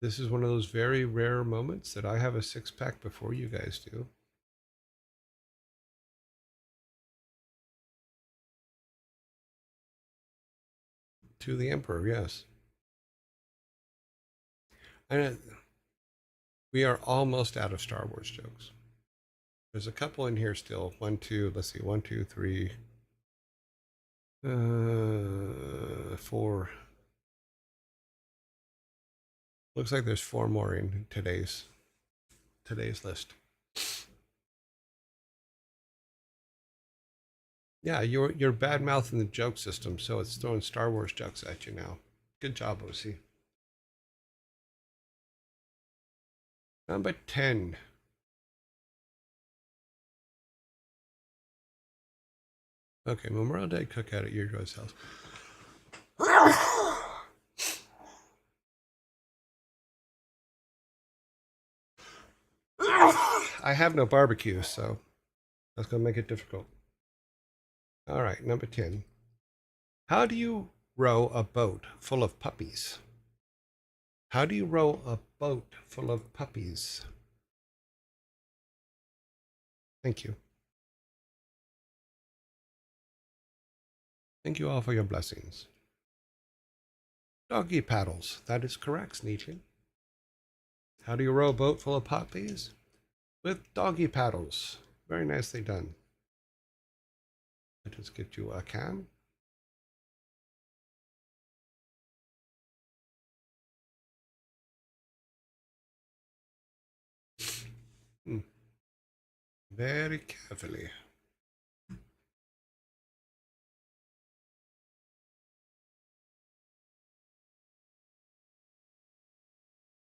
S1: This is one of those very rare moments that I have a 6-pack before you guys do. To the Emperor, yes. And we are almost out of Star Wars jokes. There's a couple in here still. 1, 2, let's see, 1, 2, 3, 4. Looks like there's 4 more in today's list. Yeah, you're bad mouthing the joke system, so it's throwing Star Wars jokes at you now. Good job, OC. Number 10. Okay, Memorial Day cookout at your Joy's house. I have no barbecue, so that's going to make it difficult. All right, number 10. How do you row a boat full of puppies? How do you row a boat full of puppies? Thank you. Thank you all for your blessings. Doggy paddles. That is correct, Sneechin. How do you row a boat full of puppies? With doggy paddles. Very nicely done. Let us get you a can. Very carefully.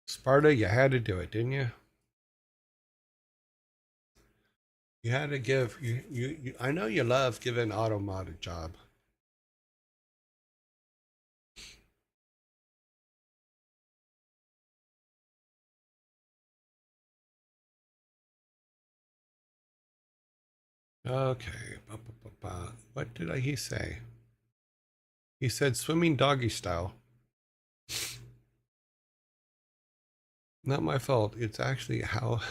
S1: Sparta, you had to do it, didn't you? You had to give you I know you love giving Automod a job. Okay. What did he say? He said swimming doggy style. Not my fault. It's actually how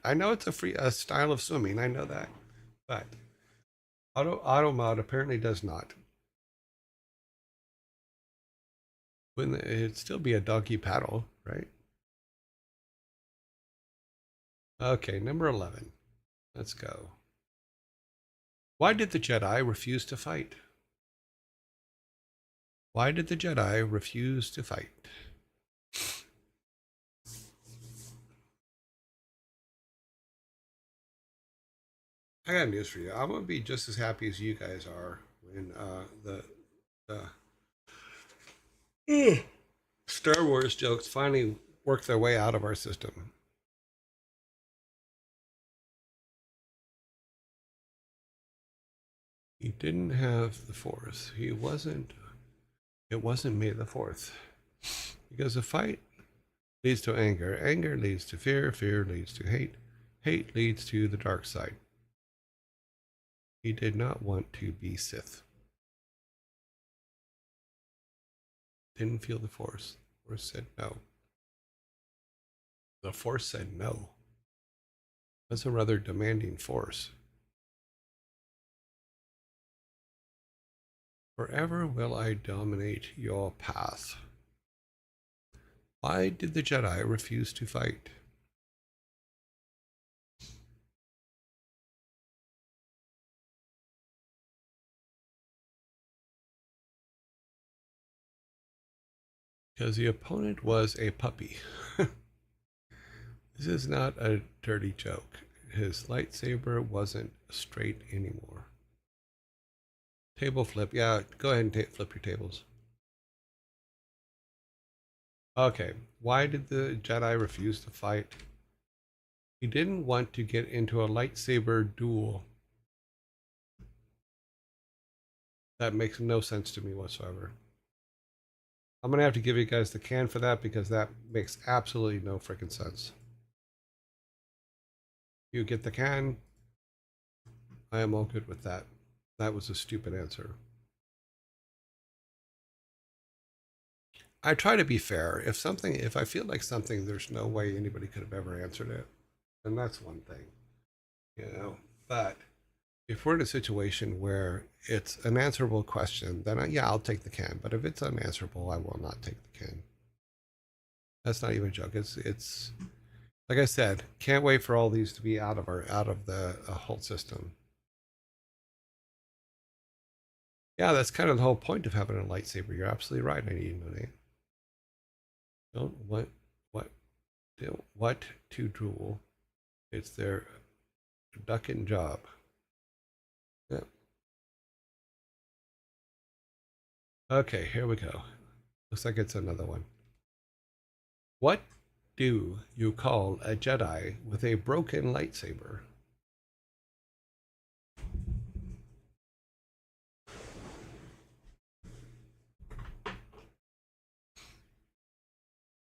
S1: I know it's a style of swimming. I know that, but Automod apparently does not. Wouldn't it'd still be a doggy paddle, right? Okay, number 11. Let's go. Why did the Jedi refuse to fight? Why did the Jedi refuse to fight? I got news for you. I'm gonna be just as happy as you guys are when the Star Wars jokes finally work their way out of our system. He didn't have the Force. It wasn't May the 4th. Because a fight leads to anger. Anger leads to fear. Fear leads to hate. Hate leads to the dark side. He did not want to be Sith. Didn't feel the Force. The Force said no. The Force said no. That's a rather demanding Force. Forever will I dominate your path. Why did the Jedi refuse to fight? Because the opponent was a puppy. This is not a dirty joke. His lightsaber wasn't straight anymore. Table flip. Yeah, go ahead and flip your tables. Okay, why did the Jedi refuse to fight? He didn't want to get into a lightsaber duel. That makes no sense to me whatsoever. I'm going to have to give you guys the can for that because that makes absolutely no freaking sense. You get the can. I am all good with that. That was a stupid answer. I try to be fair. If I feel like something, there's no way anybody could have ever answered it, then that's one thing, you know. But if we're in a situation where it's an answerable question, then yeah, I'll take the can. But if it's unanswerable, I will not take the can. That's not even a joke. It's like I said, can't wait for all these to be out of the whole system. Yeah, that's kind of the whole point of having a lightsaber. You're absolutely right. I need money. Don't what what to drool. It's their ducking job. Yeah. Okay, here we go. Looks like it's another one. What do you call a Jedi with a broken lightsaber?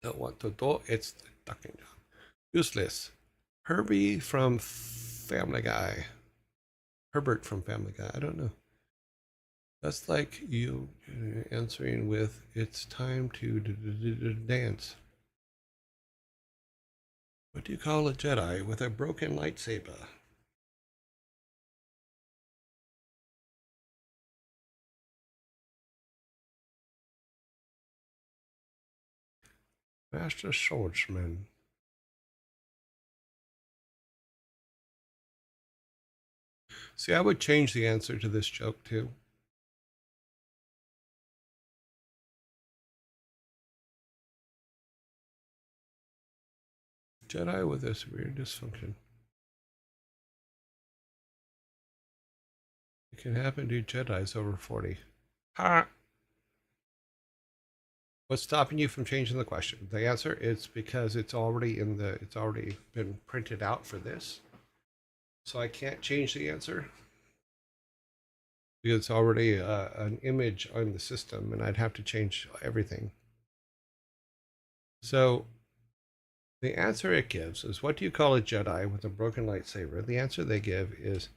S1: Don't want to do. It's the ducking job. Useless. Herbie from Family Guy. Herbert from Family Guy. I don't know. That's like you answering with, it's time to dance. What do you call a Jedi with a broken lightsaber? Master Swordsman. See, I would change the answer to this joke too. Jedi with a severe dysfunction. It can happen to Jedis over 40. Ha! What's stopping you from changing the question? The answer is because it's already been printed out for this. So I can't change the answer because it's already an image on the system and I'd have to change everything. So the answer it gives is, what do you call a Jedi with a broken lightsaber? The answer they give is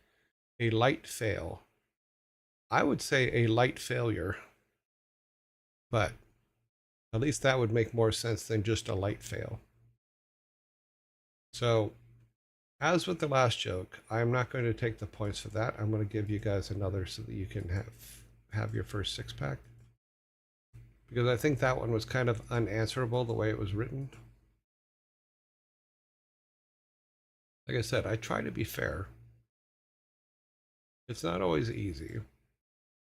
S1: a light fail. I would say a light failure, but at least that would make more sense than just a light fail. So, as with the last joke, I'm not going to take the points for that. I'm going to give you guys another so that you can have your first six pack. Because I think that one was kind of unanswerable the way it was written. Like I said, I try to be fair. It's not always easy,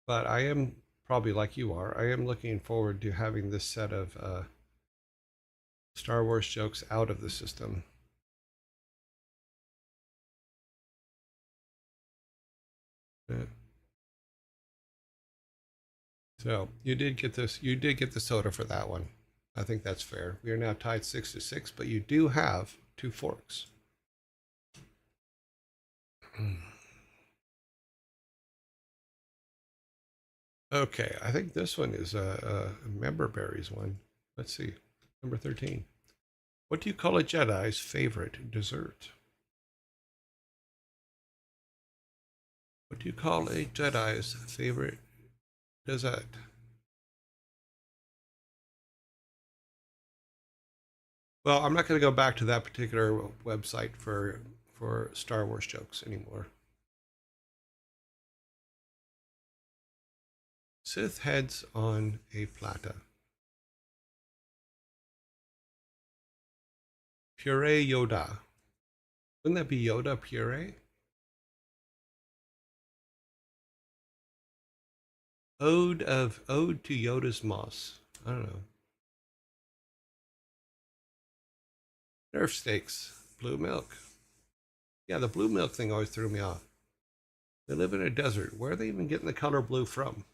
S1: but I am probably like you are. I am looking forward to having this set of Star Wars jokes out of the system. So you did get this. You did get the soda for that one. I think that's fair. We are now tied 6-6, but you do have 2 forks. Okay, I think this one is a member berries one. Let's see, number 13. What do you call a Jedi's favorite dessert? What do you call a Jedi's favorite dessert? Well, I'm not going to go back to that particular website for Star Wars jokes anymore. Sith heads on a platter. Puree Yoda. Wouldn't that be Yoda puree? Ode to Yoda's moss. I don't know. Nerf steaks. Blue milk. Yeah, the blue milk thing always threw me off. They live in a desert. Where are they even getting the color blue from?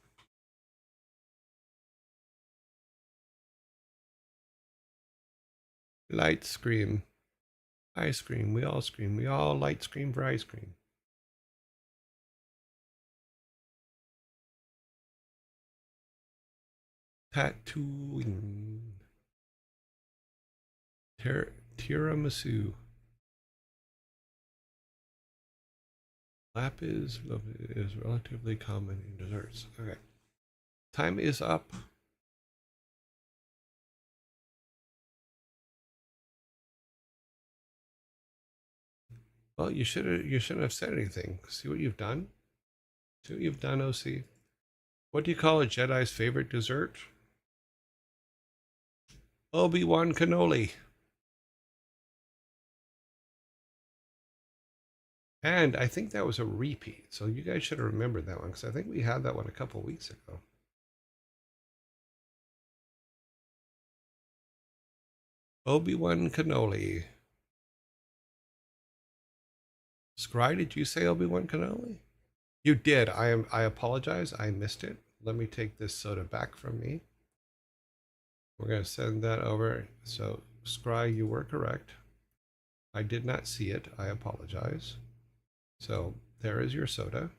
S1: Light scream. Ice cream. We all scream. We all light scream for ice cream. Tatooine. Tiramisu. Lapis is relatively common in desserts. Okay. Time is up. Well, you shouldn't have said anything. See what you've done? See what you've done, OC? What do you call a Jedi's favorite dessert? Obi-Wan cannoli. And I think that was a repeat. So you guys should have remembered that one because I think we had that one a couple weeks ago. Obi-Wan cannoli. Scry, did you say Obi-Wan cannoli? You did. I apologize. I missed it. Let me take this soda back from me. We're going to send that over. So, Scry, you were correct. I did not see it. I apologize. So, there is your soda.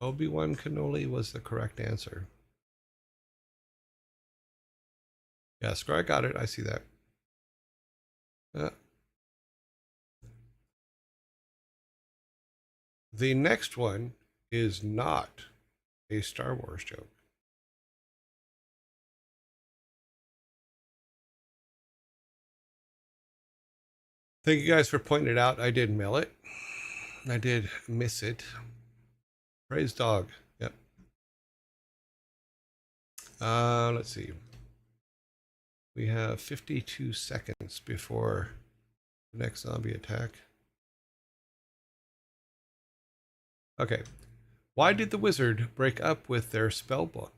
S1: Obi-Wan cannoli was the correct answer. Yeah, Scry got it. I see that. The next one is not a Star Wars joke. Thank you guys for pointing it out. I did mail it. I did miss it. Praise dog. Yep. Let's see. We have 52 seconds before the next zombie attack. Okay. Why did the wizard break up with their spell book?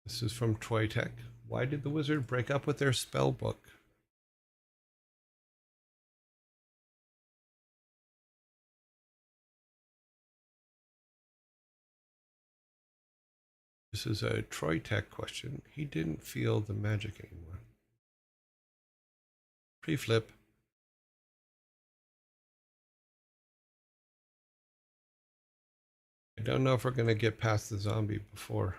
S1: This is from Troy Tech. Why did the wizard break up with their spell book? This is a Troy Tech question. He didn't feel the magic anymore. Pre-flip. I don't know if we're going to get past the zombie before.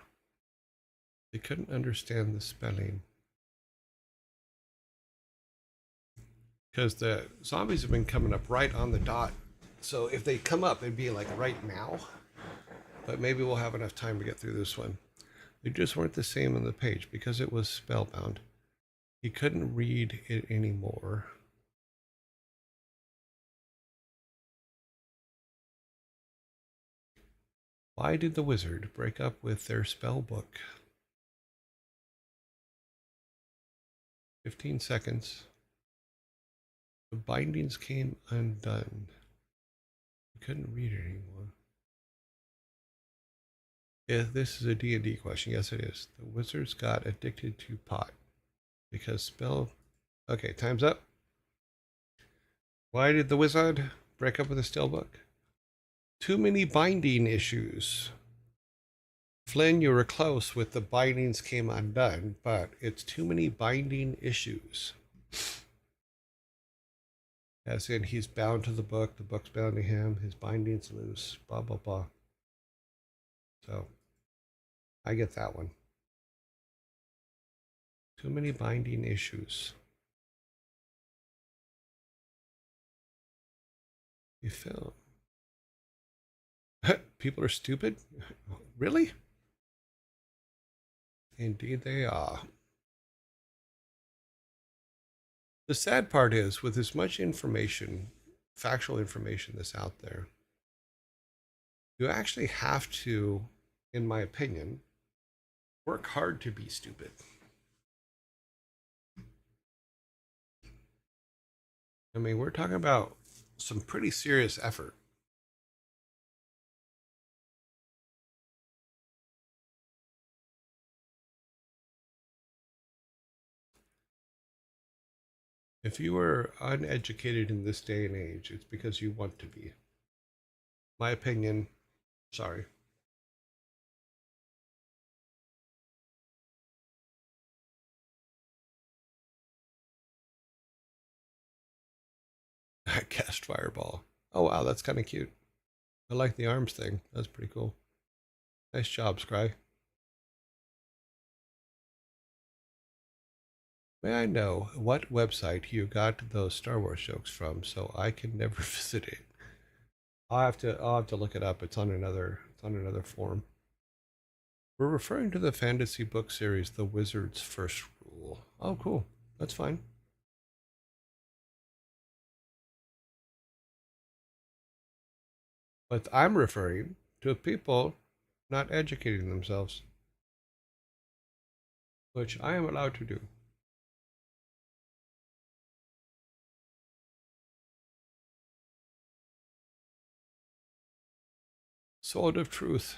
S1: They couldn't understand the spelling. Because the zombies have been coming up right on the dot. So if they come up, it'd be like right now. But maybe we'll have enough time to get through this one. They just weren't the same on the page because it was spellbound. He couldn't read it anymore. Why did the wizard break up with their spell book? 15 seconds. The bindings came undone. He couldn't read it anymore. If this is a D&D question, yes it is. The wizards got addicted to pot because spell... Okay, time's up. Why did the wizard break up with the spell book? Too many binding issues. Flynn, you were close with the bindings came undone, but it's too many binding issues. As in, he's bound to the book's bound to him, his binding's loose, blah, blah, blah. So, I get that one. Too many binding issues. You feel... People are stupid? Really? Indeed they are. The sad part is, with as much information, factual information that's out there, you actually have to, in my opinion, work hard to be stupid. I mean, we're talking about some pretty serious effort. If you are uneducated in this day and age, it's because you want to be. My opinion, sorry. Cast fireball. Oh wow, that's kind of cute. I like the arms thing. That's pretty cool. Nice job, Scry. May I know what website you got those Star Wars jokes from so I can never visit it? I'll have to look it up. It's on another forum. We're referring to the fantasy book series The Wizard's First Rule. Oh cool. That's fine. But I'm referring to people not educating themselves, which I am allowed to do. Sword of Truth.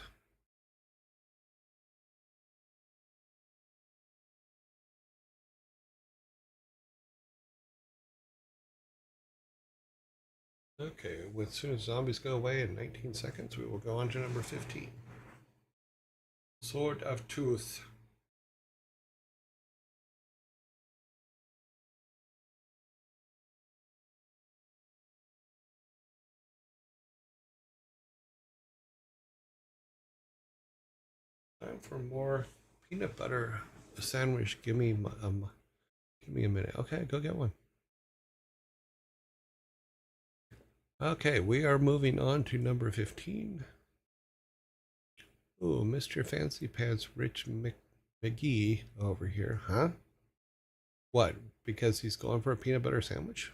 S1: Okay, as soon as zombies go away in 19 seconds, we will go on to number 15. Sword of Truth. Time for more peanut butter sandwich. Give me a minute. Okay, go get one. Okay, we are moving on to number 15. Oh, Mr. Fancy Pants Rich McGee over here, huh? What? Because he's going for a peanut butter sandwich?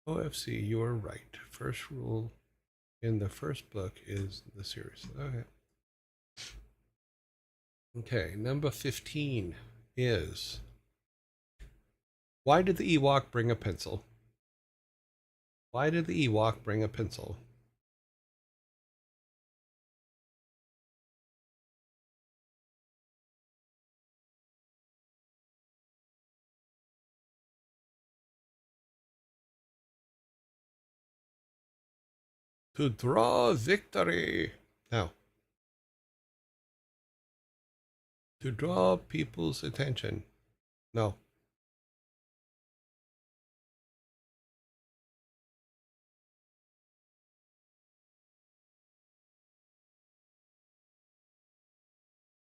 S1: OFC, you are right. First rule in the first book is the series. Okay. Okay, number 15 is, why did the Ewok bring a pencil? Why did the Ewok bring a pencil? To draw victory. Now, to draw people's attention. No.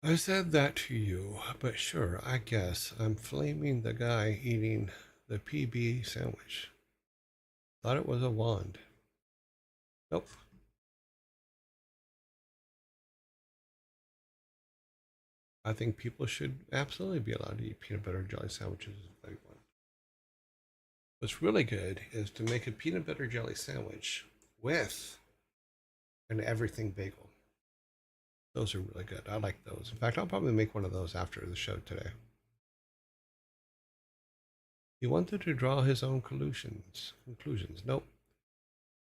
S1: I said that to you, but sure, I guess I'm flaming the guy eating the PB sandwich. Thought it was a wand. Nope. I think people should absolutely be allowed to eat peanut butter and jelly sandwiches if they want. What's really good is to make a peanut butter jelly sandwich with an everything bagel. Those are really good. I like those. In fact, I'll probably make one of those after the show today. He wanted to draw his own conclusions. Nope.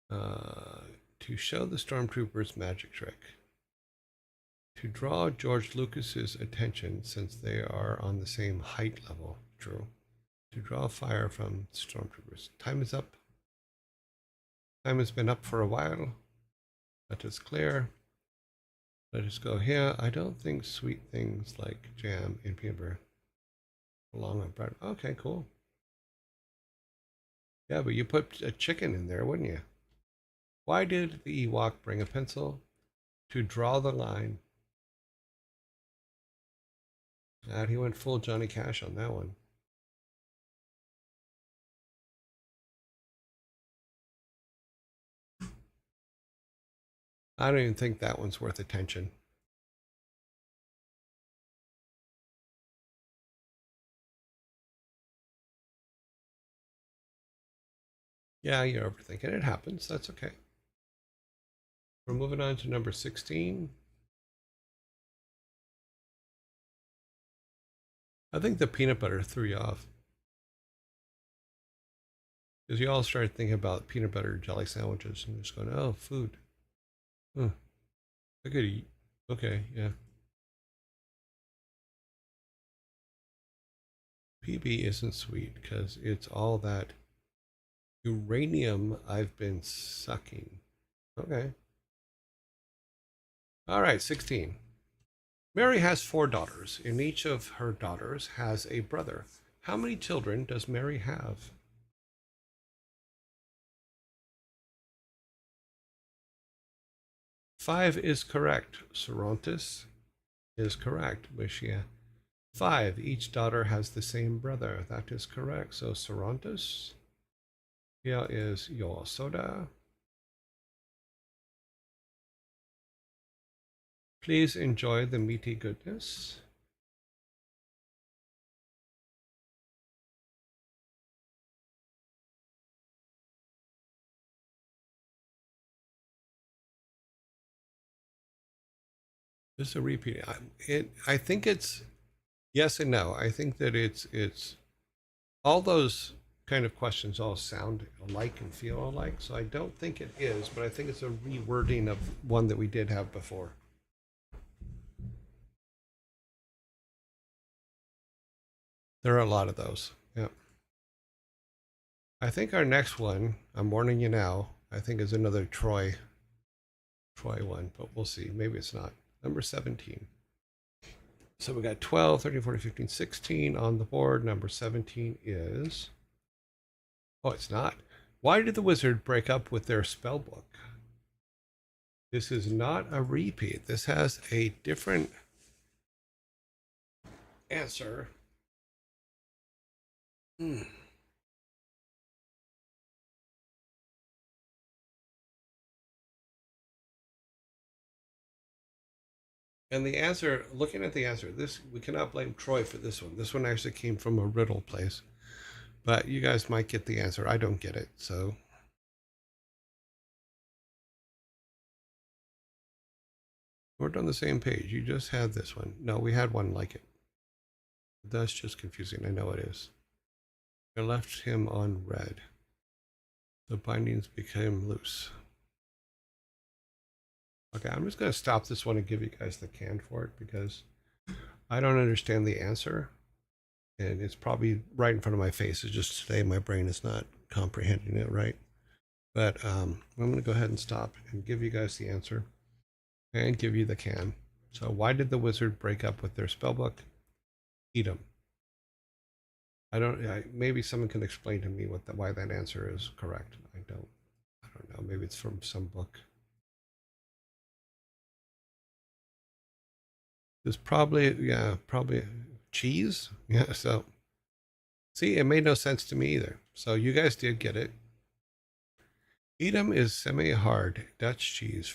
S1: To show the stormtroopers magic trick. To draw George Lucas's attention since they are on the same height level. True. To draw fire from stormtroopers. Time is up. Time has been up for a while. That is clear. Let us go here. I don't think sweet things like jam and peanut butter belong on bread. Okay, cool. Yeah, but you put a chicken in there, wouldn't you? Why did the Ewok bring a pencil? To draw the line. And he went full Johnny Cash on that one. I don't even think that one's worth attention. Yeah, you're overthinking. It happens. That's okay. We're moving on to number 16. I think the peanut butter threw you off. Because you all started thinking about peanut butter jelly sandwiches and just going, oh, food. Huh. I could eat. Okay, yeah. PB isn't sweet because it's all that uranium I've been sucking. Okay. All right, 16. Mary has 4 daughters, and each of her daughters has a brother. How many children does Mary have? 5 is correct. Cervantes is correct. Wishia. 5. Each daughter has the same brother. That is correct. So Cervantes. Here is your soda. Please enjoy the meaty goodness. This is a repeat. I think it's yes and no. I think that it's all those kind of questions all sound alike and feel alike. So I don't think it is, but I think it's a rewording of one that we did have before. There are a lot of those. Yeah. I think our next one, I'm warning you now, I think is another Troy one, but we'll see. Maybe it's not. Number 17. So we got 12, 13, 14, 15, 16 on the board. Number 17 is, oh, it's not. Why did the wizard break up with their spell book? This is not a repeat. This has a different answer. And the answer, looking at the answer, this we cannot blame Troy for this one. This one actually came from a riddle place. But you guys might get the answer. I don't get it. So we're on the same page. You just had this one. No, we had one like it. That's just confusing. I know it is. I left him on red. The bindings became loose. Okay, I'm just going to stop this one and give you guys the can for it because I don't understand the answer. And it's probably right in front of my face. It's just today my brain is not comprehending it right. But I'm going to go ahead and stop and give you guys the answer and give you the can. So why did the wizard break up with their spellbook? Eat them. Maybe someone can explain to me why that answer is correct. I don't know. Maybe it's from some book. It's probably cheese. Yeah. So see, it made no sense to me either. So you guys did get it. Edam is semi-hard Dutch cheese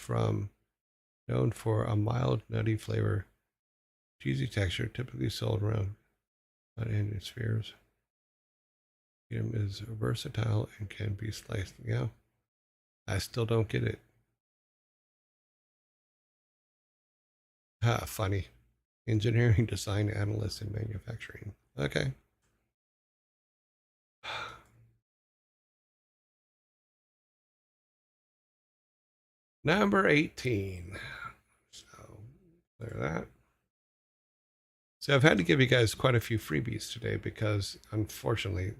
S1: known for a mild, nutty flavor, cheesy texture, typically sold around in spheres. Edam is versatile and can be sliced. Yeah, I still don't get it. Funny. Engineering, design, analyst, and manufacturing. Okay. Number 18. So, there that. So I've had to give you guys quite a few freebies today because, unfortunately,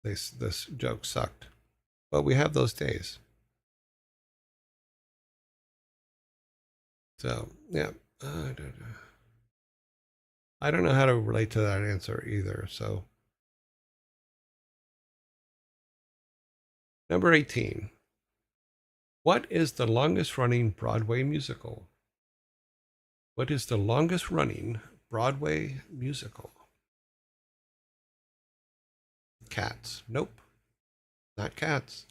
S1: this joke sucked. But we have those days. So, yeah. I don't know how to relate to that answer either. So, number 18. What is the longest running Broadway musical? What is the longest running Broadway musical? Cats. Nope. Not Cats.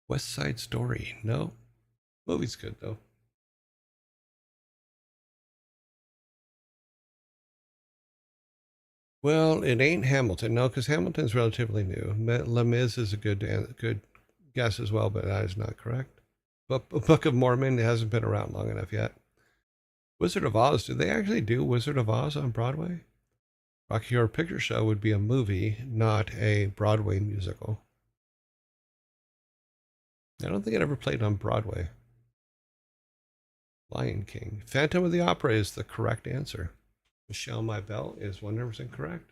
S1: West Side Story. No. Movie's good though. Well, it ain't Hamilton. No, because Hamilton's relatively new. Les Mis is a good guess as well, but that is not correct. But Book of Mormon hasn't been around long enough yet. Wizard of Oz. Did they actually do Wizard of Oz on Broadway? Rocky Horror Picture Show would be a movie, not a Broadway musical. I don't think it ever played on Broadway. Lion King. Phantom of the Opera is the correct answer. Michelle My Belle is 100% correct.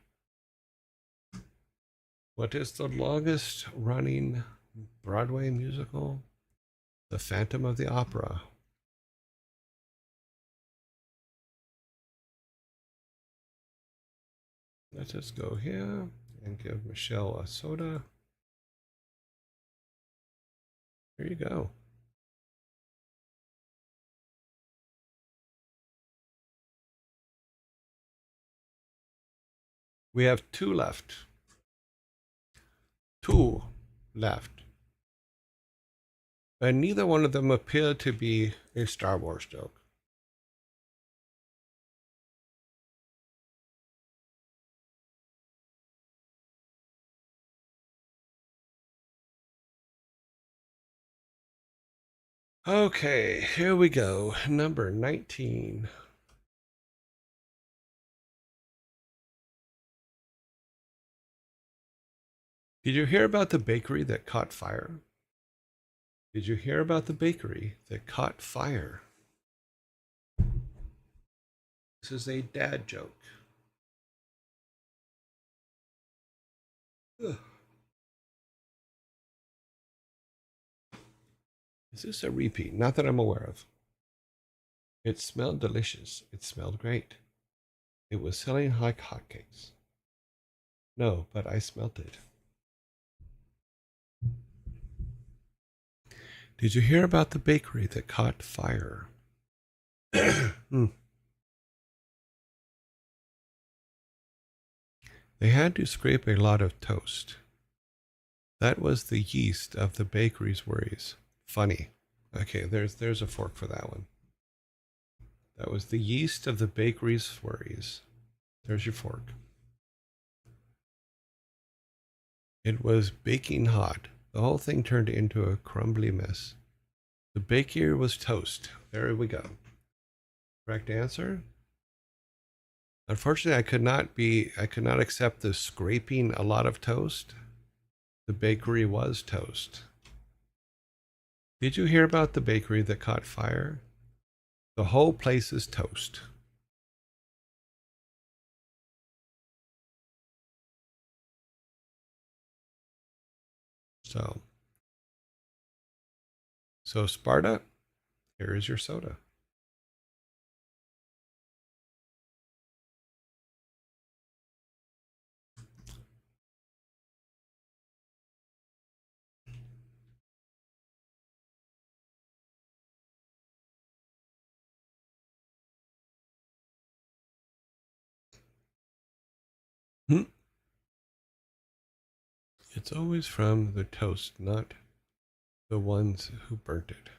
S1: What is the longest running Broadway musical? The Phantom of the Opera. Let's just go here and give Michelle a soda. There you go. We have two left. Two left. And neither one of them appear to be a Star Wars joke. Okay, here we go. Number 19. Did you hear about the bakery that caught fire? Did you hear about the bakery that caught fire? This is a dad joke. Ugh. Is this a repeat? Not that I'm aware of. It smelled delicious. It smelled great. It was selling like hotcakes. No, but I smelt it. Did you hear about the bakery that caught fire? They had to scrape a lot of toast. That was the yeast of the bakery's worries. Funny. Okay, there's a fork for that one. That was the yeast of the bakery's worries. There's your fork. It was baking hot. The whole thing turned into a crumbly mess. The bakery was toast. There we go. Correct answer? Unfortunately, I could not accept the scraping a lot of toast. The bakery was toast. Did you hear about the bakery that caught fire? The whole place is toast. So Sparta, here is your soda. Hmm. It's always from the toast, not the ones who burnt it.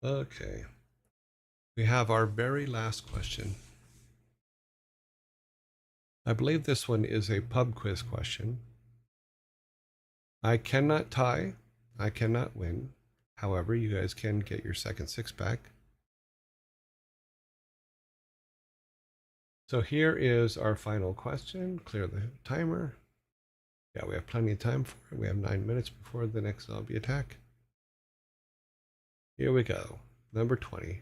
S1: Okay. We have our very last question. I believe this one is a pub quiz question. I cannot tie. I cannot win. However, you guys can get your second six pack. So here is our final question. Clear the timer. Yeah, we have plenty of time for it. We have 9 minutes before the next zombie attack. Here we go. Number 20.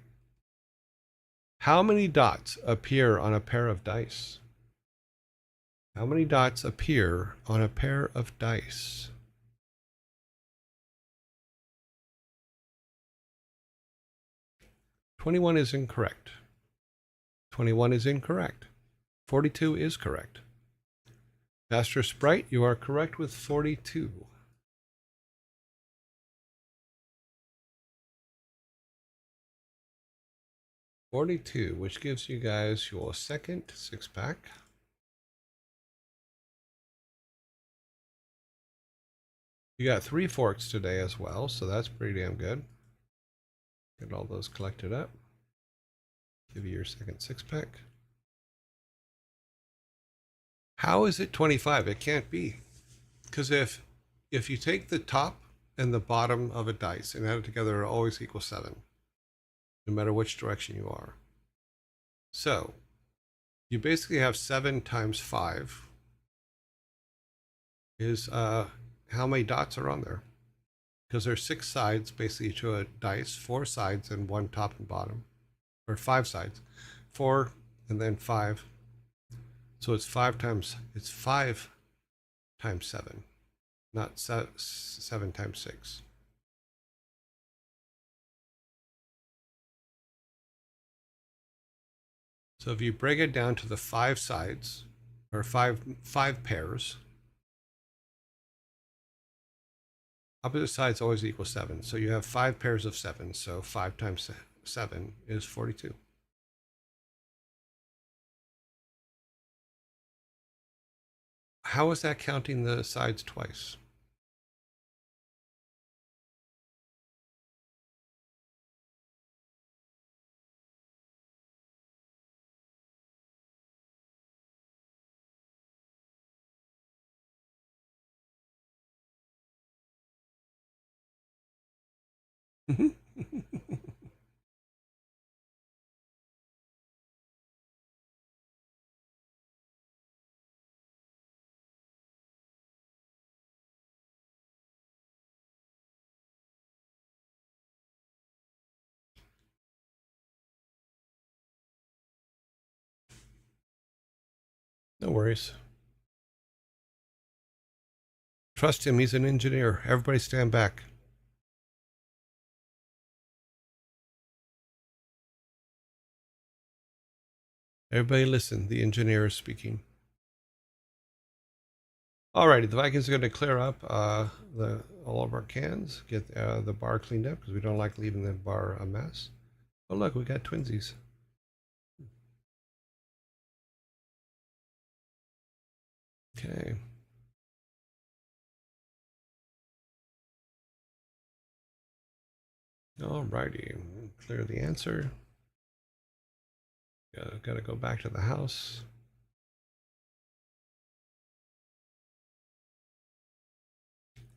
S1: How many dots appear on a pair of dice? How many dots appear on a pair of dice? "21 is incorrect. 21 is incorrect. 42 is correct. Master Sprite, you are correct with 42. Which gives you guys your second six pack. You got 3 forks today as well, so that's pretty damn good. Get all those collected up. Give you your second six pack. How is it 25? It can't be. Because if you take the top and the bottom of a dice and add it together, it always equals 7, no matter which direction you are. So you basically have 7 times 5 is how many dots are on there? Because there's 6 sides basically to a dice, 4 sides and 1 top and bottom, or 5 sides, 4 and then 5. So it's 5 times 7, not 7 times 6. So if you break it down to the 5 sides, or five pairs, opposite sides always equal 7. So you have 5 pairs of 7. So 5 times 7 is 42. How is that counting the sides twice? No worries. Trust him, he's an engineer. Everybody stand back. Everybody listen, the engineer is speaking. Alrighty, the Vikings are going to clear up all of our cans, get the bar cleaned up because we don't like leaving the bar a mess. Oh look, we got twinsies. Okay. Alrighty, clear the answer. Got to go back to the house.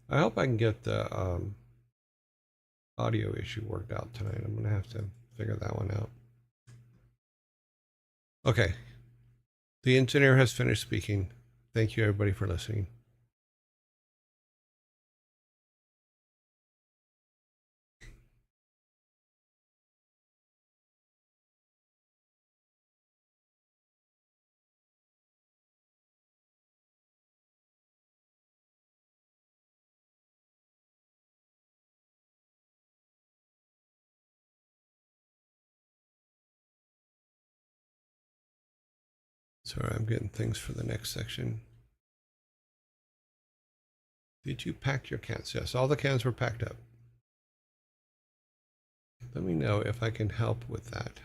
S1: I hope I can get the audio issue worked out tonight. I'm going to have to figure that one out. Okay. The engineer has finished speaking. Thank you, everybody, for listening. Sorry, I'm getting things for the next section. Did you pack your cans? Yes, all the cans were packed up. Let me know if I can help with that.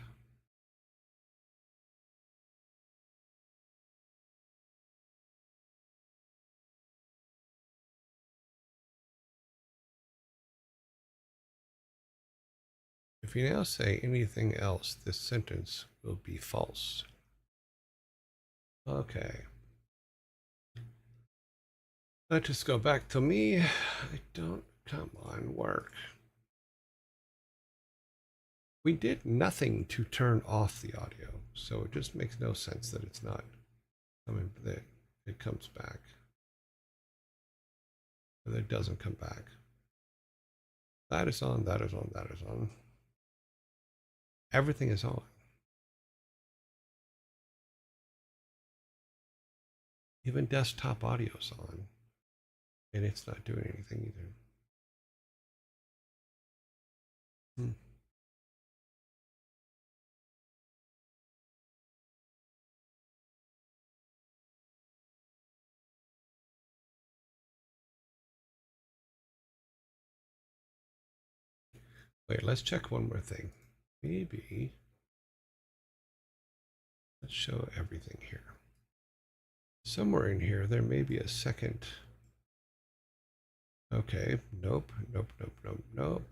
S1: If you now say anything else, this sentence will be false. Okay. Let's just go back to me. I don't, come on, work. We did nothing to turn off the audio, so it just makes no sense that it's not coming, that it comes back. Or that it doesn't come back. That is on, that is on, that is on. Everything is on. Even desktop audio's on. And it's not doing anything either. Wait, let's check one more thing. Maybe let's show everything here. Somewhere in here, there may be a second. Okay, nope, nope, nope, nope, nope.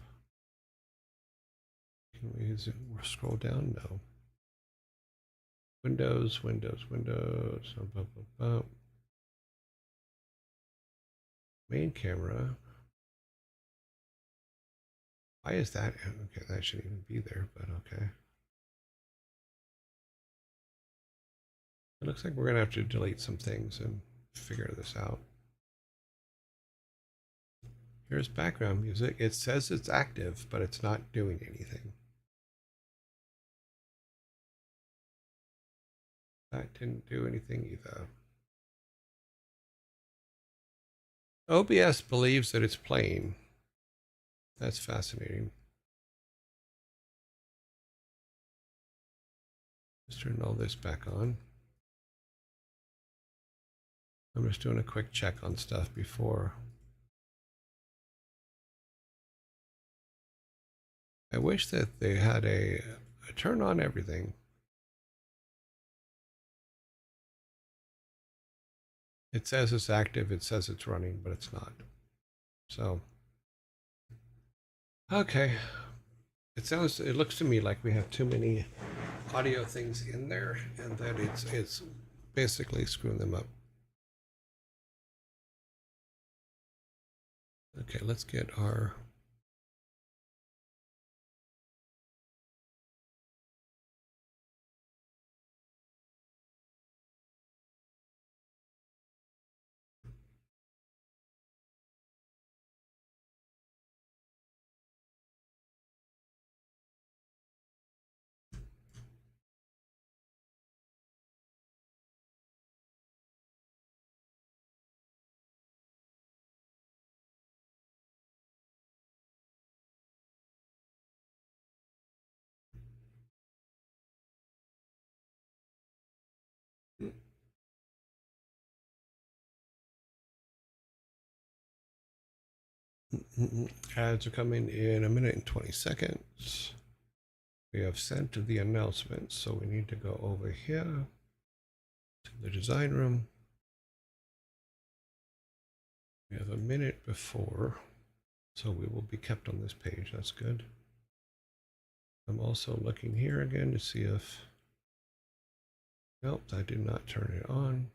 S1: Can we scroll down? No. Windows, Windows, Windows. Main camera. Why is that? Okay, that shouldn't even be there, but okay. It looks like we're going to have to delete some things and figure this out. Here's background music. It says it's active, but it's not doing anything. That didn't do anything either. OBS believes that it's playing. That's fascinating. Let's turn all this back on. I'm just doing a quick check on stuff before. I wish that they had a turn on everything. It says it's active, it says it's running, but it's not. So, okay. It looks to me like we have too many audio things in there and that it's basically screwing them up. Okay, let's get our Ads are coming in a minute and 20 seconds. We have sent the announcements, so we need to go over here to the design room. We have a minute before, so we will be kept on this page. That's good. I'm also looking here again to see if... Nope, I did not turn it on.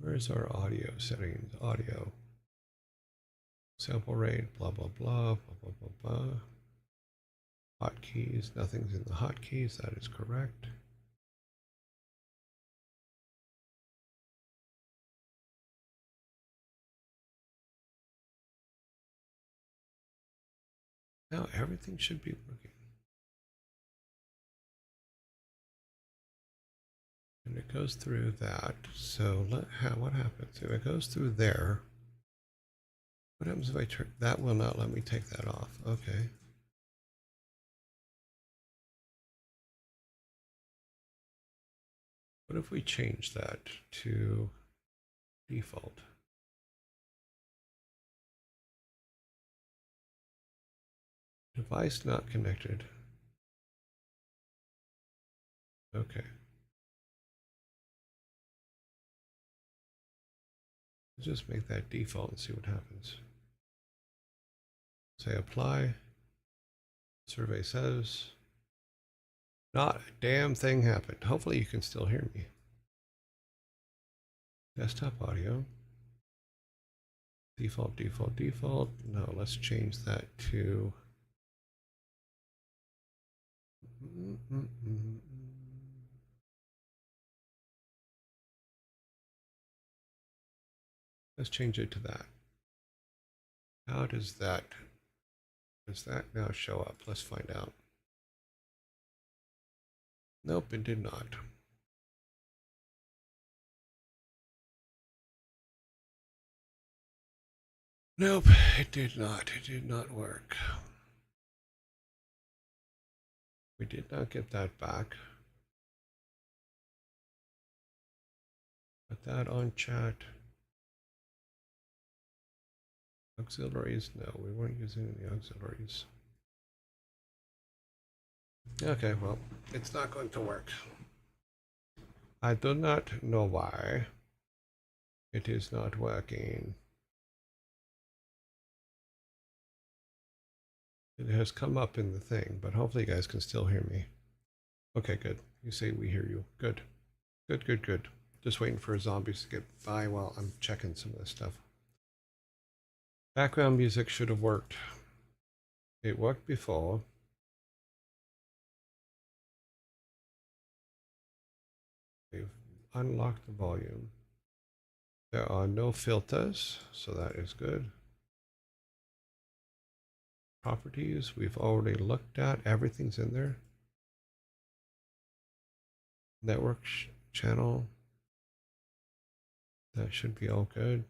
S1: Where's our audio settings? Audio. Sample rate, blah, blah, blah, blah, blah, blah, blah. Hotkeys, nothing's in the hotkeys. That is correct. Now everything should be working. And it goes through that. So what happens if it goes through there? What happens if I turn that? Will not let me take that off. Okay. What if we change that to default? Device not connected. Okay. Let's just make that default and see what happens. Say apply. Survey says not a damn thing happened. Hopefully you can still hear me. Desktop audio. Default, default, default. No, let's change that to... Let's change it to that. How does that now show up? Let's find out. Nope, it did not. Nope, it did not. It did not work. We did not get that back. Put that on chat. Auxiliaries? No, we weren't using any auxiliaries. Okay, well, it's not going to work. I do not know why it is not working. It has come up in the thing, but hopefully you guys can still hear me. Okay, good. You say we hear you. Good. Good, good, good. Just waiting for zombies to get by while I'm checking some of this stuff. Background music should have worked. It worked before. We've unlocked the volume. There are no filters, so that is good. Properties, we've already looked at. Everything's in there. Network channel. That should be all good.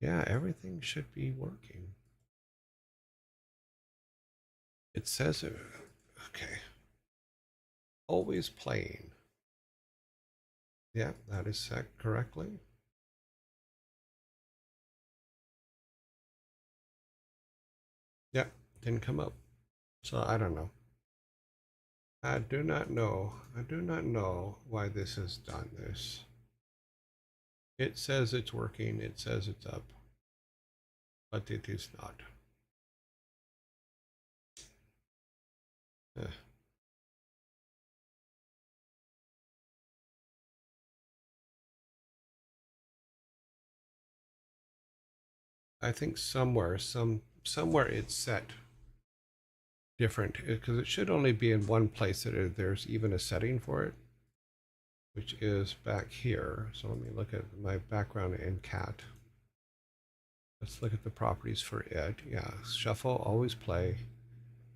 S1: Yeah, everything should be working. It says it. Okay. Always playing. Yeah, that is set correctly. Yeah, didn't come up. So I don't know. I do not know. I do not know why this has done this. It says it's working. It says it's up. But it is not. I think somewhere it's set different because it should only be in one place that there's even a setting for it, which is back here. So let me look at my background in cat. Let's look at the properties for it. Yeah, shuffle, always play,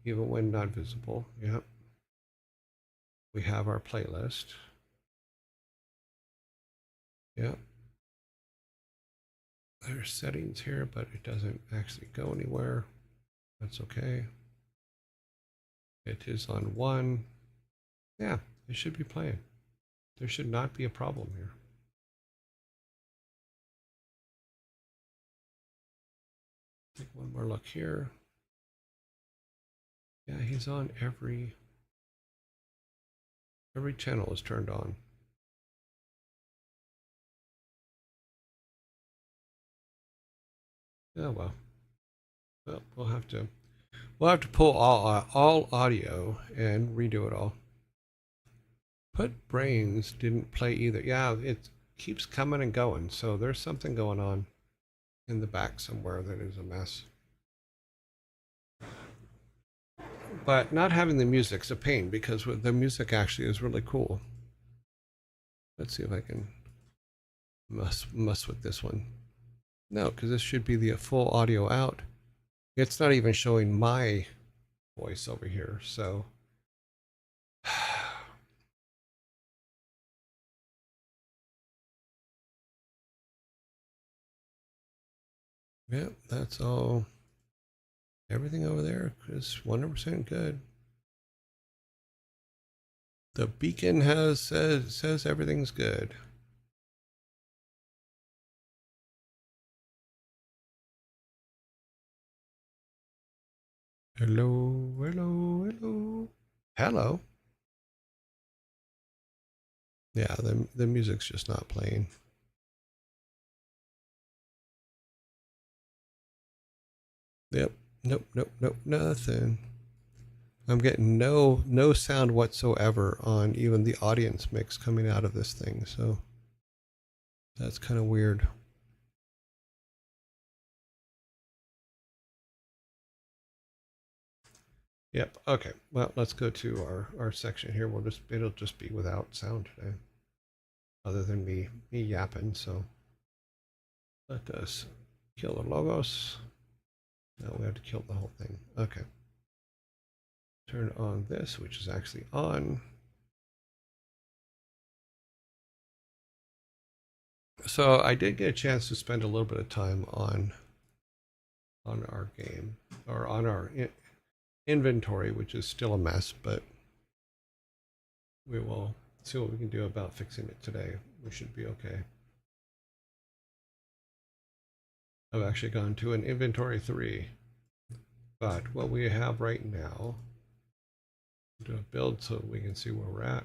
S1: even when not visible. Yep. We have our playlist. Yep. There's settings here, but it doesn't actually go anywhere. That's okay. It is on 1. Yeah, it should be playing. There should not be a problem here. Take one more look here. Yeah, he's on every channel is turned on. Oh well. Well, we'll have to pull all audio and redo it all. Put Brains didn't play either. Yeah, it keeps coming and going, so there's something going on in the back somewhere that is a mess. But not having the music's a pain because the music actually is really cool. Let's see if I can muss with this one. No, because this should be the full audio out. It's not even showing my voice over here, so. Yeah, that's all. Everything over there is 100% good. The beacon says everything's good. Hello, hello, hello. Hello. Yeah, the music's just not playing. Yep. Nope, nothing. I'm getting no sound whatsoever on even the audience mix coming out of this thing, so that's kind of weird. Yep. Okay. Well, let's go to our section here. It'll just be without sound today, other than me yapping. So let us kill the logos. No, we have to kill the whole thing. Okay. Turn on this, which is actually on. So I did get a chance to spend a little bit of time on our game, or on our inventory, which is still a mess, but we will see what we can do about fixing it today. We should be okay. I've actually gone to an inventory 3, but what we have right now, do a build so we can see where we're at.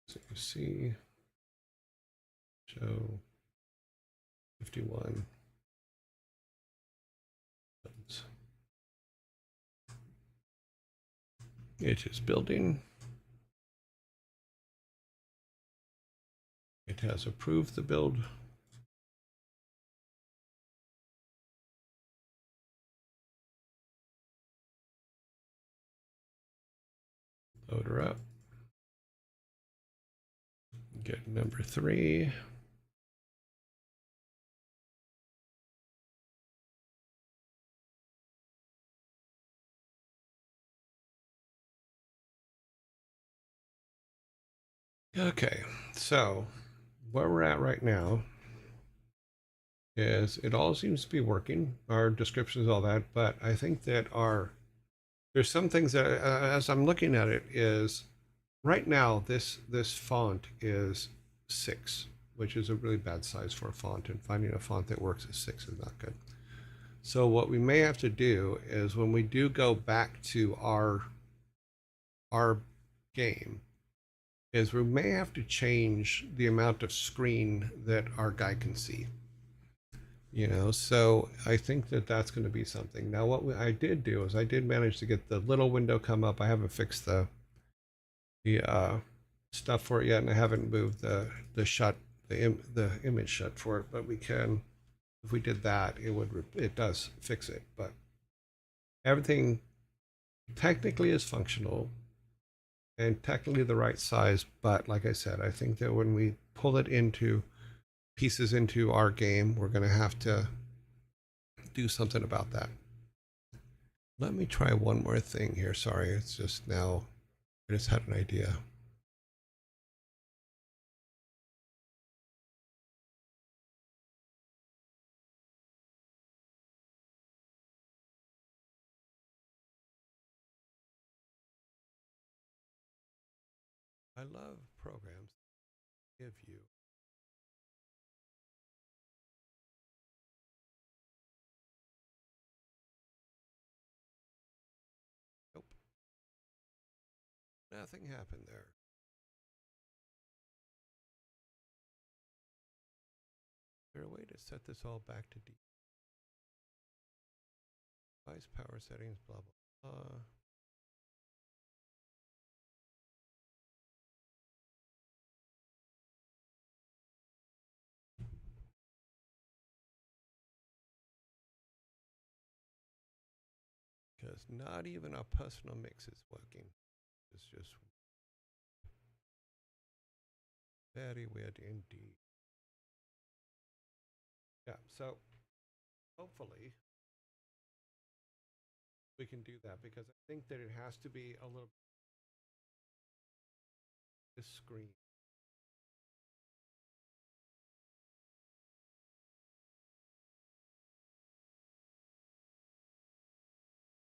S1: So you see, show 51 builds. It is building. It has approved the build. Load her up. Get number 3. Okay, so where we're at right now is it all seems to be working. Our descriptions, all that, but I think that there's some things that as I'm looking at it is right now this font is 6, which is a really bad size for a font, and finding a font that works at 6 is not good. So what we may have to do is when we do go back to our game is we may have to change the amount of screen that our guy can see. So I think that that's going to be something. Now, what I did do is I did manage to get the little window come up. I haven't fixed the stuff for it yet, and I haven't moved the image shut for it. But we can, if we did that, it does fix it. But everything technically is functional and technically the right size. But like I said, I think that when we pull it into pieces into our game, we're going to have to do something about that. Let me try one more thing here. Sorry, it's just now I just had an idea. I love programs that give you Nothing happened there. Is there a way to set this all back to default? Device power settings, blah, blah, blah. Because not even our personal mix is working. It's just very weird indeed. Yeah, so hopefully we can do that, because I think that it has to be a little this screen.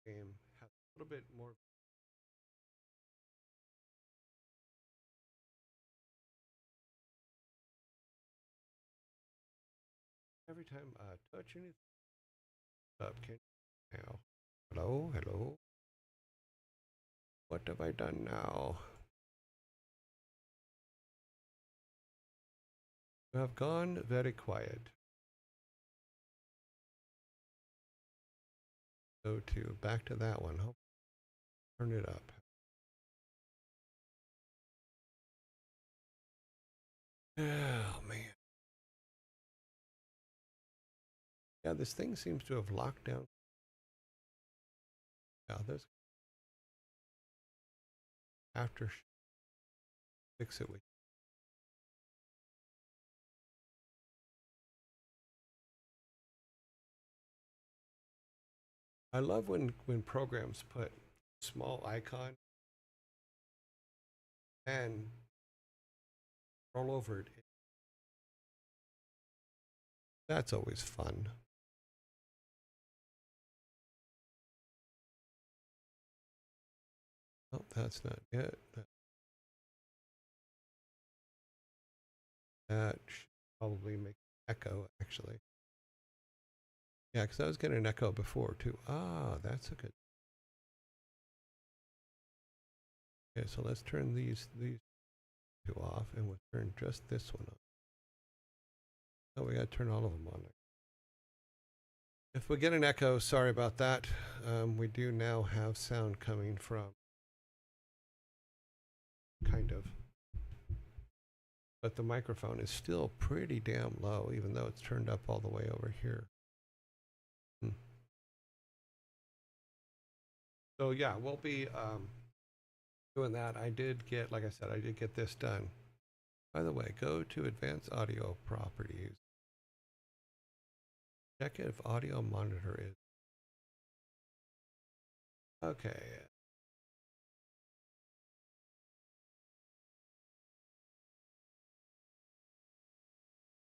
S1: Game has a little bit more. Every time I touch anything up, can now. Hello, hello. What have I done now? You have gone very quiet. Go to back to that one. Hope turn it up. Oh man. Yeah, this thing seems to have locked down. Yeah, there's after fix it with. I love when programs put small icon and roll over it. That's always fun. Oh, that's not it. That should probably make echo, actually. Yeah, because I was getting an echo before, too. Ah, that's a good. Okay, so let's turn these two off, and we'll turn just this one on. Oh, we got to turn all of them on. If we get an echo, sorry about that. We do now have sound coming from, kind of. But the microphone is still pretty damn low, even though it's turned up all the way over here. So yeah, we'll be doing that. I did get, like I said, I did get this done. By the way, go to Advanced Audio Properties. Check if audio monitor is. Okay.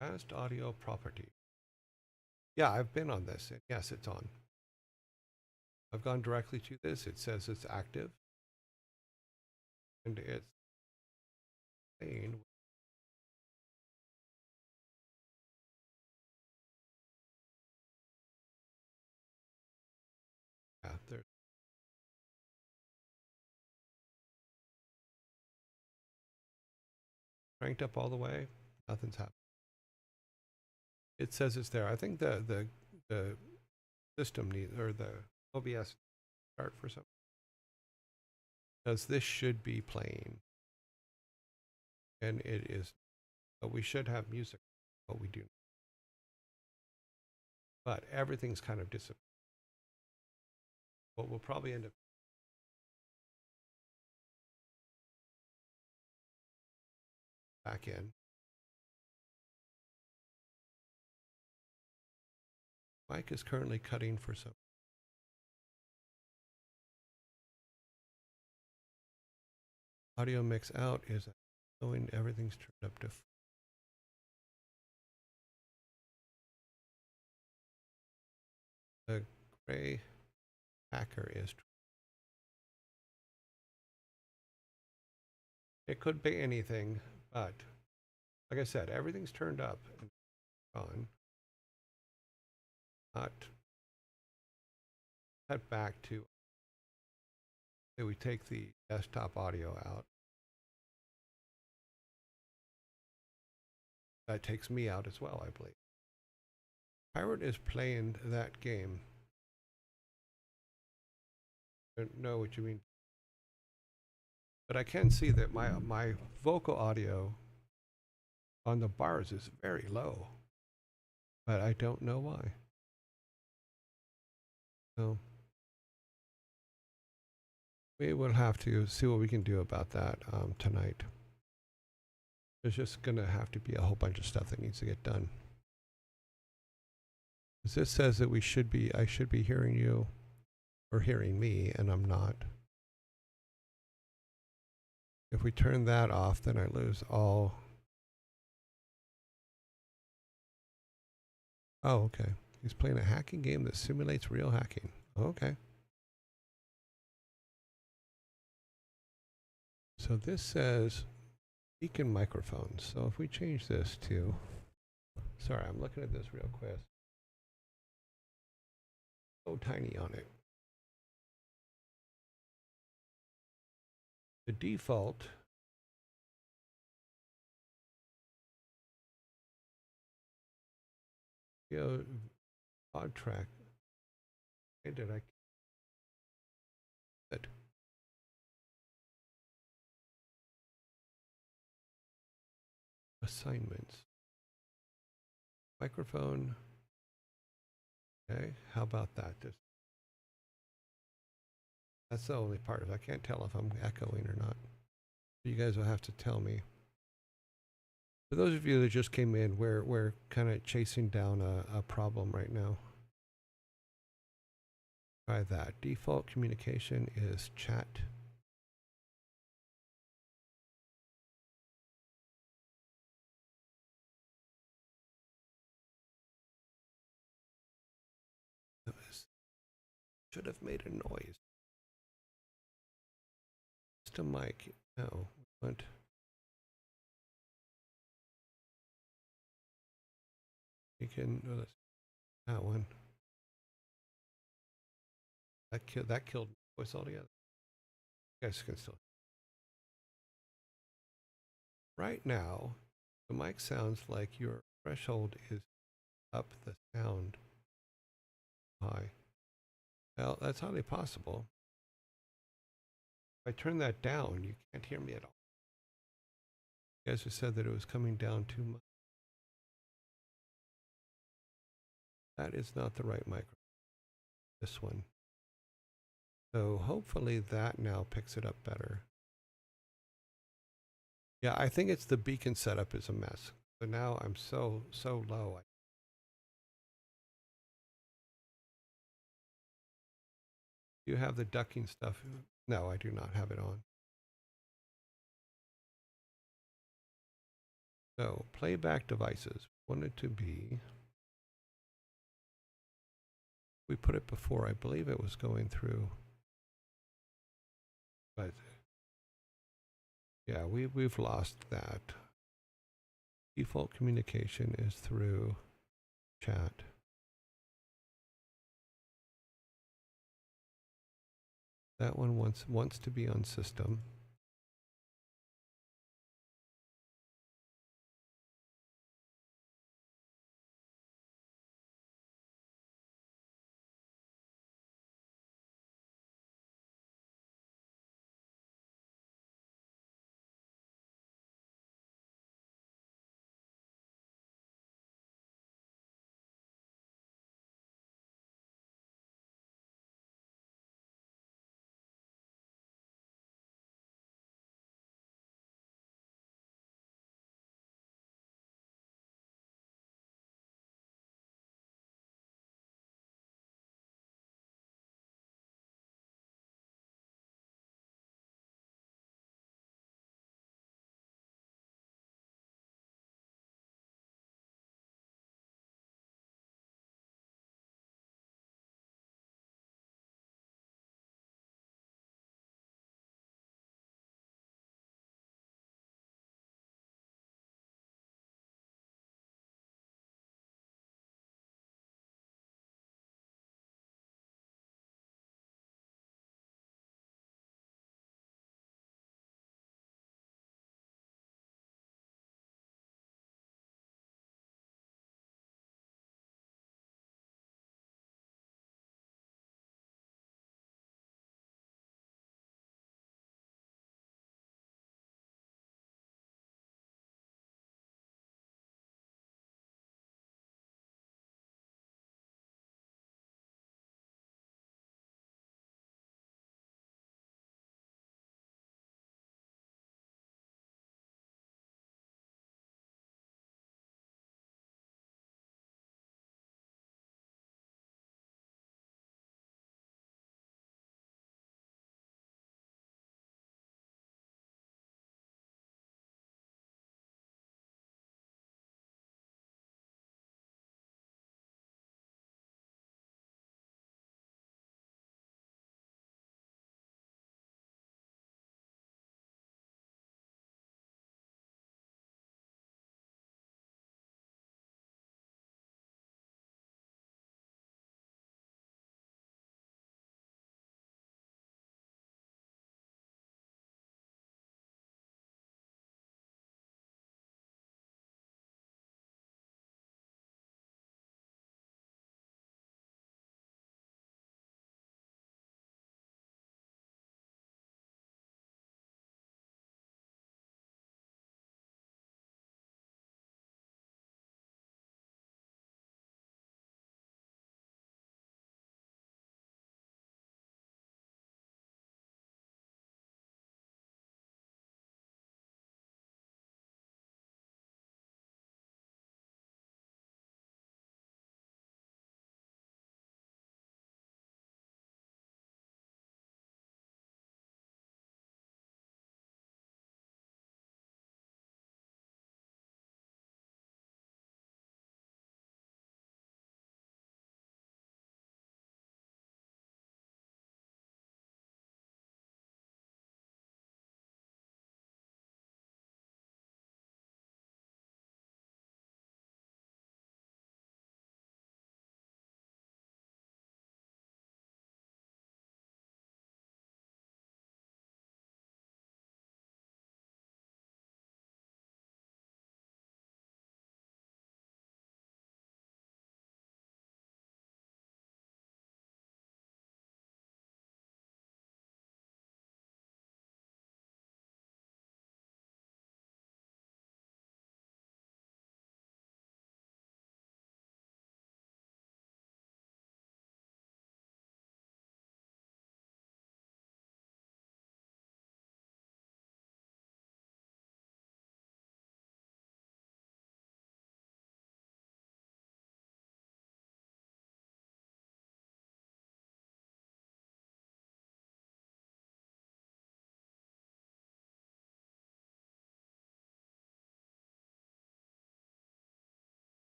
S1: Advanced Audio Property. Yeah, I've been on this. Yes, it's on. I've gone directly to this. It says it's active. And it's saying. Yeah, there. Cranked up all the way. Nothing's happening. It says it's there. I think the system needs, or the OBS start for something. Because this should be playing. And it is. But we should have music, but we do. But everything's kind of disappeared. What we'll probably end up back in. Mike is currently cutting for some. Audio mix out is showing everything's turned up to. The gray hacker is. It could be anything, but like I said, everything's turned up and on. Not cut back to Say we take the desktop audio out. That takes me out as well, I believe. Pirate is playing that game. I don't know what you mean. But I can see that my vocal audio on the bars is very low. But I don't know why. So we will have to see what we can do about that tonight. There's just going to have to be a whole bunch of stuff that needs to get done. Because this says that I should be hearing you or hearing me, and I'm not. If we turn that off, then I lose all. Oh, okay. He's playing a hacking game that simulates real hacking. Okay. So this says beacon microphones. So if we change this to, sorry, I'm looking at this real quick. So tiny on it. The default odd track. Hey, did I? Good. Assignments. Microphone. Okay, how about that? That's the only part. I can't tell if I'm echoing or not. You guys will have to tell me. For those of you that just came in, we're kind of chasing down a problem right now. Try that. Default communication is chat. Should have made a noise. Just a mic. No. What? You can. Oh, that one. That killed voice altogether. You guys can still. Right now, the mic sounds like your threshold is up the sound high. Well, that's highly possible. If I turn that down, you can't hear me at all. You guys just said that it was coming down too much. That is not the right microphone. This one. So hopefully that now picks it up better. Yeah, I think it's the beacon setup is a mess. So now I'm so low. Do you have the ducking stuff? No, I do not have it on. So playback devices. Wanted to be. We put it before. I believe it was going through. But yeah, we've lost that. Default communication is through chat. That one wants to be on system.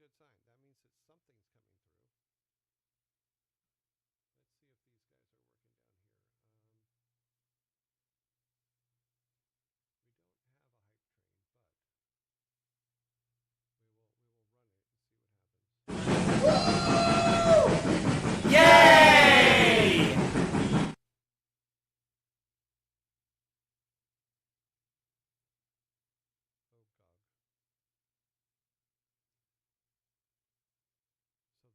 S1: a good sign. That means that something's coming through. Let's see if these guys are working down here. We don't have a hype train, but we will run it and see what happens.
S7: Yay!
S1: Oh God. So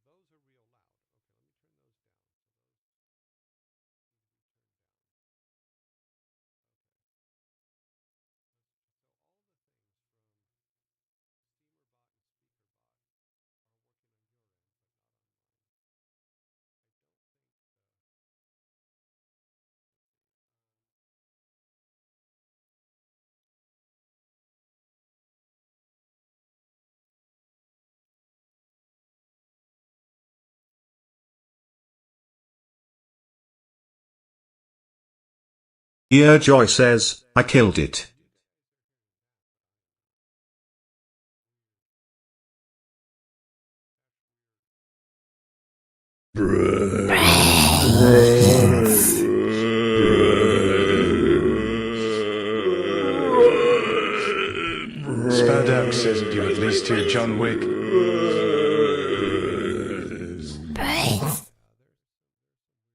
S1: those are real loud. Okay, let me turn those down. So those need to be turned down. Okay. So all the things from SteamerBot and SpeakerBot are working on your end, but not on mine. I don't think the. Let's see.
S2: Joy says, I killed it.
S3: Spadok says that you at least hear John Wick.
S1: Let's go back to the regular setting on that and then try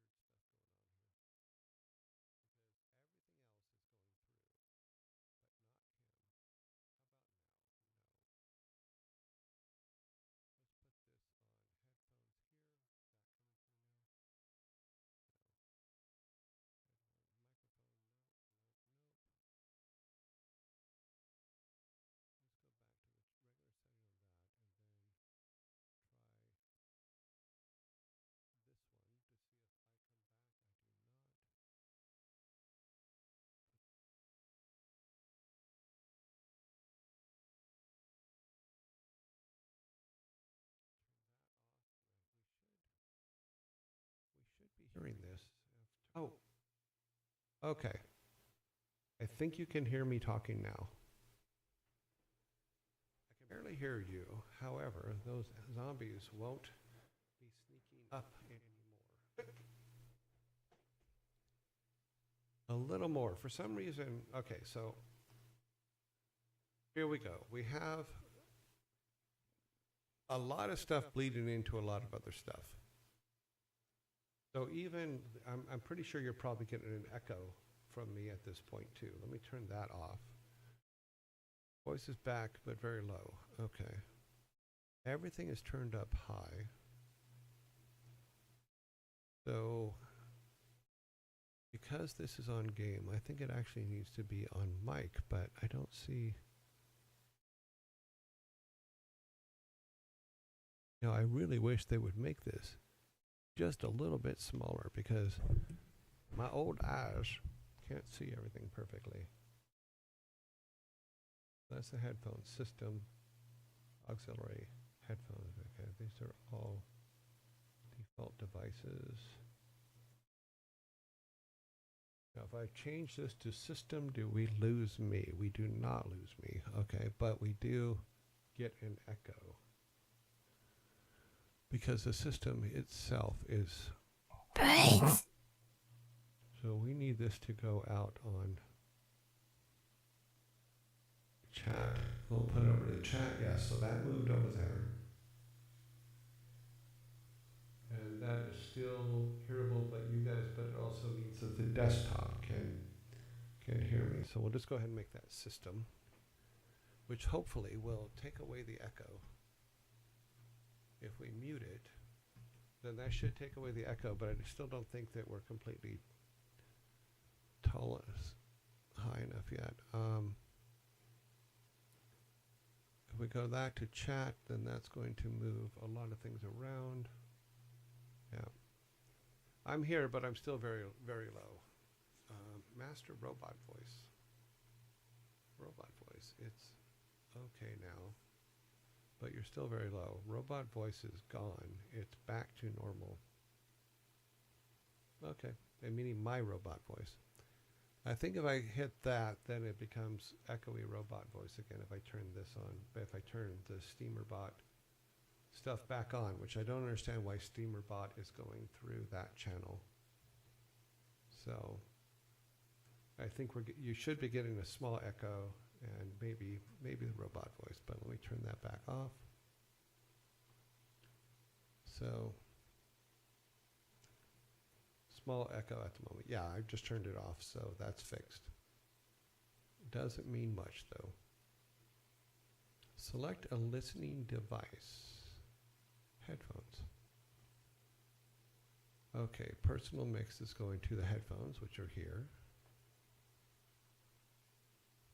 S1: this one to see if I come back. I do not. Turn that off. We should be hearing this. Oh, okay. I think you can hear me talking now. I can barely hear you. However, those zombies won't be sneaking up anymore. A little more. For some reason, okay, so here we go. We have a lot of stuff bleeding into a lot of other stuff. So even, I'm pretty sure you're probably getting an echo from me at this point too. Let me turn that off. Voice is back, but very low. Okay. Everything is turned up high. So, because this is on game, I think it actually needs to be on mic, but I don't see. You know, I really wish they would make this just a little bit smaller because my old eyes can't see everything perfectly. That's the headphone system, auxiliary headphones. Okay, these are all default devices. Now, if I change this to system, do we lose me? We do not lose me, okay, but we do get an echo because the system itself is. So we need this to go out on chat. We'll put it over to chat. Yeah, so that moved over there. And that is still hearable, but you guys, but it also means that the desktop can hear me. So we'll just go ahead and make that system, which hopefully will take away the echo. If we mute it, then that should take away the echo, but I still don't think that we're completely tall high enough yet. If we go back to chat, then that's going to move a lot of things around. Yeah. I'm here, but I'm still very, very low. Master robot voice. Robot voice. It's okay now, but you're still very low. Robot voice is gone. It's back to normal. Okay. Meaning my robot voice. I think if I hit that, then it becomes echoey robot voice again if I turn this on. But if I turn the SteamerBot stuff back on, which I don't understand why SteamerBot is going through that channel. So I think you should be getting a small echo and maybe the robot voice, but let me turn that back off. So small echo at the moment. Yeah, I just turned it off, so that's fixed. Doesn't mean much though. Select a listening device. Headphones. Okay, personal mix is going to the headphones, which are here.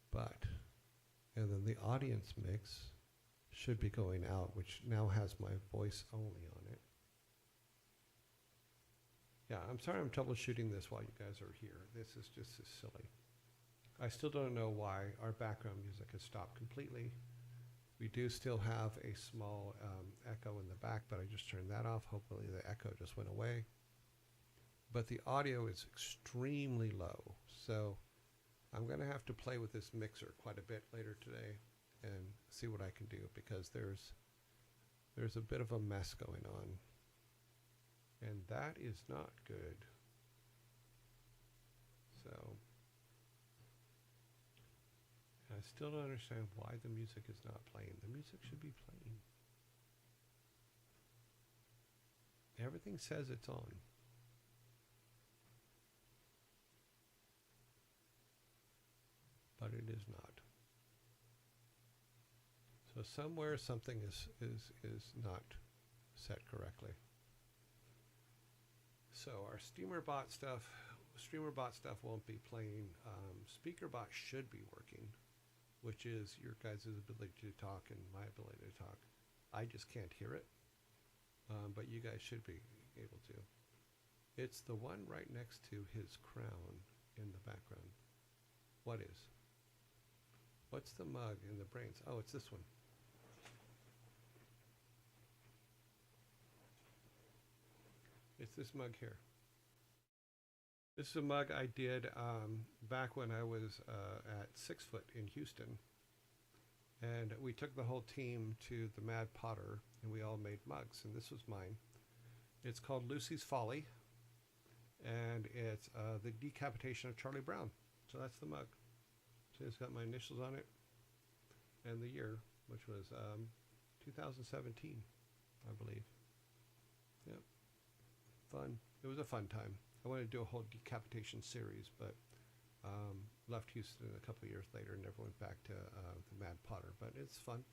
S1: But, and then the audience mix should be going out, which now has my voice only on it. Yeah, I'm sorry I'm troubleshooting this while you guys are here. This is just so silly. I still don't know why our background music has stopped completely. We do still have a small echo in the back, but I just turned that off. Hopefully the echo just went away. But the audio is extremely low. So I'm going to have to play with this mixer quite a bit later today and see what I can do, because there's a bit of a mess going on. And that is not good. So I still don't understand why the music is not playing. The music should be playing. Everything says it's on. But it is not. So somewhere something is not set correctly. So our SteamerBot stuff won't be playing. SpeakerBot should be working, which is your guys' ability to talk and my ability to talk. I just can't hear it, but you guys should be able to. It's the one right next to his crown in the background. What is? What's the mug in the brains? Oh, it's this one. It's this mug here. This is a mug I did back when I was at 6 Foot in Houston. And we took the whole team to the Mad Potter and we all made mugs. And this was mine. It's called Lucy's Folly. And it's the decapitation of Charlie Brown. So that's the mug. So it's got my initials on it and the year, which was 2017, I believe. Yep. Fun. It was a fun time. I wanted to do a whole decapitation series, but left Houston a couple of years later and never went back to the Mad Potter, but it's fun.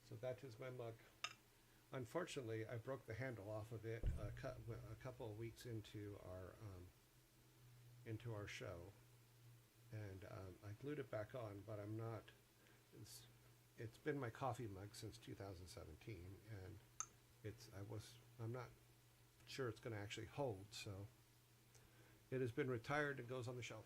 S1: So that is my mug. Unfortunately, I broke the handle off of it a couple of weeks into our show, and I glued it back on, but I'm not. It's been my coffee mug since 2017, and I'm not sure it's going to actually hold, so it has been retired and goes on the shelf.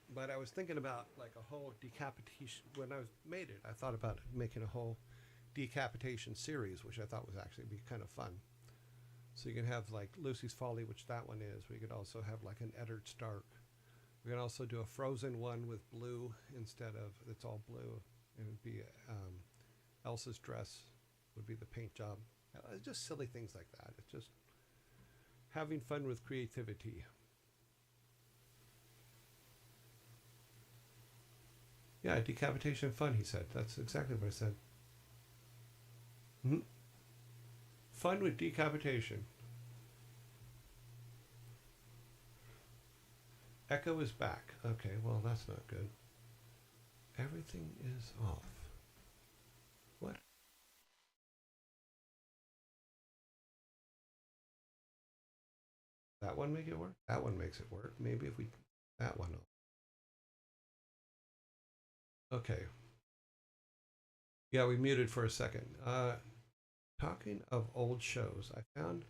S1: But I was thinking about like a whole decapitation. When I made it, I thought about making a whole decapitation series, which I thought was actually be kind of fun. So you can have like Lucy's Folly, which that one is. We could also have like an Eddard Stark. We can also do a Frozen one with blue instead of, it's all blue. It would be Elsa's dress would be the paint job. Just silly things like that. It's just having fun with creativity. Yeah, decapitation fun, he said. That's exactly what I said. Mm-hmm. Fun with decapitation. Echo is back. Okay, well, that's not good. Everything is off. What? That one make it work? That one makes it work. Maybe if we that one off. Okay. Yeah, we muted for a second. Talking of old shows, I found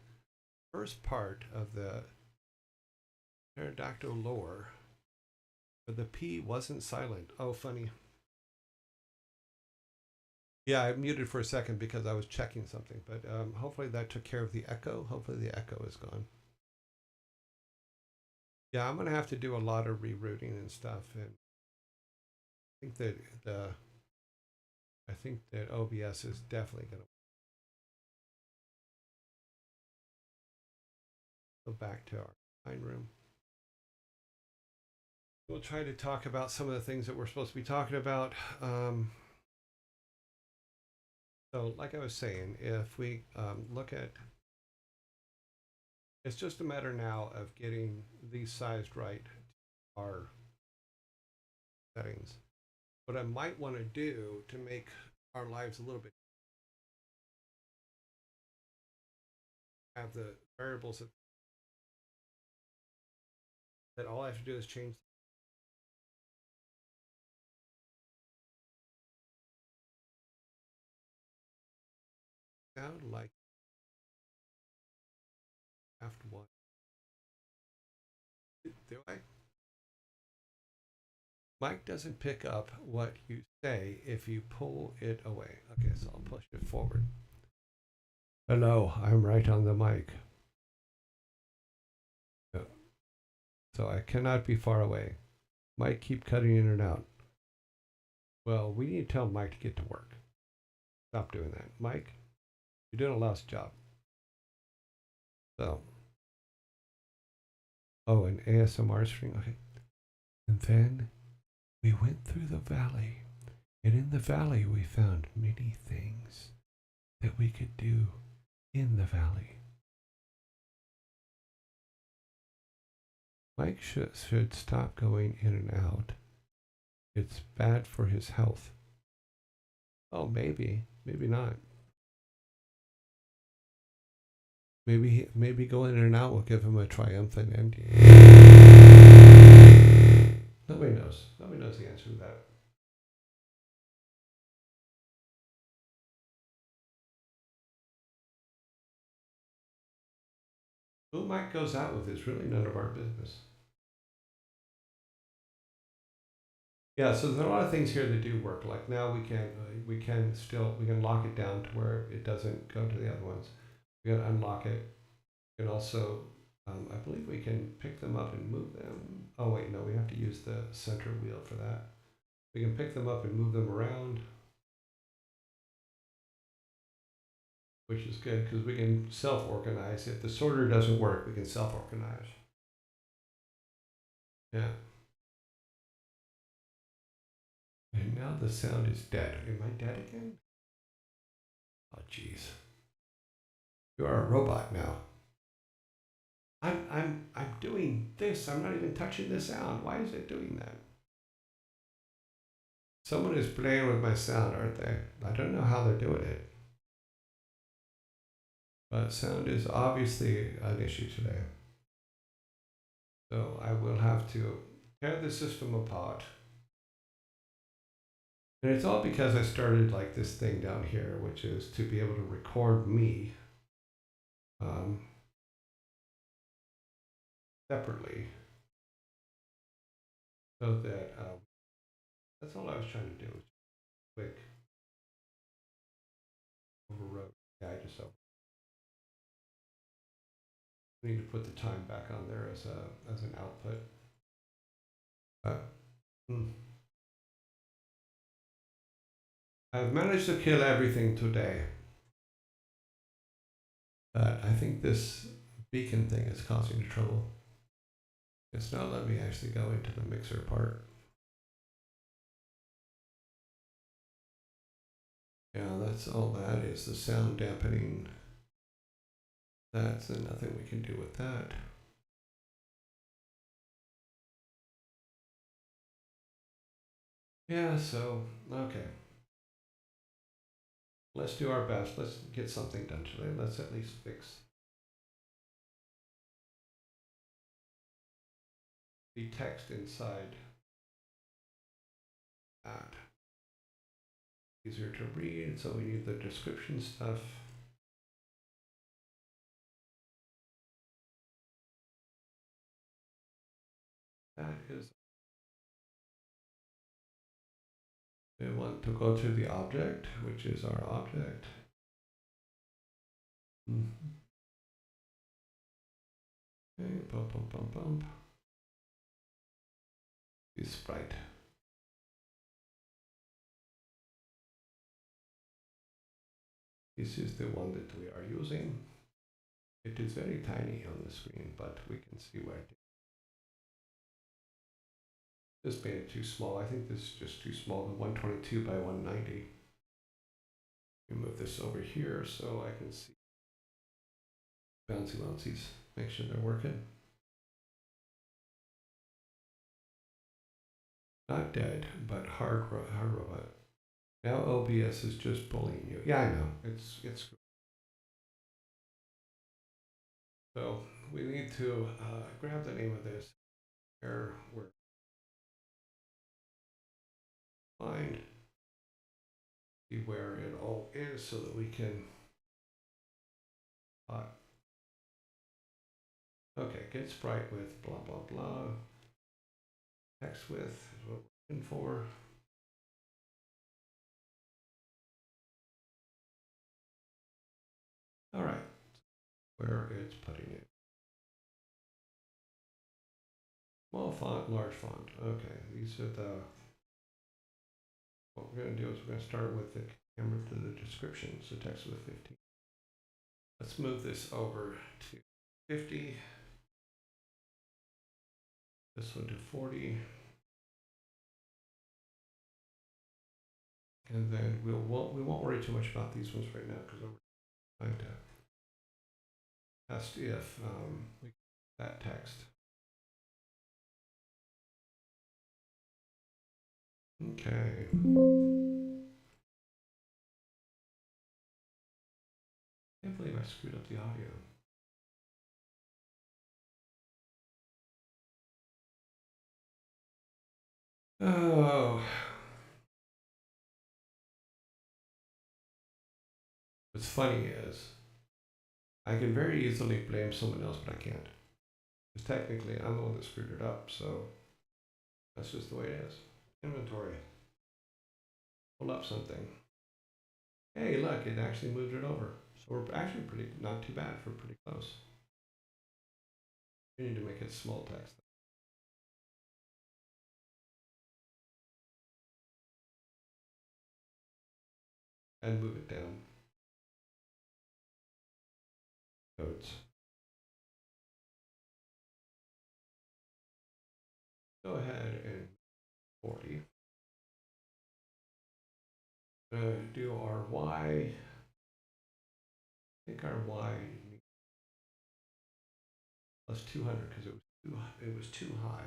S1: first part of the pterodactyl lore where the P wasn't silent. Oh, funny. Yeah, I muted for a second because I was checking something, but hopefully that took care of the echo. Hopefully the echo is gone. Yeah, I'm going to have to do a lot of rerouting and stuff, and think that OBS is definitely going to go back to our line room. We'll try to talk about some of the things that we're supposed to be talking about. So like I was saying, if we look at, it's just a matter now of getting these sized right to our settings. What I might want to do to make our lives a little bit, have the variables that all I have to do is change sound like after one. Do I? Mike doesn't pick up what you say if you pull it away. Okay, so I'll push it forward. Hello, I'm right on the mic. So I cannot be far away. Mike, keep cutting in and out. Well, we need to tell Mike to get to work. Stop doing that. Mike, you're doing a lost job. So. Oh, an ASMR string. Okay. And then we went through the valley. And in the valley, we found many things that we could do in the valley. Mike should stop going in and out. It's bad for his health. Oh, maybe. Maybe not. Maybe going in and out will give him a triumphant ending. Nobody knows. Nobody knows the answer to that. Who Mike goes out with is really none of our business. Yeah, so there's a lot of things here that do work. Like now we can lock it down to where it doesn't go to the other ones. We can unlock it. We can also, I believe we can pick them up and move them. Oh wait, no, we have to use the center wheel for that. We can pick them up and move them around, which is good because we can self-organize. If the sorter doesn't work, we can self-organize. Yeah. And now the sound is dead. Am I dead again? Oh, jeez. You are a robot now. I'm doing this. I'm not even touching the sound. Why is it doing that? Someone is playing with my sound, aren't they? I don't know how they're doing it. But sound is obviously an issue today. So I will have to tear the system apart. And it's all because I started like this thing down here, which is to be able to record me separately. So that that's all I was trying to do. Quick overrode. Yeah, I just need to put the time back on there as an output. I've managed to kill everything today. But I think this beacon thing is causing trouble. It's not letting me actually go into the mixer part. Yeah, that's all that is, the sound dampening. That's nothing we can do with that. Yeah, so, okay. Let's do our best. Let's get something done today. Let's at least fix the text inside that. Easier to read, so we need the description stuff. That is, we want to go to the object, which is our object. Okay, bump, bump, bump, bump. The sprite. This is the one that we are using. It is very tiny on the screen, but we can see where it is. This made it too small. I think this is just too small, the 122 by 190. Move this over here so I can see bouncy bouncies. Make sure they're working. Not dead, but hard robot. Now OBS is just bullying you. Yeah, I know. It's. So we need to grab the name of this. Where we're find see where it all is so that we can. Okay, get sprite with blah blah blah. Text with is what we're looking for. All right, where it's putting it. Small font, large font. Okay, these are the. What we're going to do is we're going to start with the camera to the description. So text with 15. Let's move this over to 50. This one to 40. And then we won't worry too much about these ones right now because we're trying to test if we get that text. Okay. I can't believe I screwed up the audio. Oh. What's funny is I can very easily blame someone else, but I can't. Because technically I'm the one that screwed it up, so that's just the way it is. Inventory. Pull up something. Hey, look, it actually moved it over. So we're actually pretty, not too bad for pretty close. We need to make it small text. And move it down. Codes. Go ahead and 40. Do our Y. I think our Y plus 200 because it was too high.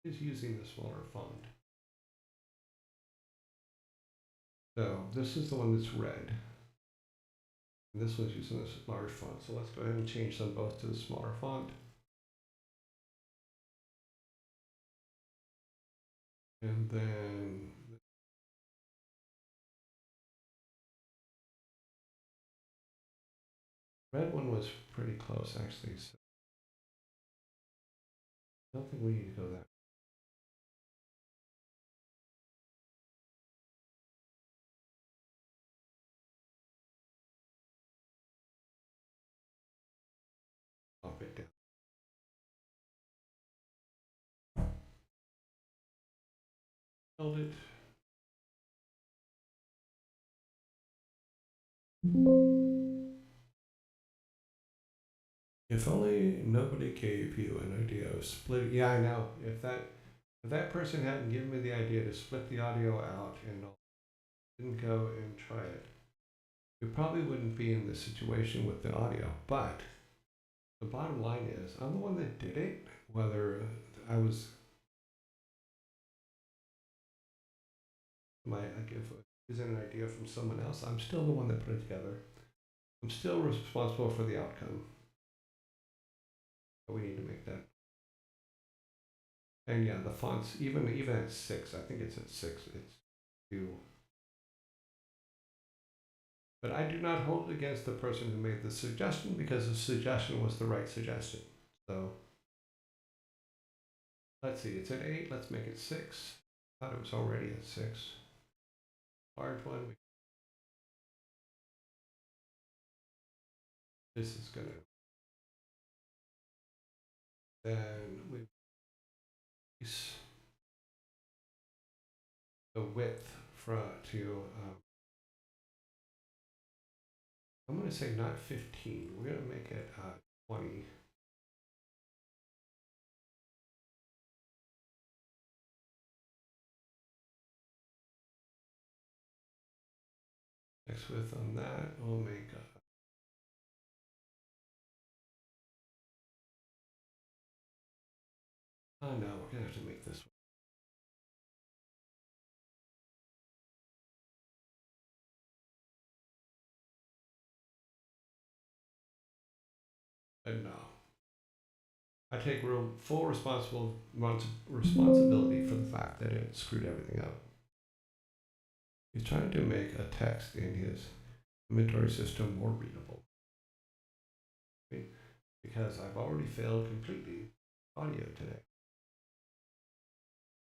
S1: Is using the smaller font. So this is the one that's red. And this one's using this large font. So let's go ahead and change them both to the smaller font. And then red one was pretty close actually. So I don't think we need to go that. Pop it down. Hold it. If only nobody gave you an idea of splitting. Yeah, I know. If that person hadn't given me the idea to split the audio out and didn't go and try it, we probably wouldn't be in this situation with the audio. But the bottom line is, I'm the one that did it. Whether I was like if is an idea from someone else, I'm still the one that put it together. I'm still responsible for the outcome. But we need to make that. And yeah, the fonts, even at 6, I think it's at 6. It's 2. But I do not hold it against the person who made the suggestion because the suggestion was the right suggestion. So let's see, it's at 8. Let's make it 6. I thought it was already at 6. Large one. This is gonna. Then we increase the width to. I'm gonna say not 15. We're gonna make it 20. Next width on that, we'll make oh no, we're gonna have to make this one. No. I take full responsibility for the fact that it screwed everything up. He's trying to make a text in his inventory system more readable. Because I've already failed completely audio today.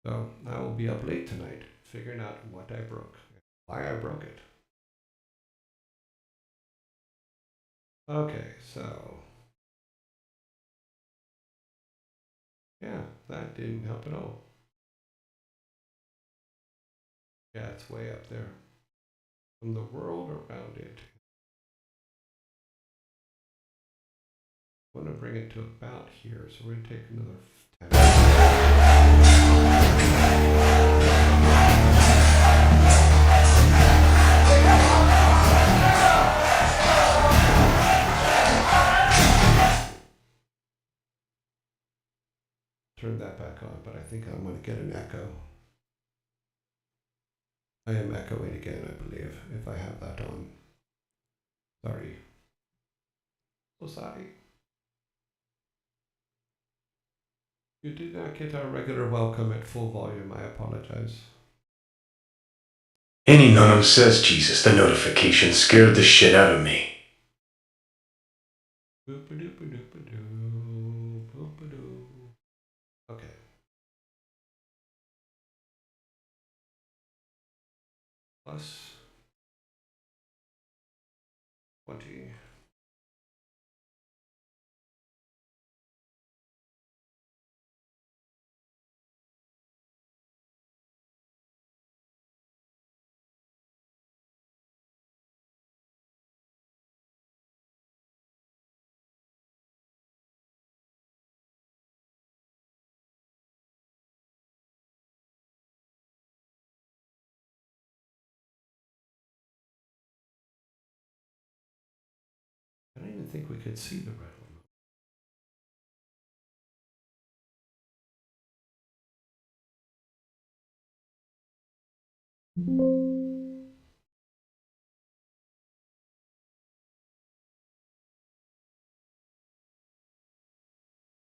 S1: So I will be up late tonight figuring out what I broke, why I broke it. Okay, so yeah, that didn't help at all. Yeah, it's way up there. From the world around it. I want to bring it to about here, so we're going to take another 10. Turn that back on, but I think I'm going to get an echo. I am echoing again, I believe, if I have that on. Sorry. So sorry. You did not get our regular welcome at full volume. I apologize.
S3: Any no says Jesus, the notification scared the shit out of me.
S1: Boop-a-doop-a-doop-a-doo. Boop-a-doo. Okay. Plus 20. I don't even think we could see the red one.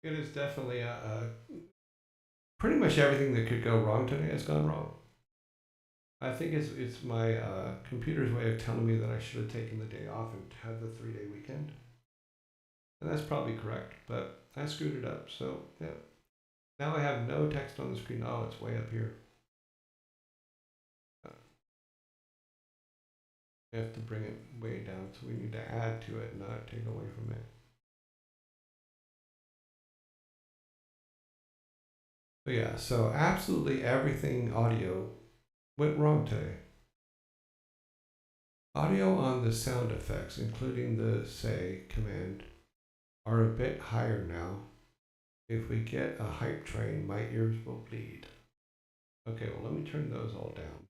S1: It is definitely pretty much everything that could go wrong today has gone wrong. I think it's my computer's way of telling me that I should have taken the day off and had the 3-day weekend. And that's probably correct, but I screwed it up. So yeah, now I have no text on the screen. Oh, it's way up here. I have to bring it way down, so we need to add to it, not take away from it. But yeah, so absolutely everything audio went wrong today. Audio on the sound effects, including the say command, are a bit higher now. If we get a hype train, my ears will bleed. Okay, well, let me turn those all down.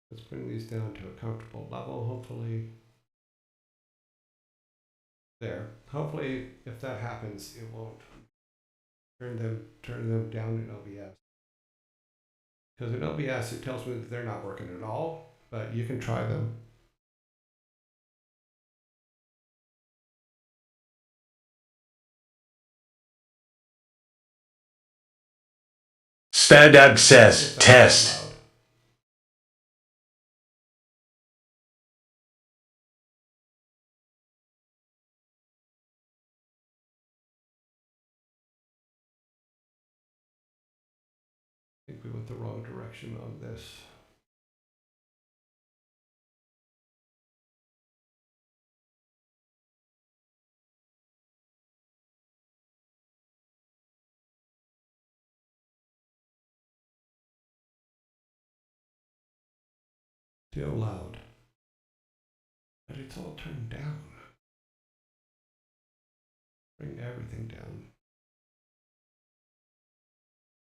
S1: Let's bring these down to a comfortable level, hopefully. There. Hopefully, if that happens, it won't turn them down in OBS. Because in OBS, it tells me that they're not working at all, but you can try them.
S3: Stadag says test.
S1: I think we went the wrong direction on this. Still loud. But it's all turned down. Bring everything down.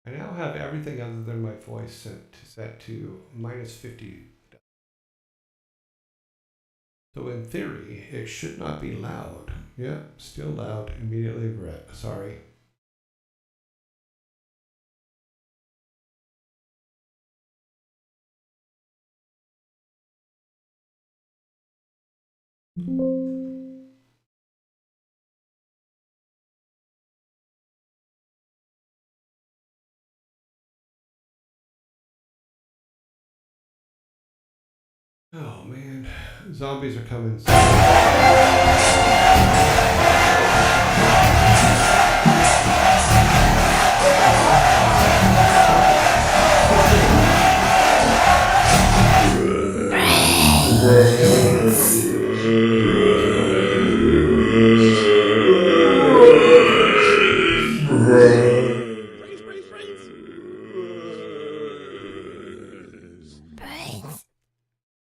S1: I now have everything other than my voice set to -50. So in theory, it should not be loud. Yeah, still loud. Immediately regret. Sorry. Oh man, zombies are coming.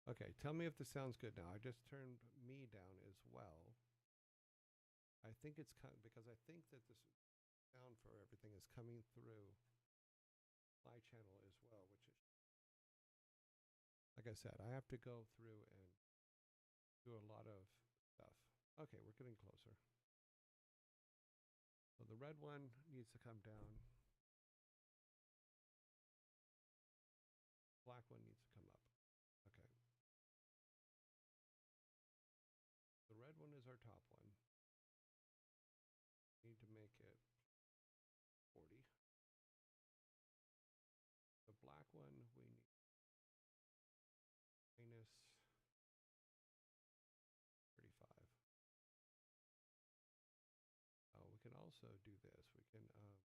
S1: Okay, tell me if this sounds good now. I just turned me down as well. I think it's because I think that this sound for everything is coming through my channel as well, which is, like I said, I have to go through and do a lot of stuff. Okay, we're getting closer. So the red one needs to come down. Black one needs to come up. Okay. The red one is our top one. Need to make it 40. The black one we need minus 35. We can also do this. We can make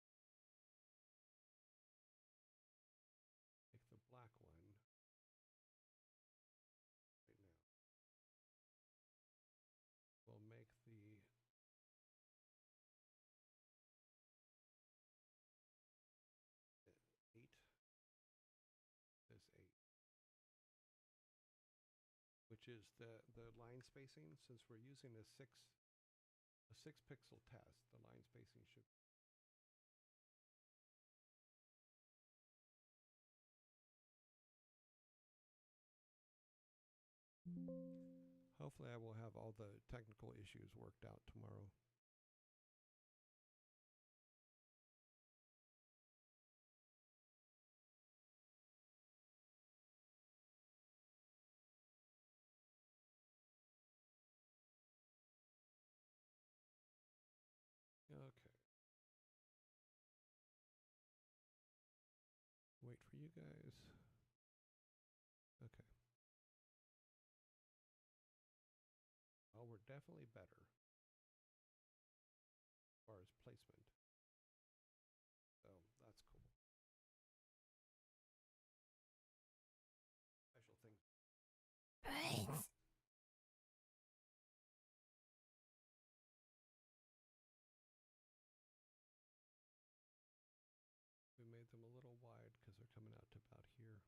S1: the black one right now. We'll make the 8 this 8, which is the line spacing. Since we're using a 6 pixel test, the line spacing should. Hopefully I will have all the technical issues worked out tomorrow. Okay. Wait for you guys. Okay. Well, we're definitely better as far as placement. So that's cool. Special things. We made them a little wide because they're coming out to about here.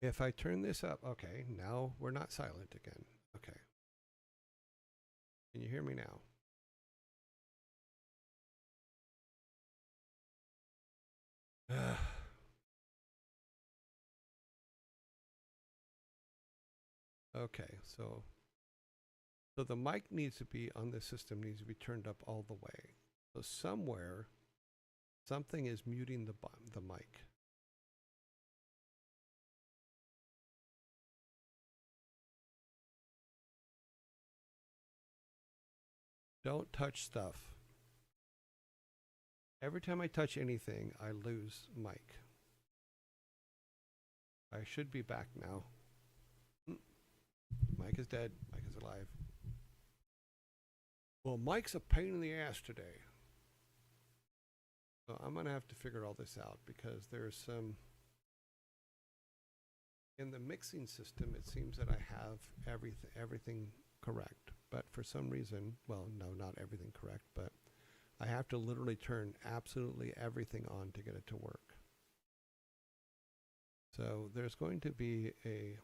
S1: If I turn this up, okay, now we're not silent again. Okay. Can you hear me now? Okay, so the mic needs to be on this system, needs to be turned up all the way. So somewhere, something is muting the mic. Don't touch stuff. Every time I touch anything, I lose mic. I should be back now. Mike is dead. Mike is alive. Well, Mike's a pain in the ass today. So I'm going to have to figure all this out because there's some... In the mixing system, it seems that I have everything correct. But for some reason, well, no, not everything correct, but I have to literally turn absolutely everything on to get it to work. So there's going to be a...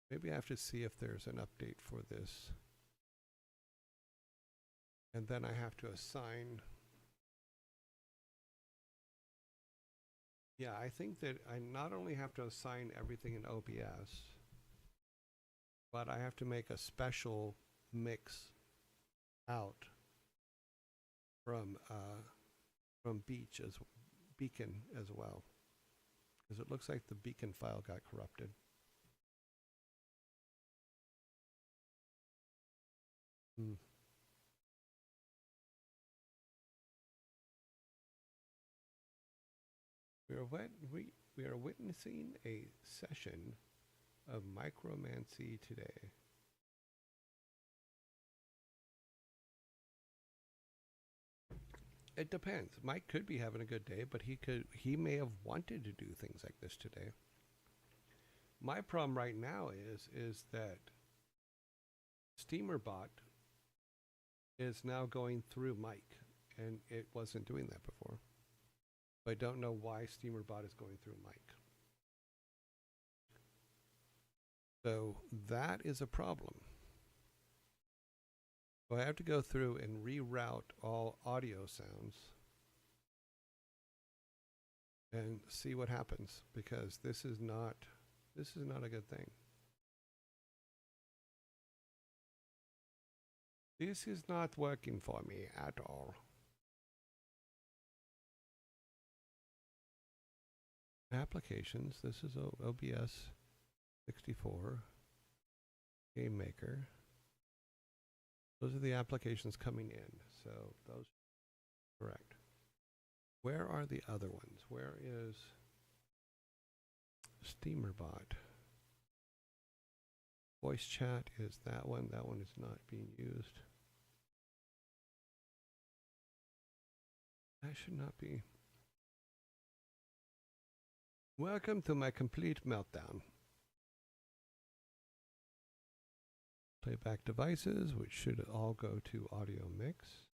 S1: Maybe I have to see if there's an update for this. And then I have to assign... Yeah, I think that I not only have to assign everything in OBS, but I have to make a special mix out from Beacon as well, because it looks like the Beacon file got corrupted. We are witnessing a session of micromancy today. It depends. Mike could be having a good day, but he may have wanted to do things like this today. My problem right now is that SteamerBot is now going through Mike, and it wasn't doing that before. I don't know why SteamerBot is going through Mike. So that is a problem. So I have to go through and reroute all audio sounds and see what happens, because this is not a good thing. This is not working for me at all. Applications, this is OBS 64, Game Maker. Those are the applications coming in, so those are correct. Where are the other ones? Where is SteamerBot? Voice chat is that one. That one is not being used. That should not be. Welcome to my complete meltdown. Playback devices, which should all go to audio mix.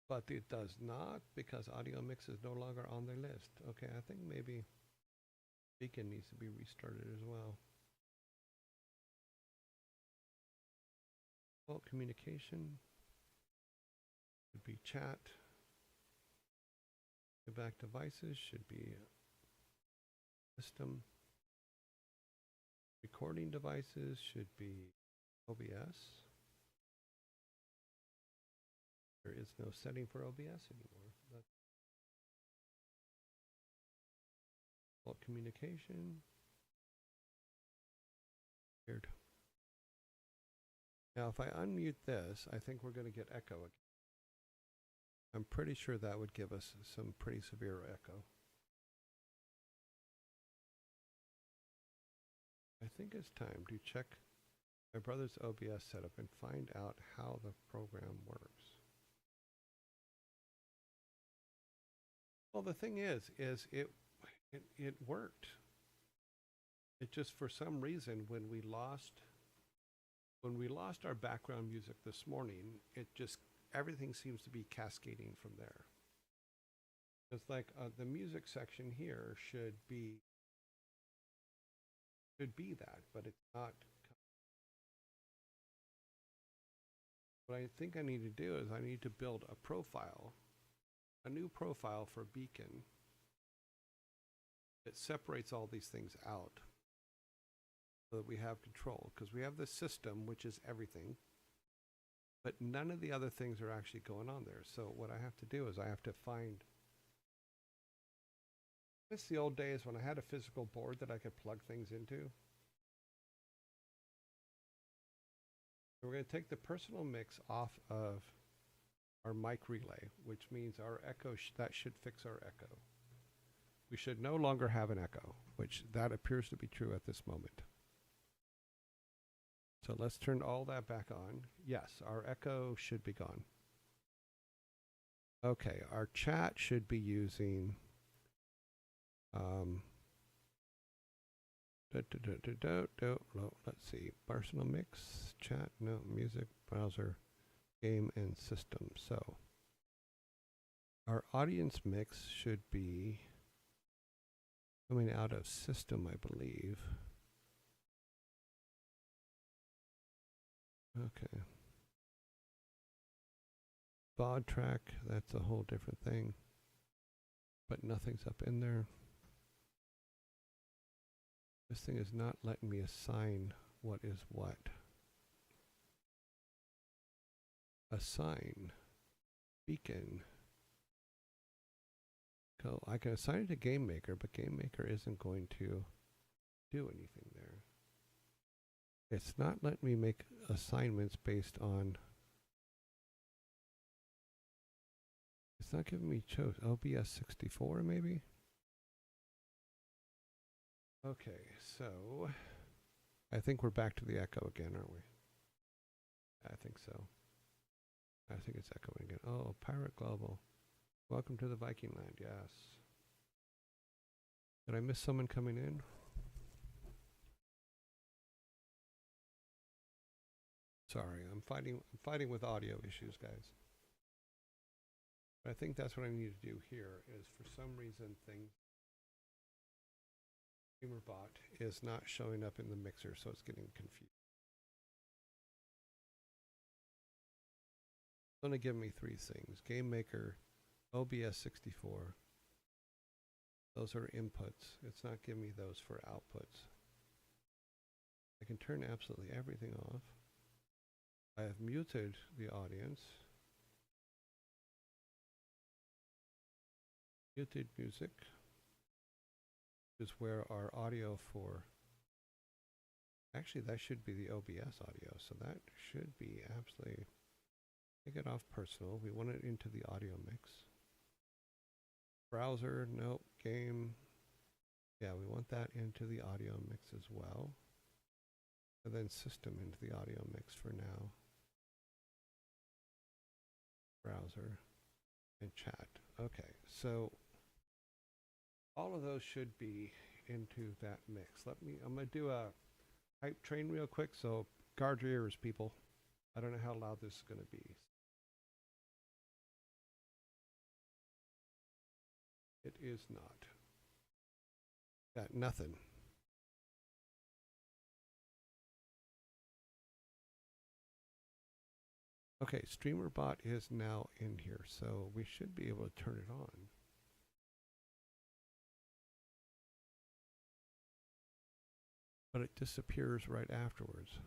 S1: But it does not, because audio mix is no longer on their list. Okay, I think maybe Beacon needs to be restarted as well. Well, communication should be chat. Playback devices should be system. Recording devices should be OBS. There is no setting for OBS anymore. That's all communication. Weird. Now, if I unmute this, I think we're going to get echo again. I'm pretty sure that would give us some pretty severe echo. I think it's time to check my brother's OBS setup and find out how the program works. Well, the thing is it worked. It just, for some reason, when we lost our background music this morning, it just, everything seems to be cascading from there. It's like the music section here should be that, but it's not. What I think I need to do is I need to build a profile, a new profile for Beacon that separates all these things out so that we have control, because we have the system, which is everything, but none of the other things are actually going on there. So what I have to do is I have to find. It's the old days when I had a physical board that I could plug things into. So we're going to take the personal mix off of our mic relay, which means our echo, that should fix our echo. We should no longer have an echo, which that appears to be true at this moment. So let's turn all that back on. Yes, our echo should be gone. Okay, our chat should be using let's see, personal mix, chat, no, music, browser, game, and system. So our audience mix should be coming out of system, I believe. Okay. Baud track, that's a whole different thing, but nothing's up in there. This thing is not letting me assign what is what. Assign Beacon. So I can assign it to Game Maker, but Game Maker isn't going to do anything there. It's not letting me make assignments based on. It's not giving me choice. OBS 64 maybe? Okay, so I think we're back to the echo again, aren't we? I think so. I think it's echoing again. Oh, Pirate Global. Welcome to the Viking Land, yes. Did I miss someone coming in? Sorry, I'm fighting with audio issues, guys. But I think that's what I need to do here is for some reason StreamerBot is not showing up in the mixer, so it's getting confused. It's going to give me three things. Game Maker, OBS 64. Those are inputs. It's not giving me those for outputs. I can turn absolutely everything off. I have muted the audience. Muted music is where our audio for, actually that should be the OBS audio, so that should be absolutely, take it off personal, we want it into the audio mix. Browser, nope, game, yeah, we want that into the audio mix as well. And then system into the audio mix for now. Browser and chat, okay, so all of those should be into that mix. I'm going to do a hype train real quick, so guard your ears, people. I don't know how loud this is going to be. It is not. Got nothing. Okay, StreamerBot is now in here, so we should be able to turn it on. But it disappears right afterwards.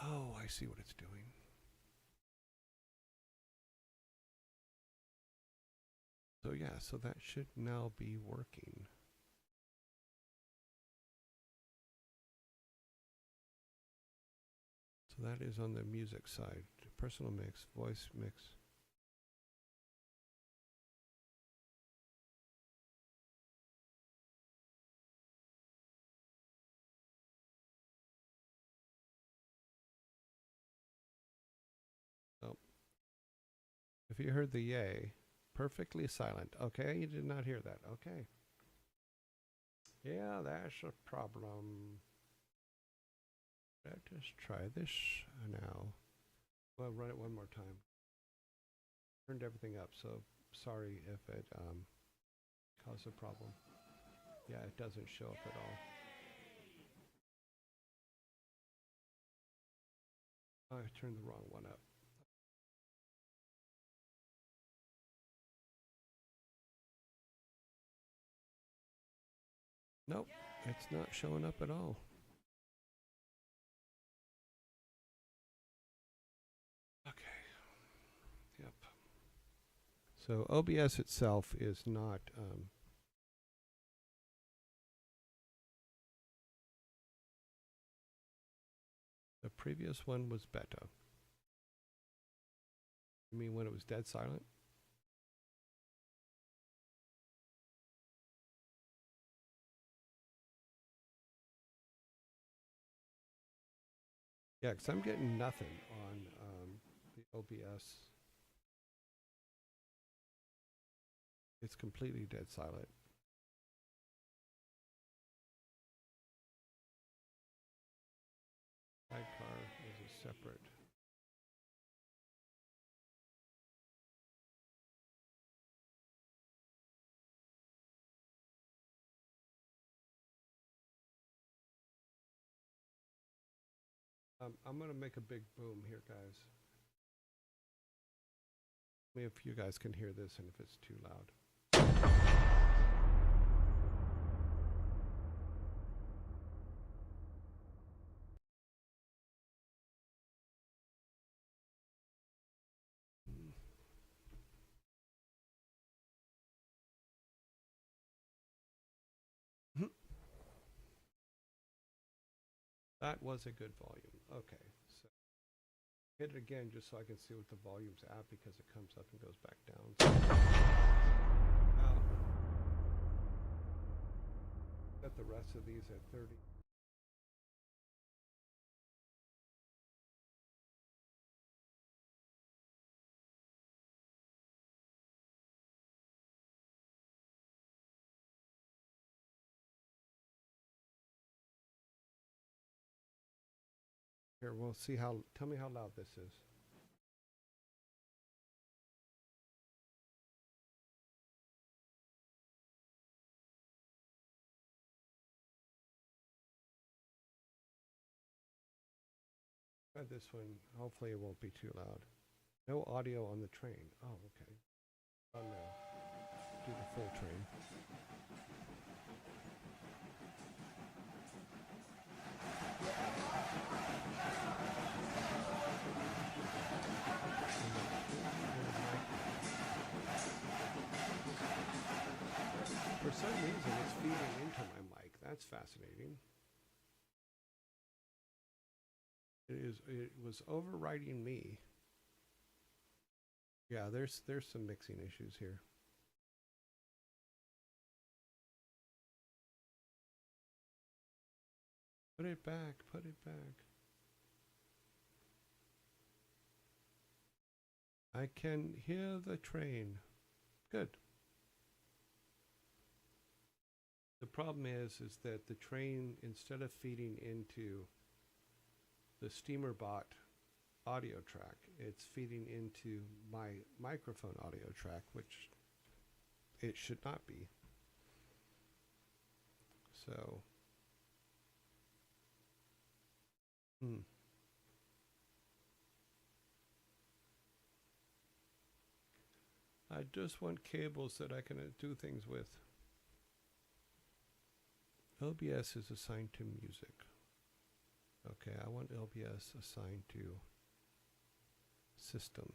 S1: Oh, I see what it's doing. So yeah, so that should now be working. So that is on the music side. Personal mix, voice mix. Oh. If you heard the yay, perfectly silent. Okay, you did not hear that. Okay. Yeah, that's a problem. Let's try this now. Well, run it one more time. turned everything up, so sorry if it caused a problem. Yeah, it doesn't show up at all. I turned the wrong one up. Nope, it's not showing up at all. Okay. Yep. So OBS itself is not the previous one was beta. You mean when it was dead silent? Yeah, because I'm getting nothing on the OBS. It's completely dead silent. Sidecar is a separate. I'm going to make a big boom here, guys. Let me if you guys can hear this and if it's too loud. That was a good volume. Okay, so hit it again just so I can see what the volume's at because it comes up and goes back down. Now, set the rest of these at 30. Here, we'll see how, tell me how loud this is. Try this one, hopefully it won't be too loud. No audio on the train. Oh, okay. Oh no. Do the full train. For some reason, it's feeding into my mic. That's fascinating. It was overriding me. Yeah, there's some mixing issues here. Put it back, put it back. I can hear the train. Good. The problem is that the train, instead of feeding into the steamer bot audio track, it's feeding into my microphone audio track, which it should not be. So, I just want cables that I can do things with. LBS is assigned to music. Okay, I want LBS assigned to system.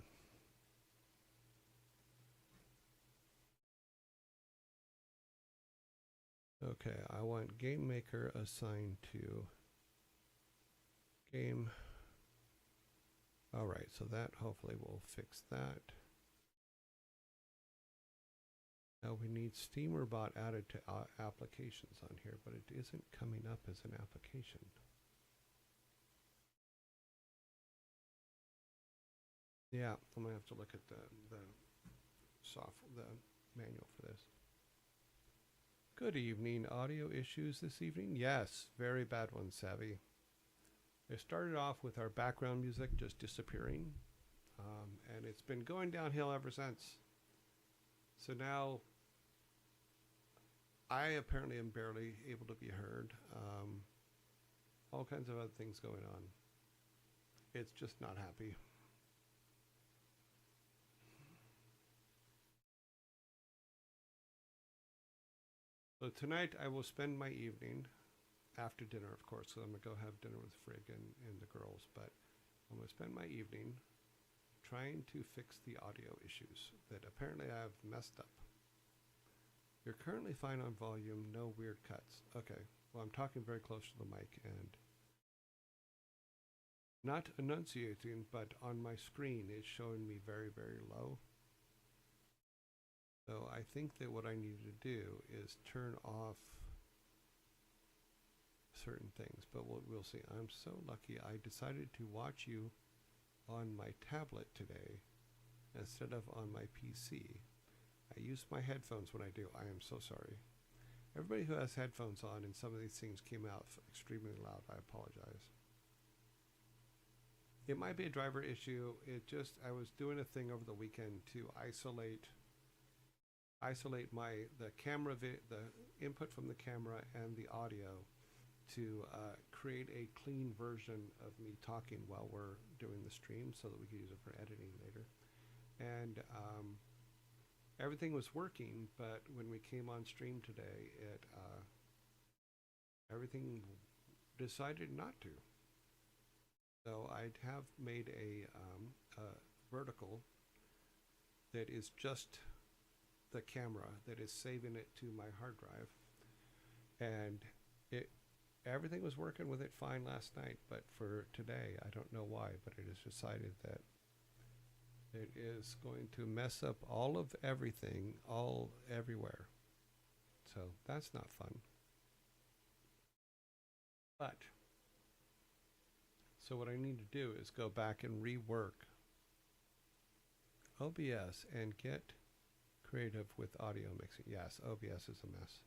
S1: Okay, I want Game Maker assigned to game. All right, so that hopefully will fix that. Now we need SteamerBot added to applications on here, but it isn't coming up as an application. Yeah, I'm gonna have to look at the manual for this. Good evening. Audio issues this evening? Yes, very bad one, Savvy. It started off with our background music just disappearing. and it's been going downhill ever since. So now I apparently am barely able to be heard. All kinds of other things going on. It's just not happy. So tonight I will spend my evening, after dinner of course, so I'm going to go have dinner with Frigg and the girls, but I'm going to spend my evening trying to fix the audio issues that apparently I've messed up. You're currently fine on volume, no weird cuts. Okay, well I'm talking very close to the mic and not enunciating, but on my screen it's showing me very, very low. So I think that what I need to do is turn off certain things, but we'll see. I'm so lucky I decided to watch you on my tablet today instead of on my PC. I use my headphones when I do. I am so sorry. Everybody who has headphones on and some of these things came out extremely loud, I apologize. It might be a driver issue. I was doing a thing over the weekend to isolate the camera, the input from the camera and the audio to create a clean version of me talking while we're doing the stream so that we could use it for editing later. And everything was working, but when we came on stream today, everything decided not to. So I have made a vertical that is just the camera that is saving it to my hard drive, and everything was working with it fine last night, but for today I don't know why, but it has decided that it is going to mess up all of everything everywhere. So that's not fun. But so what I need to do is go back and rework OBS and get creative with audio mixing. Yes, OBS is a mess.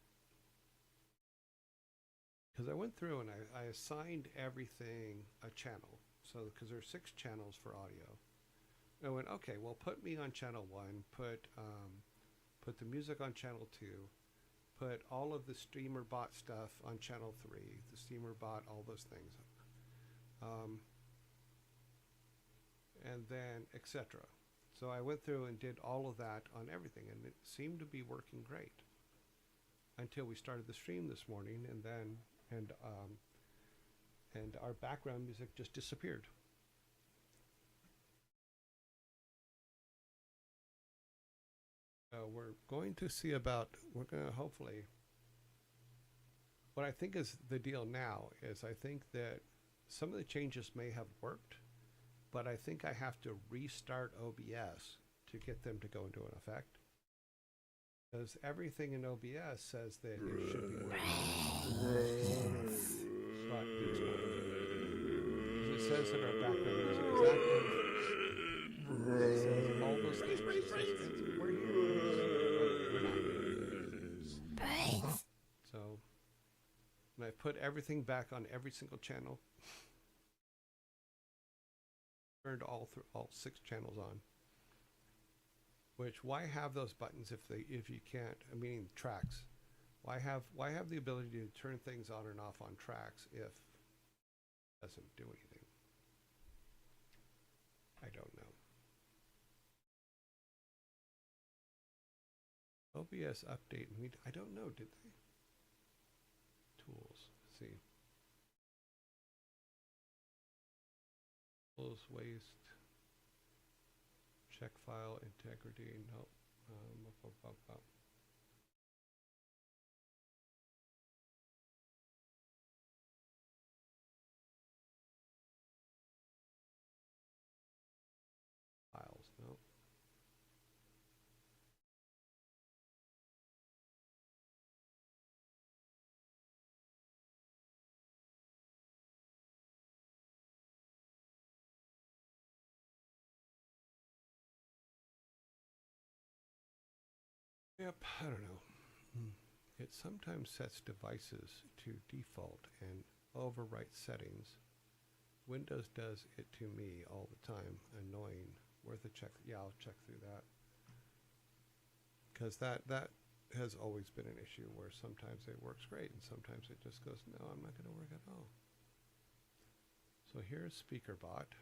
S1: Because I went through and I assigned everything a channel. So, because there are 6 channels for audio. I went, okay, well, put me on channel 1, put the music on channel 2, put all of the streamer bot stuff on channel 3, the streamer bot, all those things. And then etc. So I went through and did all of that on everything, and it seemed to be working great until we started the stream this morning, and then and our background music just disappeared. We're going to hopefully, what I think is the deal now is I think that some of the changes may have worked, but I think I have to restart OBS to get them to go into an effect. Because everything in OBS says that it should be working. It says that our background music is active. It says all those things. It says we're here. We're not. So, and I put everything back on every single channel. Turned all 6 channels on. Which, why have those buttons if you can't? I mean, tracks. Why have the ability to turn things on and off on tracks if it doesn't do anything? I don't know. OBS update. I don't know. Did they? Tools. Let's see. Tools, waste. Check file integrity. Nope. Files. Nope. Yep, I don't know. It sometimes sets devices to default and overwrite settings. Windows does it to me all the time. Annoying. worth a check. Yeah, I'll check through that. Because that has always been an issue where sometimes it works great and sometimes it just goes, no, I'm not going to work at all. So here's SpeakerBot.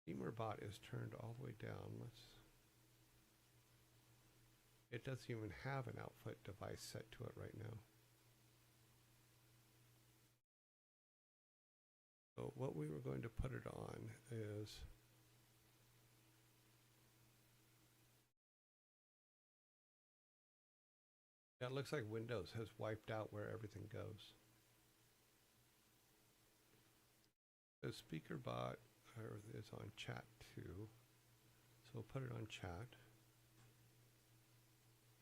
S1: SteamerBot is turned all the way down. It doesn't even have an output device set to it right now. So what we were going to put it on is it looks like Windows has wiped out where everything goes. The SpeakerBot is on chat too. So we'll put it on chat.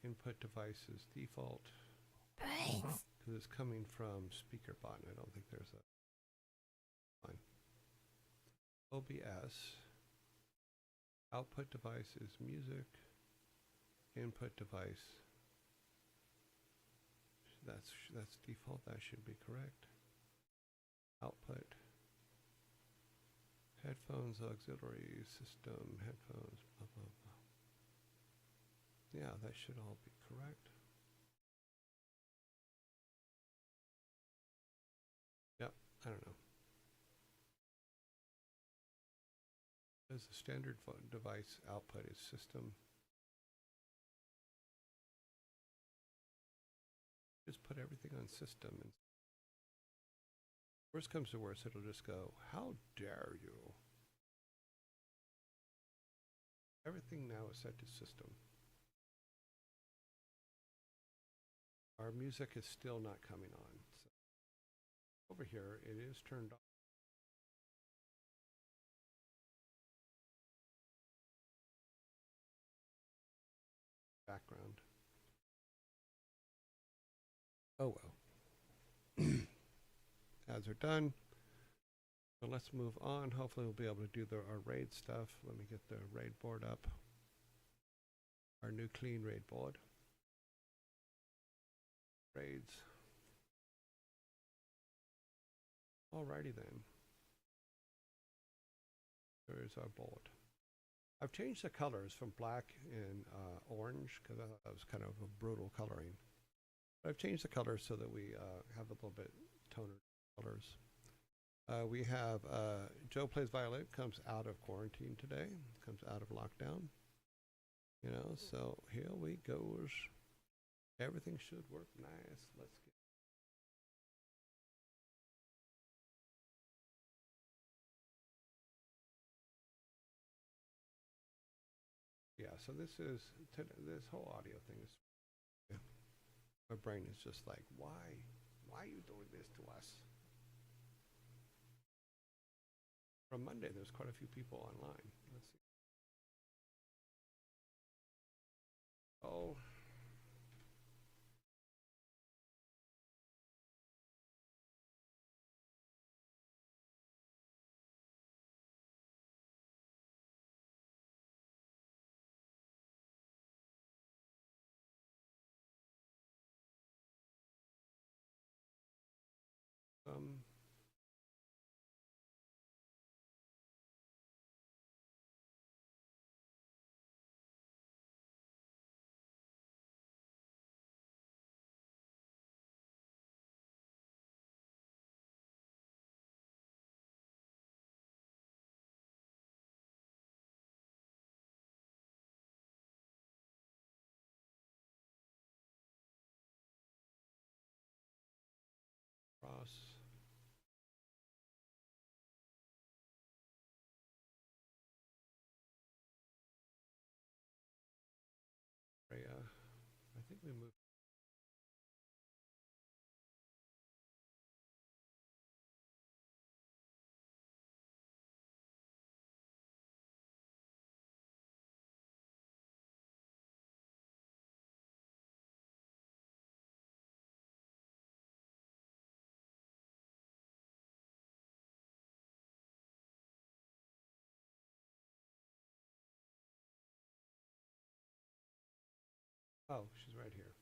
S1: Input devices default. Because it's coming from SpeakerBot and I don't think there's a one. OBS. Output device is music. Input device. That's default. That should be correct. Output. Headphones, auxiliary system, headphones, blah, blah, blah. Yeah, that should all be correct. Yep, I don't know. As the standard device output is system. Just put everything on system. And worst comes to worst, it'll just go, how dare you? Everything now is set to system. Our music is still not coming on. So over here, it is turned off. Background. Oh well. Ads are done. So let's move on. Hopefully we'll be able to do our raid stuff. Let me get the raid board up. Our new clean raid board. Raids. Alrighty then. There's our board. I've changed the colors from black and orange because I thought that was kind of a brutal coloring. But I've changed the colors so that we have a little bit toner colors. We have Joe Plays Violin comes out of quarantine today, comes out of lockdown. You know, so here we goes. Everything should work nice. Let's get. Yeah, so this whole audio thing is. Yeah. My brain is just like, why? Why are you doing this to us? From Monday, there's quite a few people online. Let's see. Oh. Ross. Rhea. I think we moved. Oh, she's right here.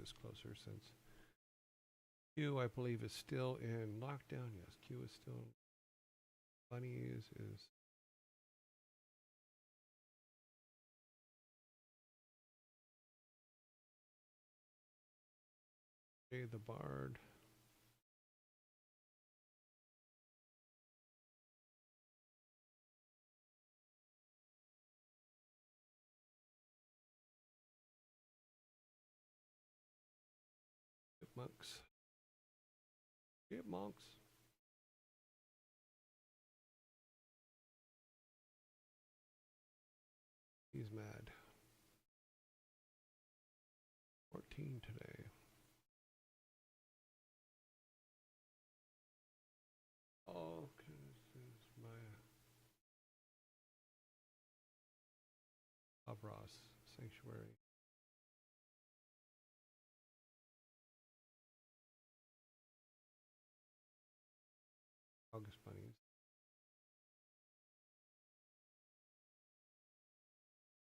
S1: this closer since Q, I believe, is still in lockdown. Yes, Q is still. Bunnies is. Okay, the Bard. Monks. Monks. He's mad. 14 today. Oh, this is my Ross Sanctuary. August bunnies.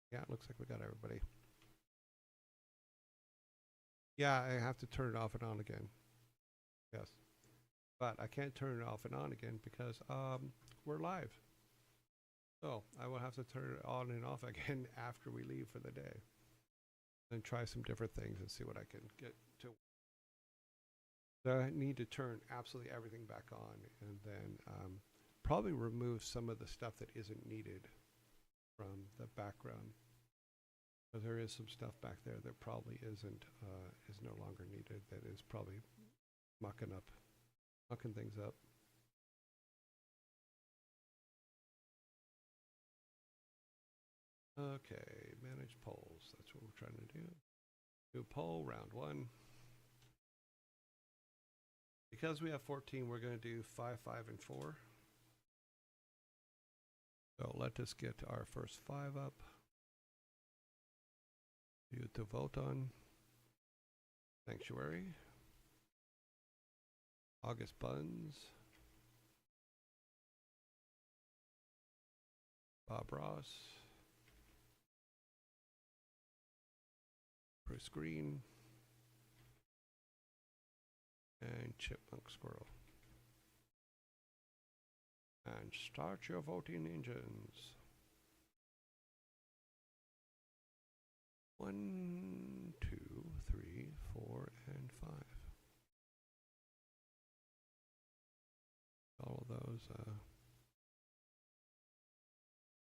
S1: Yeah, it looks like we got everybody. Yeah, I have to turn it off and on again. Yes. But I can't turn it off and on again because we're live. So I will have to turn it on and off again after we leave for the day. And try some different things and see what I can get to. So I need to turn absolutely everything back on and then probably remove some of the stuff that isn't needed from the background. Because there is some stuff back there that probably isn't, is no longer needed, that is probably mucking things up. Okay, manage polls. That's what we're trying to do. Do poll round 1. Because we have 14, we're going to do 5, 5, and 4. So let us get our first 5 up. You to vote on. Sanctuary. August Buns. Bob Ross. Bruce Green. And Chipmunk Squirrel. And start your voting engines. 1, 2, 3, 4, and 5. All of those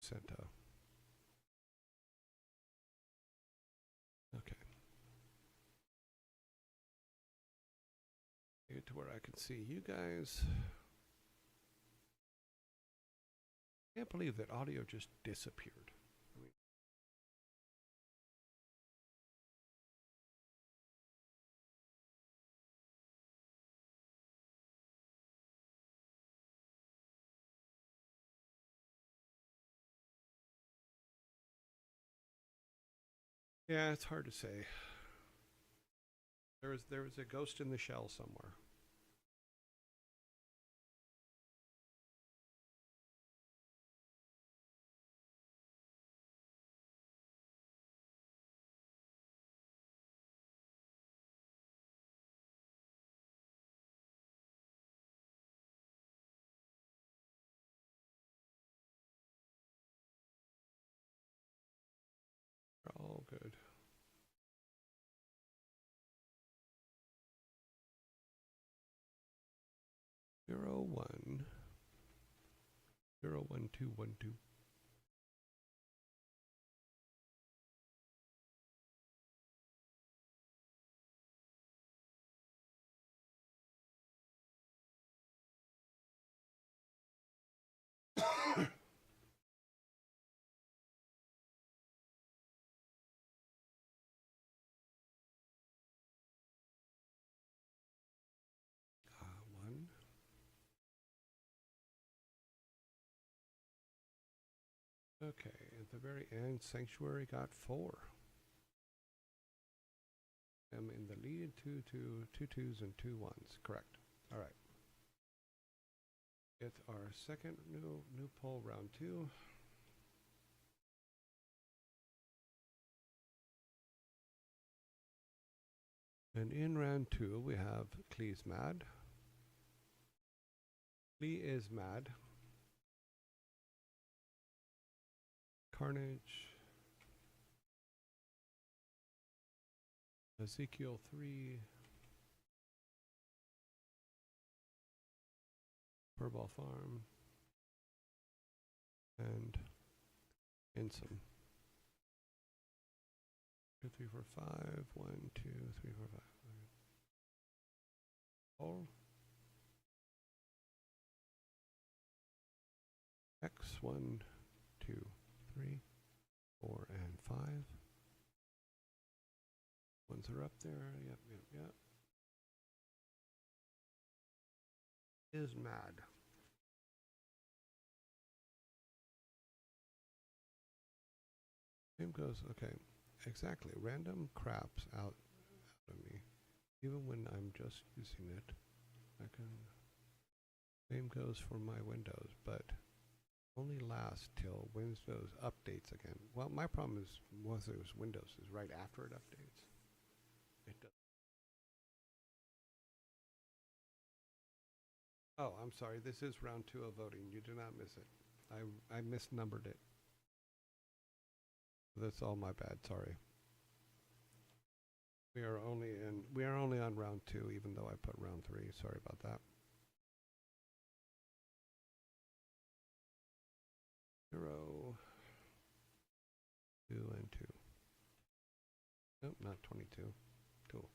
S1: sent out. Okay. Get to where I can see you guys. Can't believe that audio just disappeared. Yeah, it's hard to say. There was a ghost in the shell somewhere. All good. Zero 1 0 1 2 1 2. One. Okay, at the very end, Sanctuary got 4. I'm in the lead, 2 2s and 2 1s. Correct. All right. It's our second new poll, round 2. And in round 2, we have Klee's mad. Klee is mad. Carnage. Ezekiel 3. Furball Farm. And Insum. 2, 3, 4, 5. 1, 2, 3, 4, 5. All. X 1, 2, 3, 4, and 5. Ones are up there. Yep, yep, yep. Is mad. Same goes. Okay, exactly. Random craps out of me, even when I'm just using it. I can. Same goes for my Windows, but only lasts till Windows updates again. Well, my problem is was it was Windows is right after it updates. It does. Oh, I'm sorry. This is round 2 of voting. You do not miss it. I misnumbered it. That's all my bad. Sorry. We are only on round 2, even though I put round 3. Sorry about that. 0, 2, and 2. Nope, not 22. Cool.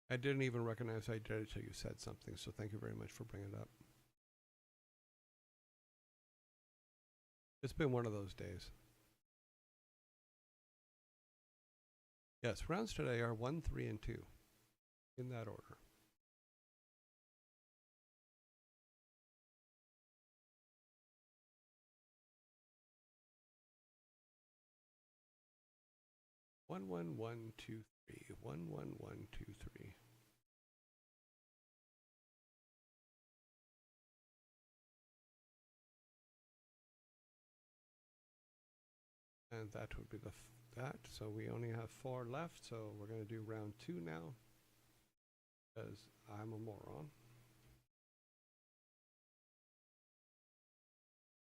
S1: I didn't even recognize I did it until you said something, so thank you very much for bringing it up. It's been one of those days. Yes, rounds today are 1, 3, and 2. In that order. One, 1, 1, 2, 3. 1, 1, 1, 2, 3. And that would be that. So we only have 4 left. So we're going to do round 2 now. Because I'm a moron.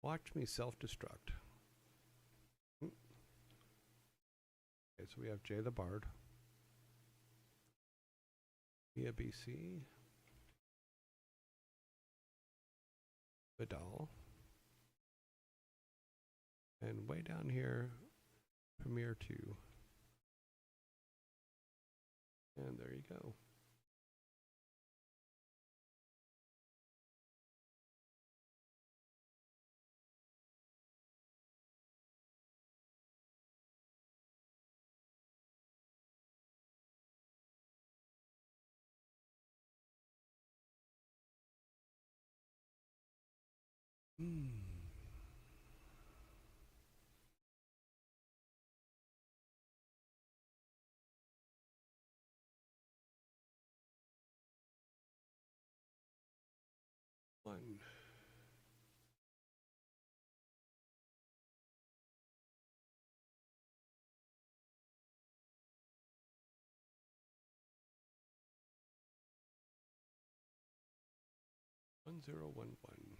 S1: Watch me self-destruct. Okay, so we have Jay the Bard. Mia BC. Vidal. And way down here, Premiere 2. And there you go. Hmm. One. One, 0, 1, 1.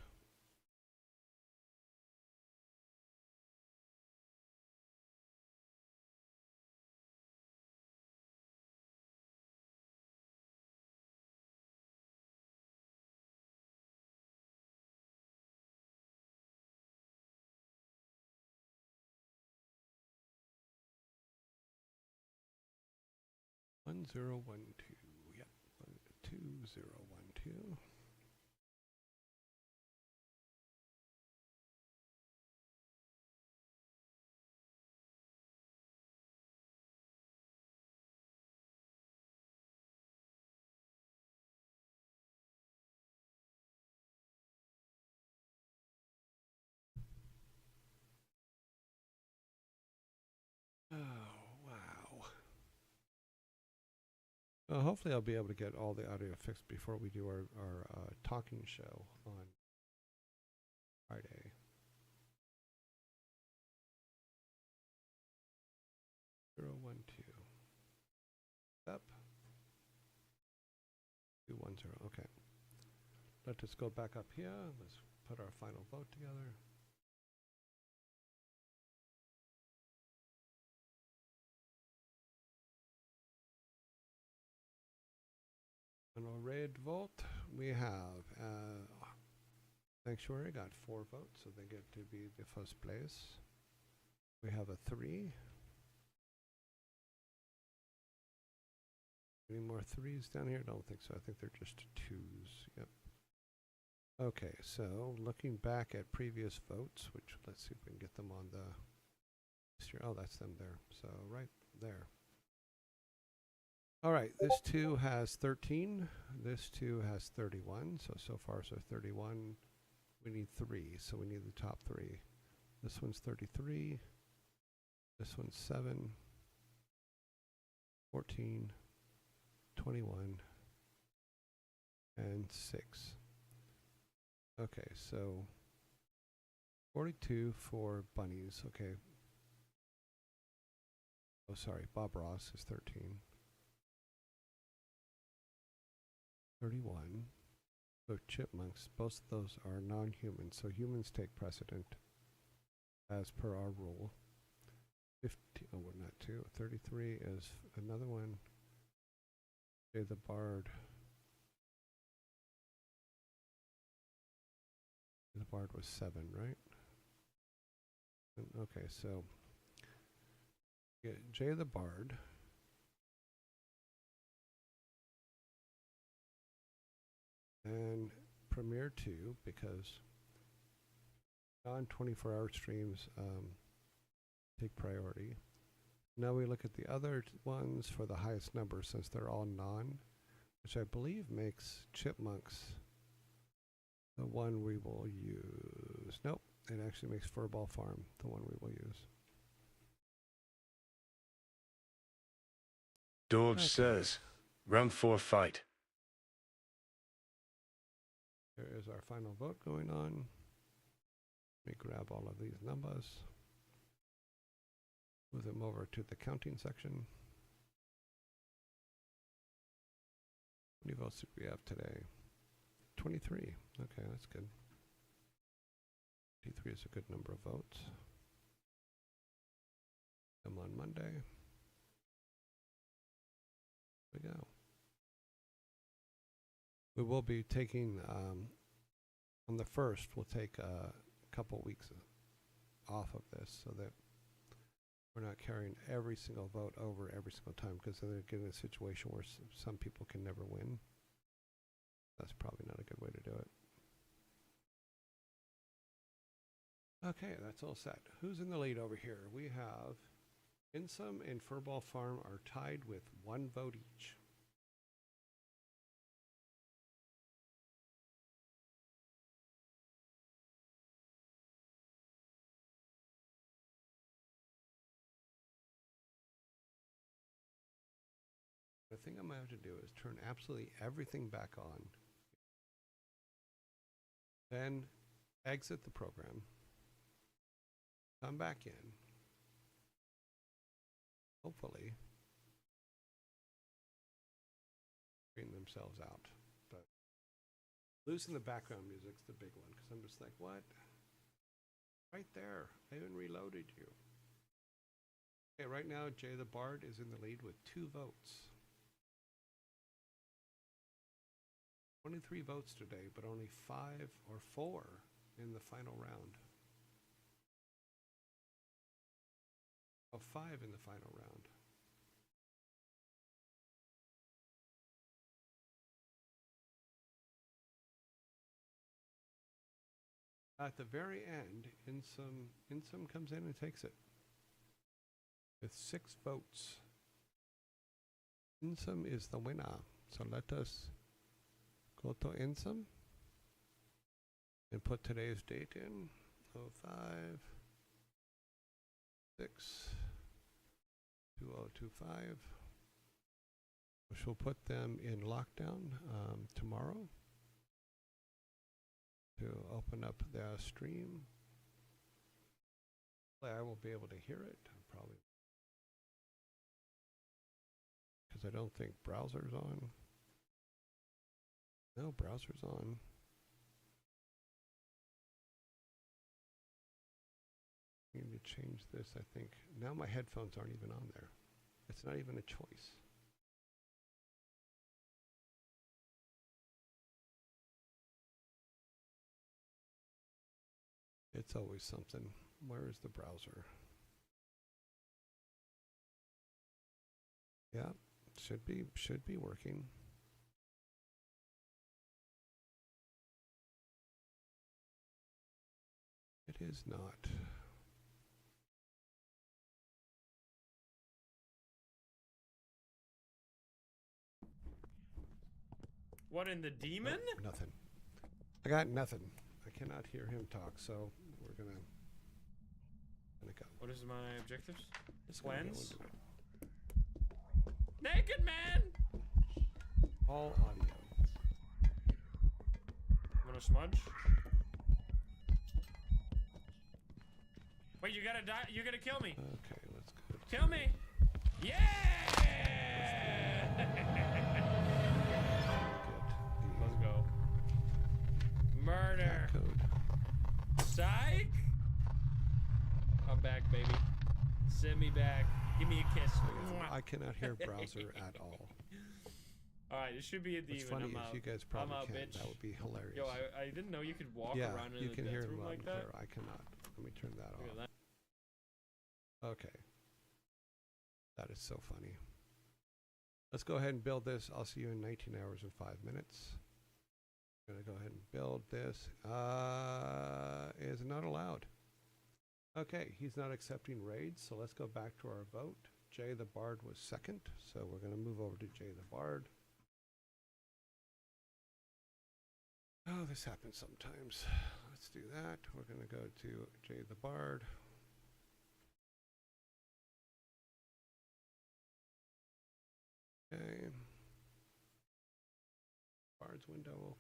S1: One, 0, 1, 2. Yep. 2, 0, 1, 2. Oh, wow. Hopefully I'll be able to get all the audio fixed before we do our talking show on Friday. 0. Okay. Let us go back up here. Let's put our final vote together. On our red vote, we have Sanctuary got 4 votes, so they get to be the first place. We have a 3. Any more 3s down here? Don't think so. I think they're just 2s. Yep. Okay, so looking back at previous votes, which let's see if we can get them on the. Oh, that's them there. So right there. All right, this 2 has 13. This 2 has 31. So far, so 31. We need 3, so we need the top 3. This one's 33. This one's 7. 14. 21. And 6. Okay, so 42 for bunnies. Okay. Oh, sorry. Bob Ross is 13. 31. So chipmunks, both of those are non-humans, so humans take precedent as per our rule. 50, oh, well, not 2. 33 is another one. Jay the Bard. The Bard was 7, right? And, okay, so Jay the Bard. And Premiere 2, because non-24-hour streams take priority. Now we look at the other ones for the highest number, since they're all non, which I believe makes chipmunks the one we will use. Nope, it actually makes Furball Farm the one we will use.
S3: Dorj
S1: Okay.
S3: says, round 4 fight.
S1: There is our final vote going on. Let me grab all of these numbers. Move them over to the counting section. How many votes did we have today? 23. Okay, that's good. 23 is a good number of votes. Come on Monday. There we go. We will be taking, on the 1st, we'll take a couple weeks off of this so that we're not carrying every single vote over every single time, because then they're getting a situation where some people can never win. That's probably not a good way to do it. Okay, that's all set. Who's in the lead over here? We have Insum and Furball Farm are tied with 1 vote each. The thing I'm going to have to do is turn absolutely everything back on. Then exit the program. Come back in. Hopefully straighten themselves out. But losing the background music's the big one, because I'm just like, what? Right there. I even reloaded you. Okay, right now Jay the Bard is in the lead with 2 votes. 23 votes today, but only 5 or 4 in the final round. Oh, 5 in the final round. At the very end, Insum comes in and takes it with 6 votes. Insum is the winner. So let us go to Insum and put today's date in. 05 6 2025, which will put them in lockdown tomorrow to open up their stream. I will be able to hear it, probably, because I don't think browser's on. No, browser's on. I need to change this, I think. Now my headphones aren't even on there. It's not even a choice. It's always something. Where is the browser? Yeah, should be working. It is not.
S7: What in the demon?
S1: Nope, nothing. I got nothing. I cannot hear him talk, so we're gonna go.
S7: What is my objectives?
S1: Just gonna go
S7: Plans?
S1: into it.
S7: Naked man!
S1: All audio.
S7: I'm gonna smudge. Wait, you gotta die. You're gonna kill me.
S1: Okay, let's go.
S7: Kill me. Yeah! Let's go. Murder.
S1: Code.
S7: Psych. I'm back, baby. Send me back. Give me a kiss.
S1: I cannot hear browser at all.
S7: All right, it should be a demon.
S1: It's funny
S7: I'm
S1: if
S7: out.
S1: you guys probably
S7: I'm out,
S1: can.
S7: bitch.
S1: That would be hilarious.
S7: Yo, I didn't know you could walk
S1: yeah,
S7: around in
S1: you
S7: the
S1: can
S7: death
S1: hear him
S7: room
S1: loud
S7: like
S1: and
S7: that.
S1: clear. I cannot. Let me turn that
S7: Look at
S1: off.
S7: that.
S1: Okay. That is so funny. Let's go ahead and build this. I'll see you in 19 hours and 5 minutes. I'm going to go ahead and build this. Is not allowed. Okay, he's not accepting raids, so let's go back to our vote. Jay the Bard was second, so we're going to move over to Jay the Bard. Oh, this happens sometimes. Let's do that. We're going to go to Jay the Bard. Okay. Bard's window.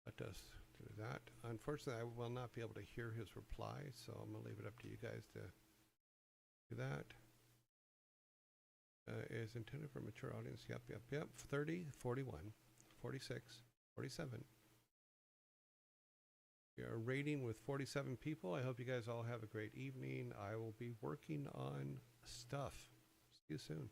S1: Let us do that. Unfortunately, I will not be able to hear his reply, so I'm going to leave it up to you guys to do that. Is intended for a mature audience. Yep. 30, 41, 46, 47. We are rating with 47 people. I hope you guys all have a great evening. I will be working on stuff. See you soon.